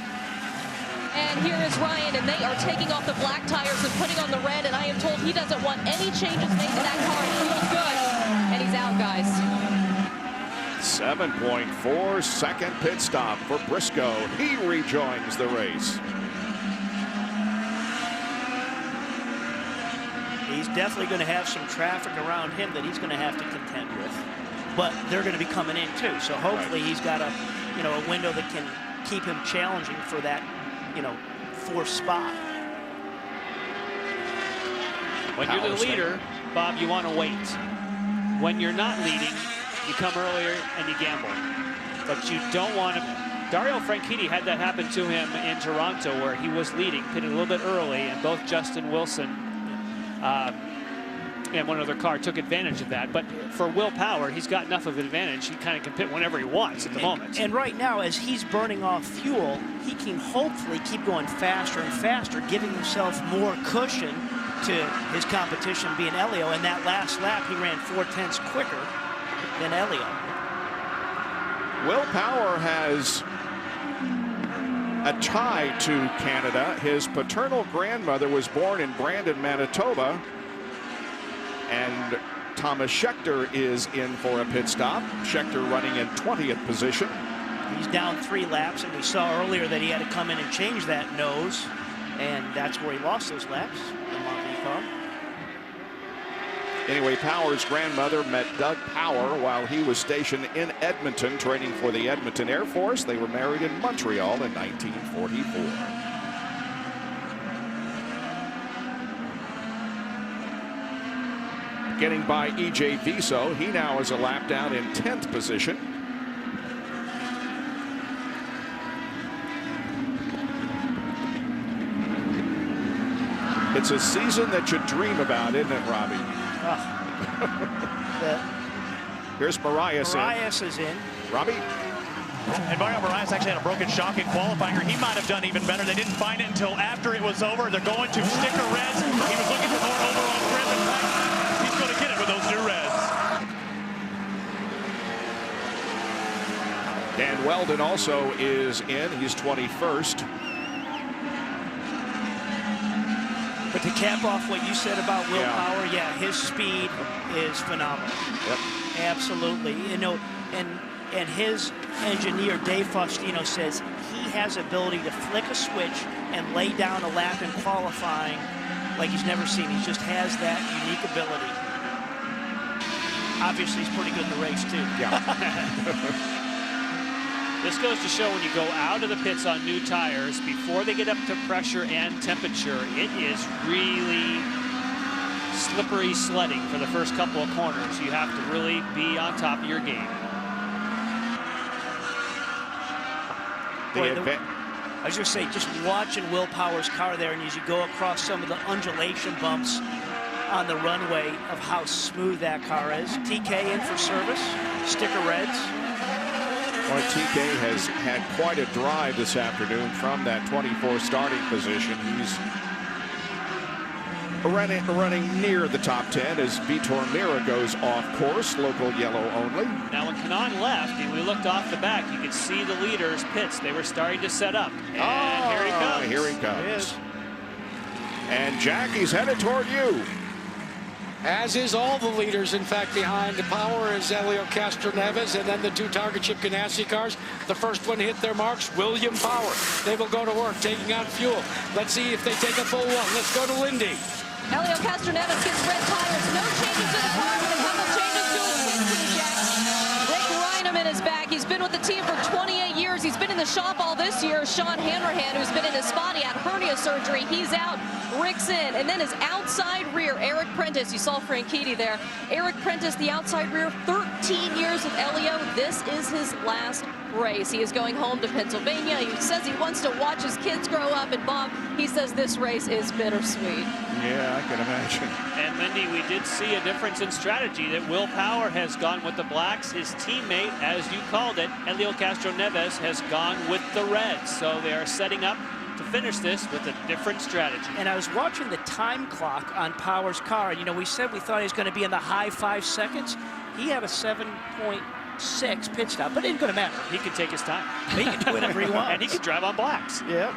And here is Ryan, and they are taking off the black tires and putting on the red, and I am told he doesn't want any changes made to that car. It feels good, and he's out, guys. 7.4 second pit stop for Briscoe. He rejoins the race. He's definitely going to have some traffic around him that he's going to have to contend with. But they're going to be coming in too, so hopefully he's got a window that can keep him challenging for that, fourth spot. When you're the leader, Bob, you want to wait. When you're not leading, you come earlier and you gamble. But you don't want to. Dario Franchitti had that happen to him in Toronto, where he was leading, pitted a little bit early, and both Justin Wilson and one other car took advantage of that. But for Will Power, he's got enough of an advantage. He kind of can pit whenever he wants at the moment. And right now, as he's burning off fuel, he can hopefully keep going faster and faster, giving himself more cushion to his competition being Elio. And that last lap, he ran 4/10 quicker than Elio. Will Power has a tie to Canada. His paternal grandmother was born in Brandon, Manitoba. And Thomas Schechter is in for a pit stop. Schechter running in 20th position. He's down 3 laps, and we saw earlier that he had to come in and change that nose, and that's where he lost those laps. Anyway, Power's grandmother met Doug Power while he was stationed in Edmonton training for the Edmonton Air Force. They were married in Montreal in 1944. Getting by E.J. Viso. He now is a lap down in 10th position. It's a season that you dream about, isn't it, Robbie? Here's Marias. Marias is in. Robbie? And Mario Marias actually had a broken shock in qualifying. He might have done even better. They didn't find it until after it was over. They're going to sticker reds. He was looking for more overall grip. In fact, And Weldon also is in. He's 21st. But to cap off what you said about Will Power, yeah, his speed is phenomenal. Yep. Absolutely. You know, and his engineer, Dave Faustino, says he has ability to flick a switch and lay down a lap in qualifying like he's never seen. He just has that unique ability. Obviously, he's pretty good in the race, too. Yeah. This goes to show when you go out of the pits on new tires, before they get up to pressure and temperature, it is really slippery sledding for the first couple of corners. You have to really be on top of your game. Boy, I was just saying, just watching Will Power's car there, and as you go across some of the undulation bumps on the runway of how smooth that car is. TK in for service, sticker reds. Well, TK has had quite a drive this afternoon from that 24 starting position. He's running near the top 10 as Vitor Mira goes off course, local yellow only. Now when Kanaan left and we looked off the back, you could see the leaders' pits. They were starting to set up. And here he comes. Here he comes. And Jackie's headed toward you. As is all the leaders, in fact, behind the Power is Helio Castroneves, and then the two Target Chip Ganassi cars. The first one hit their marks, William Power. They will go to work, taking out fuel. Let's see if they take a full one. Let's go to Lindy. Helio Castroneves gets red tires. No changes to the car, but a couple changes to his pit crew, Jack. Rick Reineman is back. He's been with the team for 28 years. He's been in the shop all this year. Sean Hanrahan, who's been in his spot, he had hernia surgery. He's out. Rick's in. And then his outside rear, Eric Prentice. You saw Franchitti there. Eric Prentice, the outside rear, 13 years with Helio. This is his last race. He is going home to Pennsylvania. He says he wants to watch his kids grow up. And Bob, he says this race is bittersweet. Yeah, I can imagine. And Lindy, we did see a difference in strategy that Will Power has gone with the blacks. His teammate, as you called it, Helio Castroneves, has gone with the reds. So they are setting up to finish this with a different strategy. And I was watching the time clock on Power's car. You know, we said we thought he was going to be in the high 5 seconds. He had a 7.6 pit stop, but it ain't going to matter. He can take his time. He can do whatever he wants. And he can drive on blacks. Yep.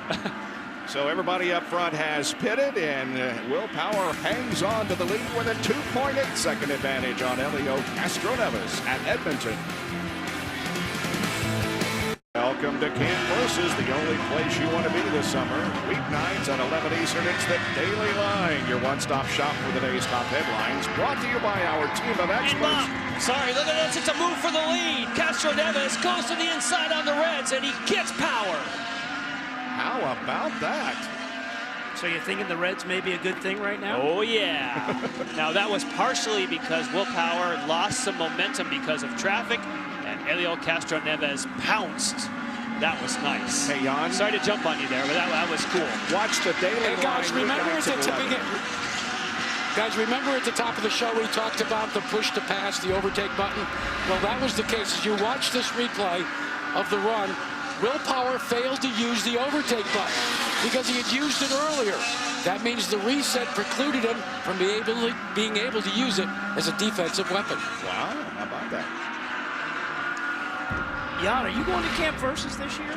So everybody up front has pitted, and Will Power hangs on to the lead with a 2.8-second advantage on Helio Castroneves at Edmonton. Welcome to Camp Versus, the only place you want to be this summer. Weeknights at 11 Eastern, it's the Daily Line, your one-stop shop for the day's top headlines. Brought to you by our team of experts. Sorry, look at this. It's a move for the lead. Castroneves goes to the inside on the reds, and he gets Power. How about that? So you're thinking the reds may be a good thing right now? Oh, yeah. Now, that was partially because Will Power lost some momentum because of traffic, and Helio Castroneves pounced. That was nice. Hey, Jan. Sorry to jump on you there, but that was cool. Watch the Daily Line. Hey, guys, remember at the tipping it. Guys, remember at the top of the show we talked about the push to pass, the overtake button? Well, that was the case. As you watch this replay of the run, Will Power failed to use the overtake button because he had used it earlier. That means the reset precluded him from being able to use it as a defensive weapon. Wow, how about that? Jan, are you going to Camp Versus this year?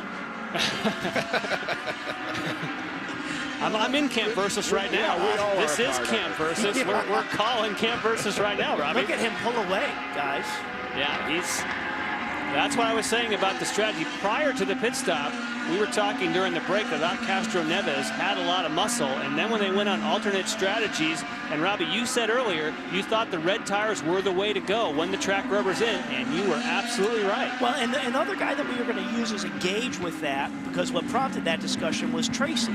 I'm in Camp Versus right now. This is Camp Versus. We're calling Camp Versus right now, Robbie. Look at him pull away, guys. Yeah, that's what I was saying about the strategy. Prior to the pit stop, we were talking during the break about Castroneves had a lot of muscle, and then when they went on alternate strategies, and Robbie, you said earlier, you thought the red tires were the way to go when the track rubber's in, and you were absolutely right. Well, and another guy that we were going to use as a gauge with that, because what prompted that discussion was Tracy.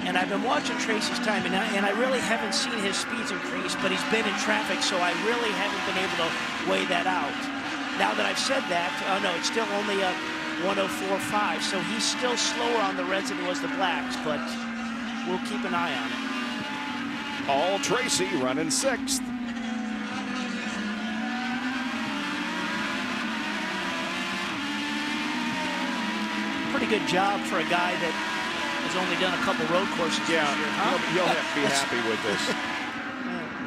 And I've been watching Tracy's time, and I really haven't seen his speeds increase, but he's been in traffic, so I really haven't been able to weigh that out. Now that I've said that, oh no, it's still only a 104.5, so he's still slower on the reds than he was the blacks, but we'll keep an eye on it. Paul Tracy running 6th. Pretty good job for a guy that has only done a couple road courses this year. Huh? You'll have to be happy with this.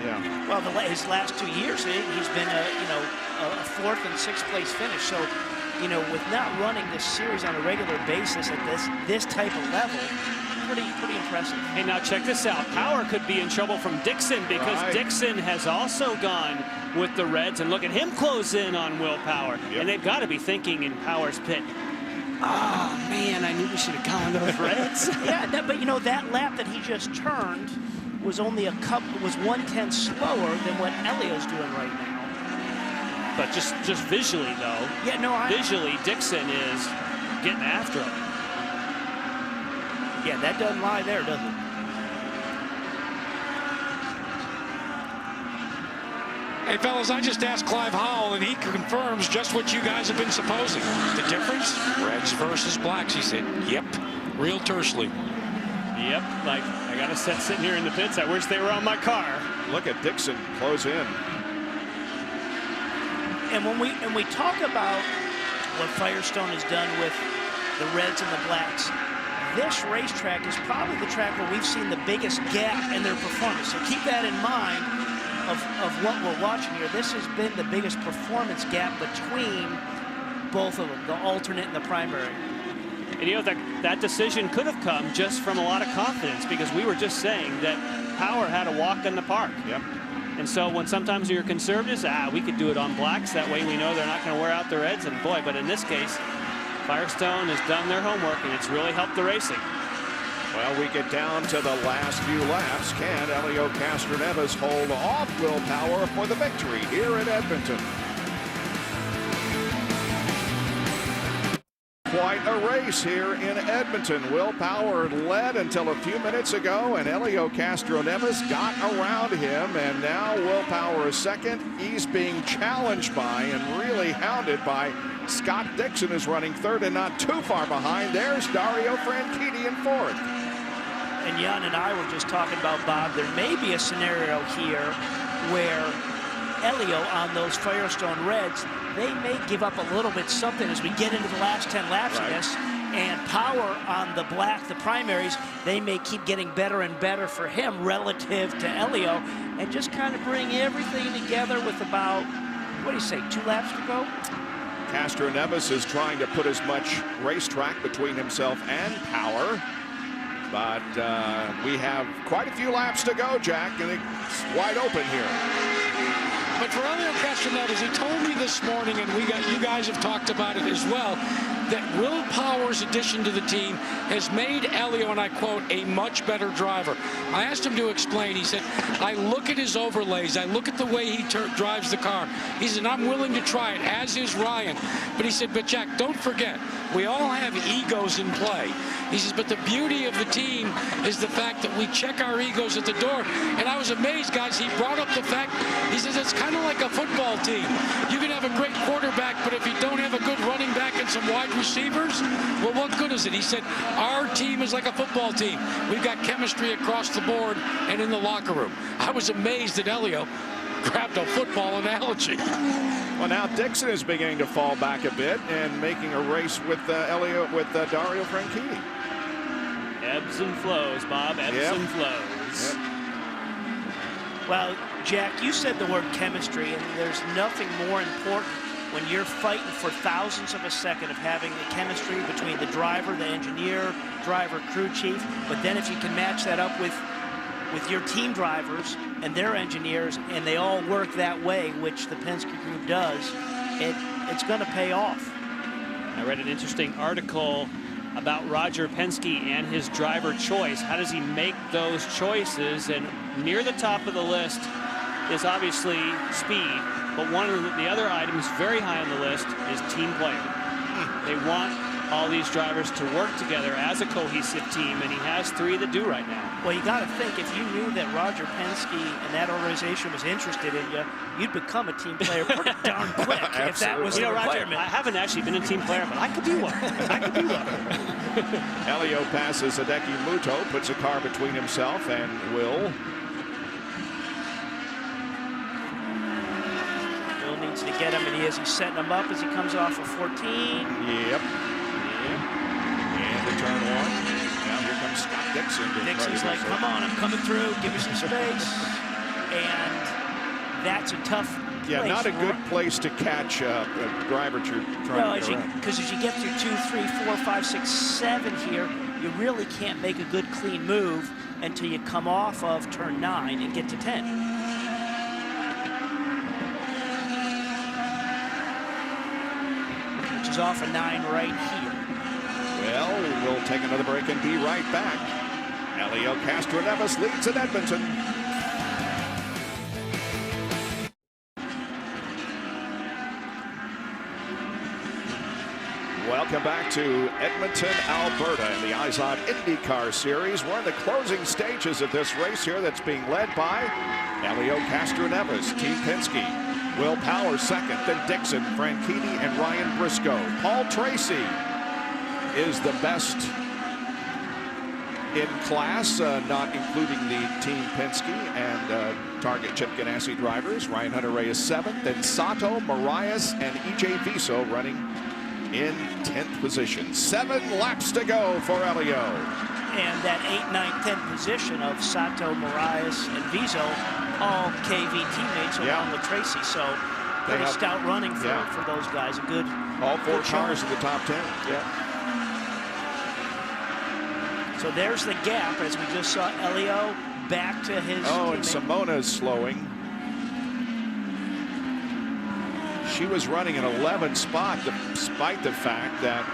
Yeah. Well, his last 2 years, he's been a 4th and 6th place finish. So you know, with not running this series on a regular basis at this type of level, pretty impressive. Hey, now check this out. Power could be in trouble from Dixon because Dixon has also gone with the Reds, and look at him close in on Will Power. And they've got to be thinking in Power's pit, oh man, I knew we should have gone those Reds. Yeah, but you know, that lap that he just turned was only was 1/10 slower than what Elio's doing right now. But just visually though, visually Dixon is getting after him. Yeah, that doesn't lie there, does it? Hey, fellas, I just asked Clive Howell, and he confirms just what you guys have been supposing. The difference? Reds versus blacks. He said, yep, real tersely. Yep, like, I got a set sitting here in the pits. I wish they were on my car. Look at Dixon close in. And when we talk about what Firestone has done with the Reds and the blacks, this racetrack is probably the track where we've seen the biggest gap in their performance. So keep that in mind of what we're watching here. This has been the biggest performance gap between both of them, the alternate and the primary. And you know, that decision could have come just from a lot of confidence, because we were just saying that Power had a walk in the park. Yep. And so when sometimes you're conservatives, we could do it on blacks. That way we know they're not going to wear out the Reds. And boy, but in this case, Firestone has done their homework, and it's really helped the racing. Well, we get down to the last few laps. Can Helio Castroneves hold off Will Power for the victory here at Edmonton? Quite a race here in Edmonton. Will Power led until a few minutes ago, and Helio Castroneves got around him, and now Will Power is second. He's being challenged by and really hounded by Scott Dixon, who's running third and not too far behind. There's Dario Franchitti in fourth. And Jan and I were just talking about, Bob, there may be a scenario here where Helio on those Firestone Reds, they may give up a little bit something as we get into the last 10 laps of this. And Power on the black, the primaries, they may keep getting better and better for him relative to Helio, and just kind of bring everything together with about, what do you say, 2 laps to go? Castroneves is trying to put as much racetrack between himself and Power. But we have quite a few laps to go, Jack, and it's wide open here. But for Helio Castroneves, he told me this morning, and you guys have talked about it as well, that Will Power's addition to the team has made Helio, and I quote, a much better driver. I asked him to explain. He said, I look at his overlays. I look at the way he drives the car. He said, I'm willing to try it, as is Ryan. But he said, but Jack, don't forget, we all have egos in play. He says, but the beauty of the team is the fact that we check our egos at the door. And I was amazed, guys. He brought up the fact, he says, it's kind of like a football team. You can have a great quarterback, but if you don't have a good running back and some wide receivers, well, what good is it? He said, our team is like a football team. We've got chemistry across the board and in the locker room. I was amazed that Helio grabbed a football analogy. Well, now Dixon is beginning to fall back a bit and making a race with Dario Franchitti. Ebbs and flows, Bob. Ebbs and flows. Well, Jack, you said the word chemistry, and there's nothing more important when you're fighting for thousandths of a second of having the chemistry between the driver, the engineer, driver, crew chief. But then if you can match that up with your team drivers and their engineers, and they all work that way, which the Penske group does, it's going to pay off. I read an interesting article about Roger Penske and his driver choice. How does he make those choices? And near the top of the list is obviously speed, but one of the other items very high on the list is team player. They want all these drivers to work together as a cohesive team, and he has 3 that do right now. Well, you got to think, if you knew that Roger Penske and that organization was interested in you, you'd become a team player pretty darn quick if that was the requirement. Roger, I haven't actually been a team player, but I could be one. I could be one. Helio passes Hideki Muto, puts a car between himself and Will. Will needs to get him, and he's setting him up as he comes off of 14. Yep. And the turn 1. Now here comes Scott Dixon. Dixon's like, come on, I'm coming through. Give me some space. And that's a tough place. Yeah, not a good place to catch a driver trying to get around. Because as you get through 2, 3, 4, 5, 6, 7 here, you really can't make a good clean move until you come off of turn 9 and get to 10. Which is off of 9 right here. Well, we'll take another break and be right back. Elio Castroneves leads in Edmonton. Welcome back to Edmonton, Alberta in the IZOD IndyCar Series. We're in the closing stages of this race here that's being led by Elio Castroneves, Team Penske, Will Power second, then Dixon, Franchitti, and Ryan Briscoe. Paul Tracy is the best in class, not including the Team Penske and Target Chip Ganassi drivers. Ryan Hunter-Reay is 7th, then Sato, Marias, and E.J. Viso running in 10th position. 7 laps to go for Elio. And that 8, 9, 10th position of Sato, Marias, and Viso, all KV teammates along with Tracy. So pretty stout running for those guys. A good all 4 good cars in the top 10. Yeah. So there's the gap as we just saw Elio back to his teammate. And Simona's slowing. She was running an 11th spot despite the fact that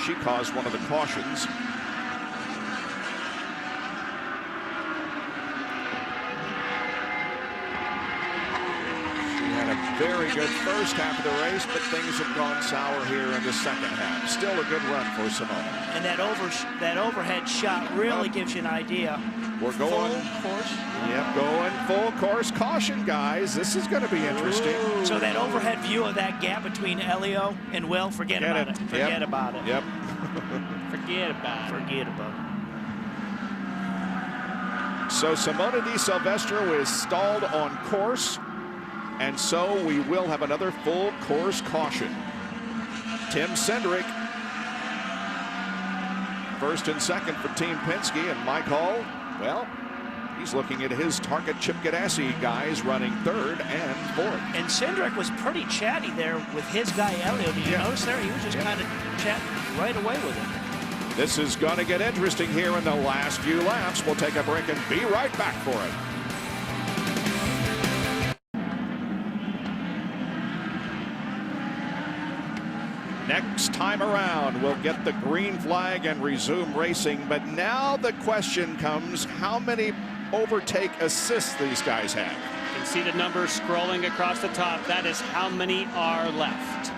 she caused one of the cautions. She had a very good first half of the race, but things have gone sour here in the second half. Still a good run for Simona. And that overhead shot really gives you an idea. We're going full course. Yep, going full course. Caution, guys. This is going to be interesting. Ooh. So that overhead view of that gap between Elio and Will, forget about it. Forget about it. Yep. Forget about it. Forget about it. So Simona Di Silvestro is stalled on course, and so we will have another full course caution. Tim Cindric, first and second for Team Penske, and Mike Hall, well, he's looking at his Target Chip Ganassi guys running 3rd and 4th. And Cindric was pretty chatty there with his guy Elio. Did you notice there? He was just kind of chatting right away with him. This is going to get interesting here in the last few laps. We'll take a break and be right back for it. Next time around, we'll get the green flag and resume racing. But now the question comes, how many overtake assists these guys have? You can see the numbers scrolling across the top. That is how many are left.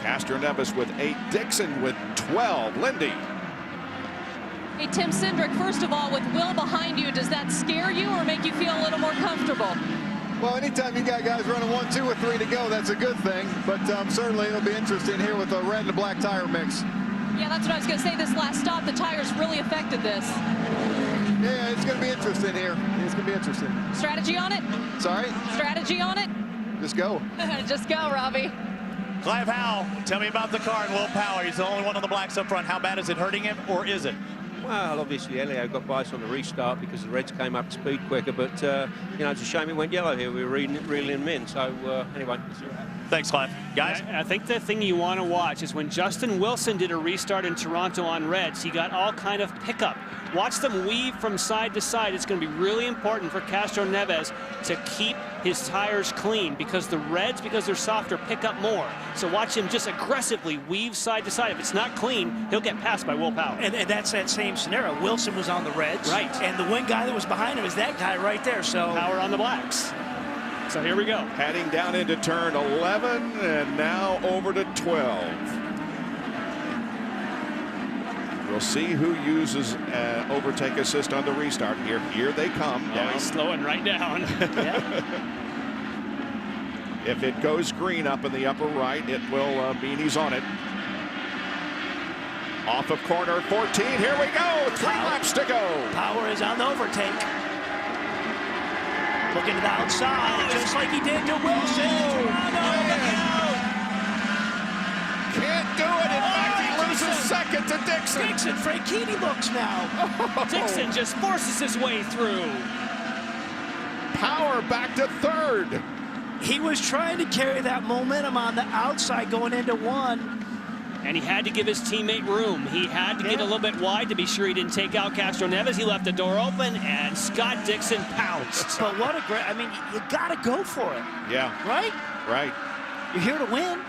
Castroneves with 8, Dixon with 12. Lindy. Hey, Tim Cindric, first of all, with Will behind you, does that scare you or make you feel a little more comfortable? Well, anytime you got guys running 1, 2, or 3 to go, that's a good thing. But certainly it'll be interesting here with the red and the black tire mix. Yeah, that's what I was going to say. This last stop, the tires really affected this. Yeah, it's going to be interesting here. It's going to be interesting. Strategy on it? Sorry? Strategy on it? Just go. Just go, Robbie. Clive Howell, tell me about the car and Will Power. He's the only one on the blacks up front. How bad is it hurting him, or is it? Well, obviously Elio got by us on the restart because the Reds came up to speed quicker, but you know, it's a shame it went yellow here. We were reeling him in. So anyway. Thanks, Clive. Guys? I think the thing you want to watch is when Justin Wilson did a restart in Toronto on Reds, he got all kind of pickup. Watch them weave from side to side. It's going to be really important for Castroneves to keep his tires clean because the Reds, because they're softer, pick up more. So watch him just aggressively weave side to side. If it's not clean, he'll get passed by Will Power. And that's that same scenario. Wilson was on the Reds. Right. And the one guy that was behind him is that guy right there. So Power on the blacks. So here we go. Heading down into turn 11 and now over to 12. We'll see who uses overtake assist on the restart here. Here they come. Oh, he's slowing right down. If it goes green up in the upper right, it will mean he's on it. Off of corner 14. Here we go. 3 laps to go. Power is on the overtake. Looking to the outside, just like he did to Wilson. Can't do it. In fact, he loses second to Dixon. Dixon, Franchitti looks now. Dixon just forces his way through. Power back to 3rd. He was trying to carry that momentum on the outside going into one. And he had to give his teammate room. He had to get a little bit wide to be sure he didn't take out Castro Neves. He left the door open, and Scott Dixon pounced. But what a great, I mean, you got to go for it. Yeah. Right? Right. You're here to win.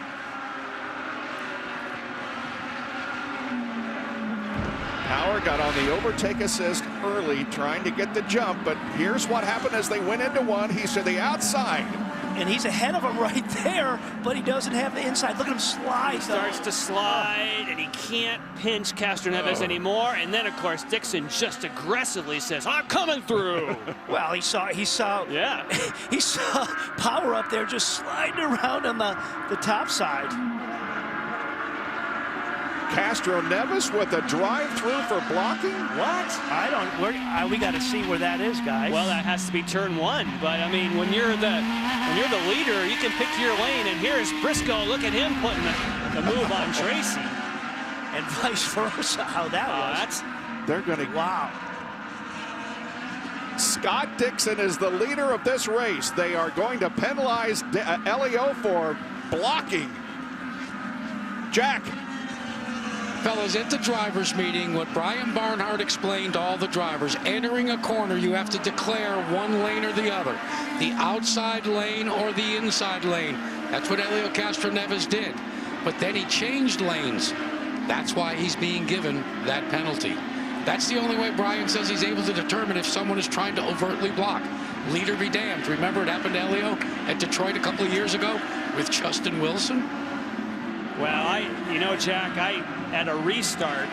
Power got on the overtake assist early, trying to get the jump, but here's what happened as they went into one. He's to the outside. And he's ahead of him right there, but he doesn't have the inside. Look at him slide. He starts to slide, and he can't pinch Castro Neves anymore. And then, of course, Dixon just aggressively says, "I'm coming through." Well, he saw he saw Power up there just sliding around on the top side. Castro Neves with a drive-through for blocking? What? I don't. We got to see where that is, guys. Well, that has to be turn one. But I mean, when you're the leader, you can pick your lane. And here's Briscoe. Look at him putting the move on Tracy. And vice versa. How that was. They're going to. Wow. Scott Dixon is the leader of this race. They are going to penalize Elio for blocking. Jack. Fellas, at the drivers' meeting, what Brian Barnhart explained to all the drivers, entering a corner, you have to declare one lane or the other, the outside lane or the inside lane. That's what Elio Castro Neves did. But then he changed lanes. That's why he's being given that penalty. That's the only way Brian says he's able to determine if someone is trying to overtly block. Leader be damned. Remember it happened to Elio at Detroit a couple of years ago with Justin Wilson? Well, Jack, at a restart,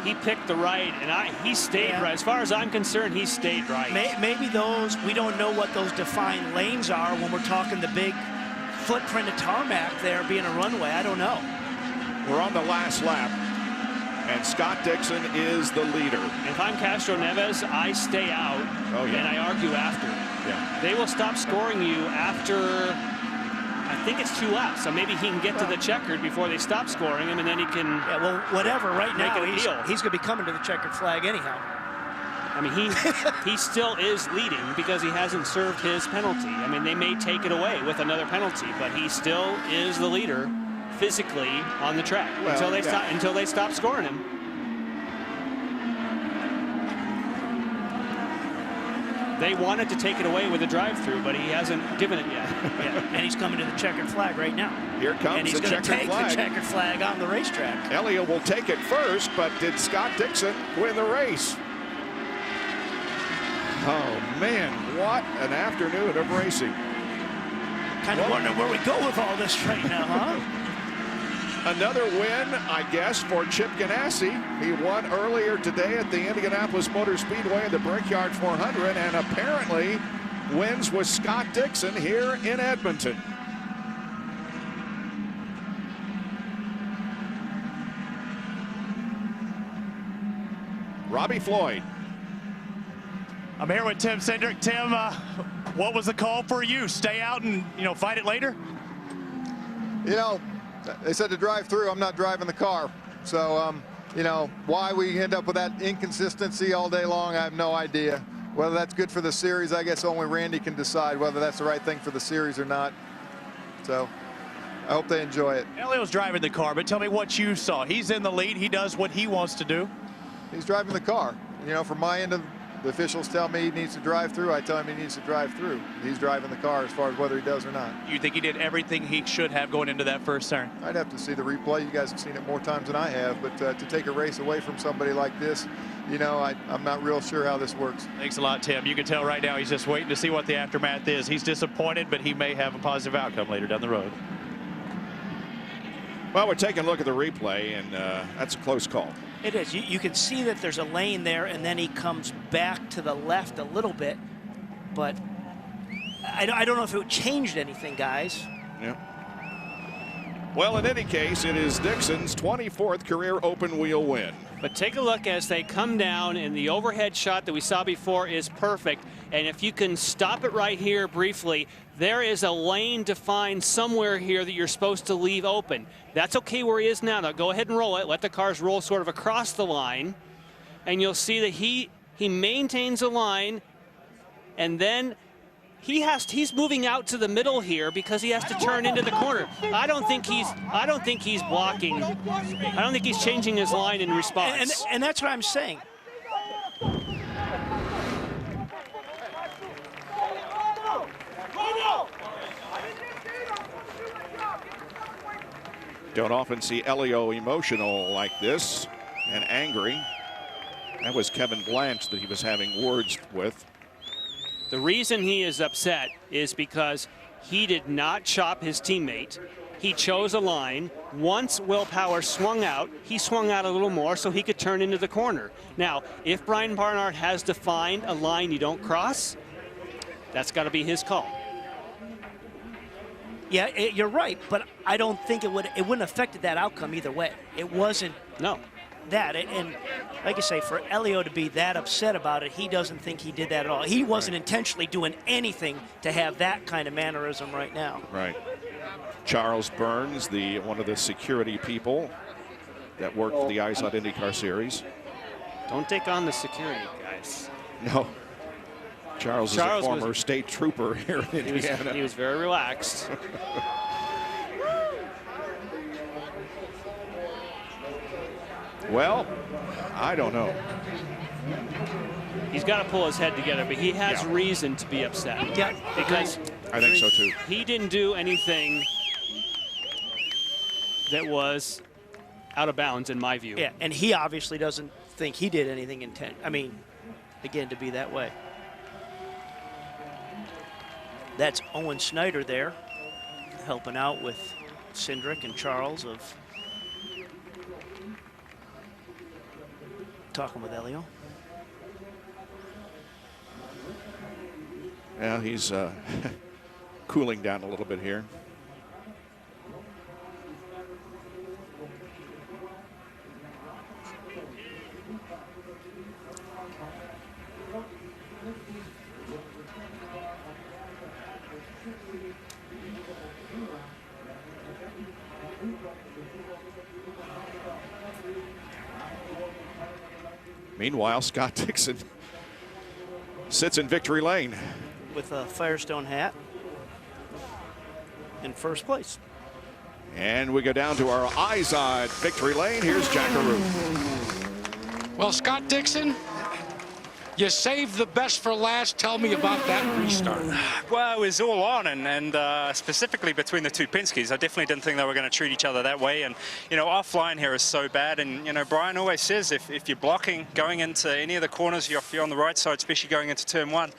he picked the right, and he stayed right. As far as I'm concerned, he stayed right. Maybe we don't know what those defined lanes are when we're talking the big footprint of tarmac there being a runway. I don't know. We're on the last lap, and Scott Dixon is the leader. If I'm Castro Neves, I stay out, and I argue after. Yeah. They will stop scoring you after... I think it's 2 laps, so maybe he can get to the checkered before they stop scoring him, and then he can. Yeah, well, whatever. Right now, he's going to be coming to the checkered flag anyhow. I mean, he still is leading because he hasn't served his penalty. I mean, they may take it away with another penalty, but he still is the leader physically on the track until they stop scoring him. They wanted to take it away with a drive-through, but he hasn't given it yet. And he's coming to the checkered flag right now. Here comes the checkered flag. And he's going to take the checkered flag on the racetrack. Elio will take it first, but did Scott Dixon win the race? Oh, man, what an afternoon of racing. Kind of wondering where we go with all this right now, huh? Another win, I guess, for Chip Ganassi. He won earlier today at the Indianapolis Motor Speedway in the Brickyard 400, and apparently wins with Scott Dixon here in Edmonton. Robbie Floyd. I'm here with Tim Cindric. Tim, what was the call for you? Stay out and, fight it later? They said to drive through. I'm not driving the car. So, why we end up with that inconsistency all day long, I have no idea. Whether that's good for the series, I guess only Randy can decide whether that's the right thing for the series or not. So, I hope they enjoy it. Elio's driving the car, but tell me what you saw. He's in the lead. He does what he wants to do. He's driving the car. From my end of the officials tell me he needs to drive through. I tell him he needs to drive through. He's driving the car as far as whether he does or not. You think he did everything he should have going into that first turn? I'd have to see the replay. You guys have seen it more times than I have. But to take a race away from somebody like this, I'm not real sure how this works. Thanks a lot, Tim. You can tell right now he's just waiting to see what the aftermath is. He's disappointed, but he may have a positive outcome later down the road. Well, we're taking a look at the replay, and that's a close call. It is. You can see that there's a lane there, and then he comes back to the left a little bit. But I don't know if it changed anything, guys. Yeah. Well, in any case, it is Dixon's 24th career open wheel win. But take a look as they come down, and the overhead shot that we saw before is perfect. And if you can stop it right here briefly, there is a lane defined somewhere here that you're supposed to leave open. That's okay where he is now. Now go ahead and roll it. Let the cars roll sort of across the line. And you'll see that he maintains a line, and then he's moving out to the middle here because he has to turn into the corner. I don't think he's blocking. I don't think he's changing his line in response. And that's what I'm saying. Don't often see Elio emotional like this and angry. That was Kevin Blanche that he was having words with. The reason he is upset is because he did not chop his teammate. He chose a line. Once Will Power swung out, he swung out a little more so he could turn into the corner. Now, if Brian Barnhart has defined a line you don't cross, that's got to be his call. Yeah, you're right, but I don't think it wouldn't have affected that outcome either way. It wasn't that. And like I say, for Elio to be that upset about it, he doesn't think he did that at all. He wasn't intentionally doing anything to have that kind of mannerism right now. Right. Charles Burns, one of the security people that worked for the IZOD IndyCar Series. Don't take on the security guys. No. Charles is a former state trooper here in Indiana. He was very relaxed. Well, I don't know. He's got to pull his head together, but he has reason to be upset. Yeah, because I think so too. He didn't do anything that was out of bounds in my view. Yeah, and he obviously doesn't think he did anything again, to be that way. That's Owen Snyder there, helping out with Cindric and Charles of talking with Elio. Yeah, he's cooling down a little bit here. Meanwhile, Scott Dixon sits in victory lane with a Firestone hat in first place. And we go down to our IZOD victory lane. Here's Jackaroo. Well, Scott Dixon, you saved the best for last. Tell me about that restart. Well, it was all on, and specifically between the two Penske's. I definitely didn't think they were going to treat each other that way. And, you know, offline here is so bad. And, you know, Brian always says if you're blocking going into any of the corners, if you're on the right side, especially going into turn one,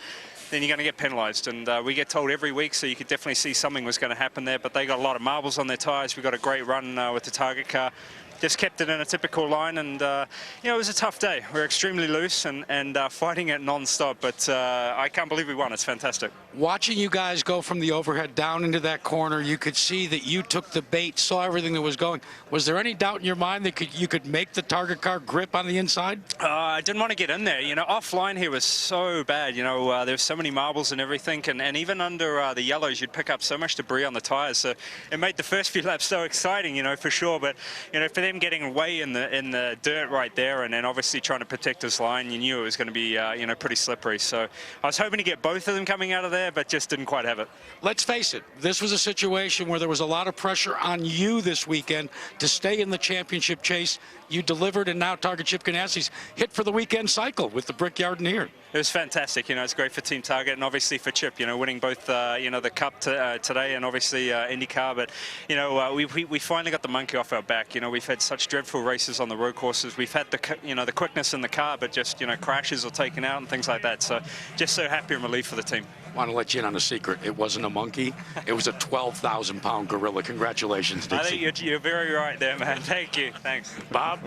then you're going to get penalized. And we get told every week, so you could definitely see something was going to happen there. But they got a lot of marbles on their tires. We got a great run with the target car. Just kept it in a typical line, and you know, it was a tough day. We're extremely loose and fighting it non-stop, but I can't believe we won. It's fantastic. Watching you guys go from the overhead down into that corner, you could see that you took the bait, saw everything that was going. Was there any doubt in your mind that you could make the target car grip on the inside? I didn't want to get in there. You know, offline here was so bad. You know, there's so many marbles and everything, and even under the yellows, you'd pick up so much debris on the tires. So it made the first few laps so exciting, you know, for sure. But you know, for them getting way in the dirt right there, and then obviously trying to protect his line, you knew it was going to be you know, pretty slippery. So I was hoping to get both of them coming out of there, but just didn't quite have it. Let's face it, this was a situation where there was a lot of pressure on you this weekend to stay in the championship chase. You delivered, and now Target Chip Ganassi's hit for the weekend cycle with the Brickyard and here. It was fantastic. You know, it's great for Team Target and obviously for Chip, you know, winning both, you know, the Cup today and obviously IndyCar. But, you know, we finally got the monkey off our back. You know, we've had such dreadful races on the road courses. We've had the, you know, the quickness in the car, but just, you know, crashes or taken out and things like that. So just so happy and relieved for the team. I want to let you in on a secret. It wasn't a monkey. It was a 12,000-pound gorilla. Congratulations, Dixie. I think you're very right there, man. Thank you. Thanks. Bob?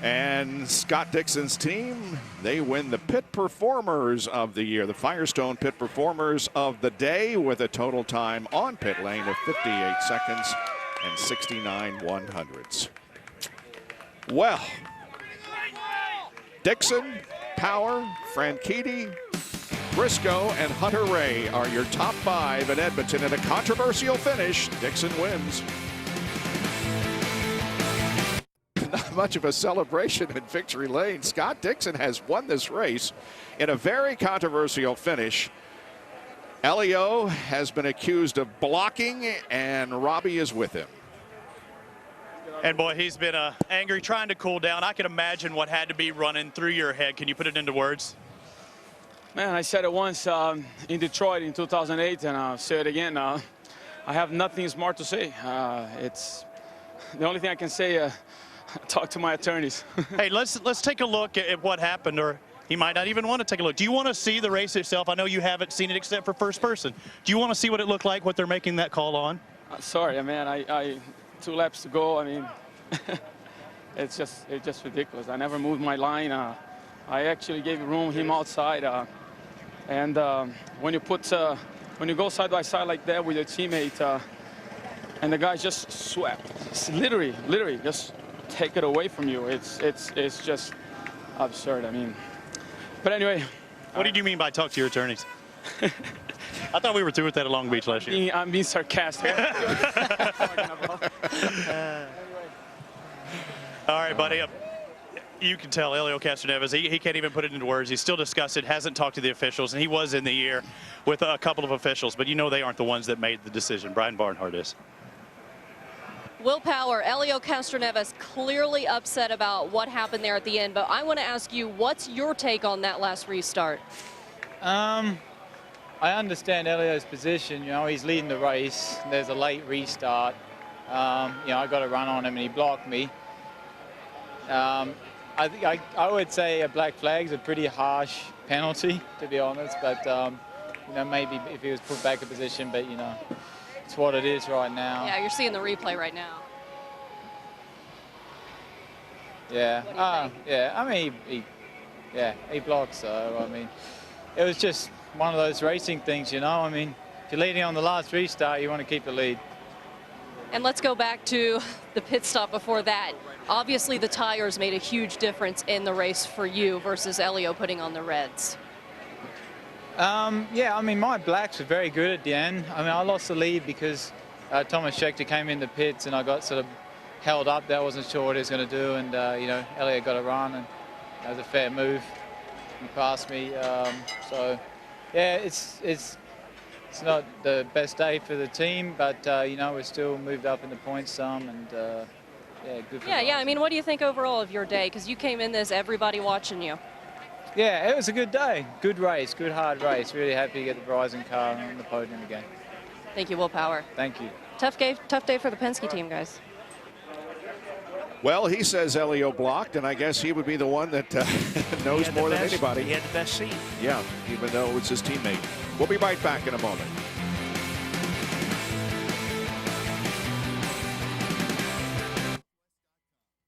And Scott Dixon's team, they win the Pit Performers of the Year, the Firestone Pit Performers of the Day, with a total time on pit lane of 58 seconds and 69 100ths. Well, Dixon, Power, Franchitti, Briscoe, and Hunter Ray are your top 5 in Edmonton. In a controversial finish, Dixon wins. Not much of a celebration in victory lane. Scott Dixon has won this race in a very controversial finish Elio has been accused of blocking, and Robbie is with him. And boy, he's been angry, trying to cool down. I can imagine what had to be running through your head. Can you put it into words? Man, I said it once in Detroit in 2008, and I'll say it again. I have nothing smart to say. It's the only thing I can say. Talk to my attorneys. Hey, let's take a look at what happened, or he might not even want to take a look. Do you want to see the race itself? I know you haven't seen it except for first person. Do you want to see what it looked like, what they're making that call on? Sorry, man. I 2 laps to go. I mean, it's just ridiculous. I never moved my line. I actually gave room him outside. And when you go side by side like that with your teammate, and the guy just swept, it's literally just take it away from you. It's just absurd. I mean, but anyway. What did you mean by talk to your attorneys? I thought we were through with that at Long Beach last year. I'm being sarcastic. All right, buddy. You can tell Elio Castroneves, he can't even put it into words. He's still disgusted, hasn't talked to the officials, and he was in the air with a couple of officials, but you know they aren't the ones that made the decision. Brian Barnhart is. Will Power, Elio Castroneves clearly upset about what happened there at the end, but I want to ask you, what's your take on that last restart? I understand Elio's position. You know, he's leading the race. There's a late restart. You know, I got a run on him and he blocked me. I would say a black flag's a pretty harsh penalty, to be honest. But you know, maybe if he was put back in position, but you know, it's what it is right now. Yeah, you're seeing the replay right now. Yeah. Yeah. I mean, he blocked. So I mean, it was just one of those racing things, you know. I mean, if you're leading on the last restart, you want to keep the lead. And let's go back to the pit stop before that. Obviously, the tires made a huge difference in the race for you versus Elio putting on the reds. Yeah, I mean, my blacks were very good at the end. I mean, I lost the lead because Thomas Scheckter came in the pits and I got sort of held up there. I wasn't sure what he was going to do, and you know, Elio got a run, and that was a fair move. He passed me, so yeah, it's not the best day for the team, but you know, we still moved up in the points some, and yeah, good for us. Yeah. I mean, what do you think overall of your day? Because you came in this, everybody watching you. Yeah, it was a good day. Good race, good hard race. Really happy to get the Verizon car on the podium again. Thank you, Will Power. Thank you. Tough day for the Penske team, guys. Well, he says Elio blocked, and I guess he would be the one that knows more than anybody. He had the best seat. Yeah, even though it's his teammate. We'll be right back in a moment.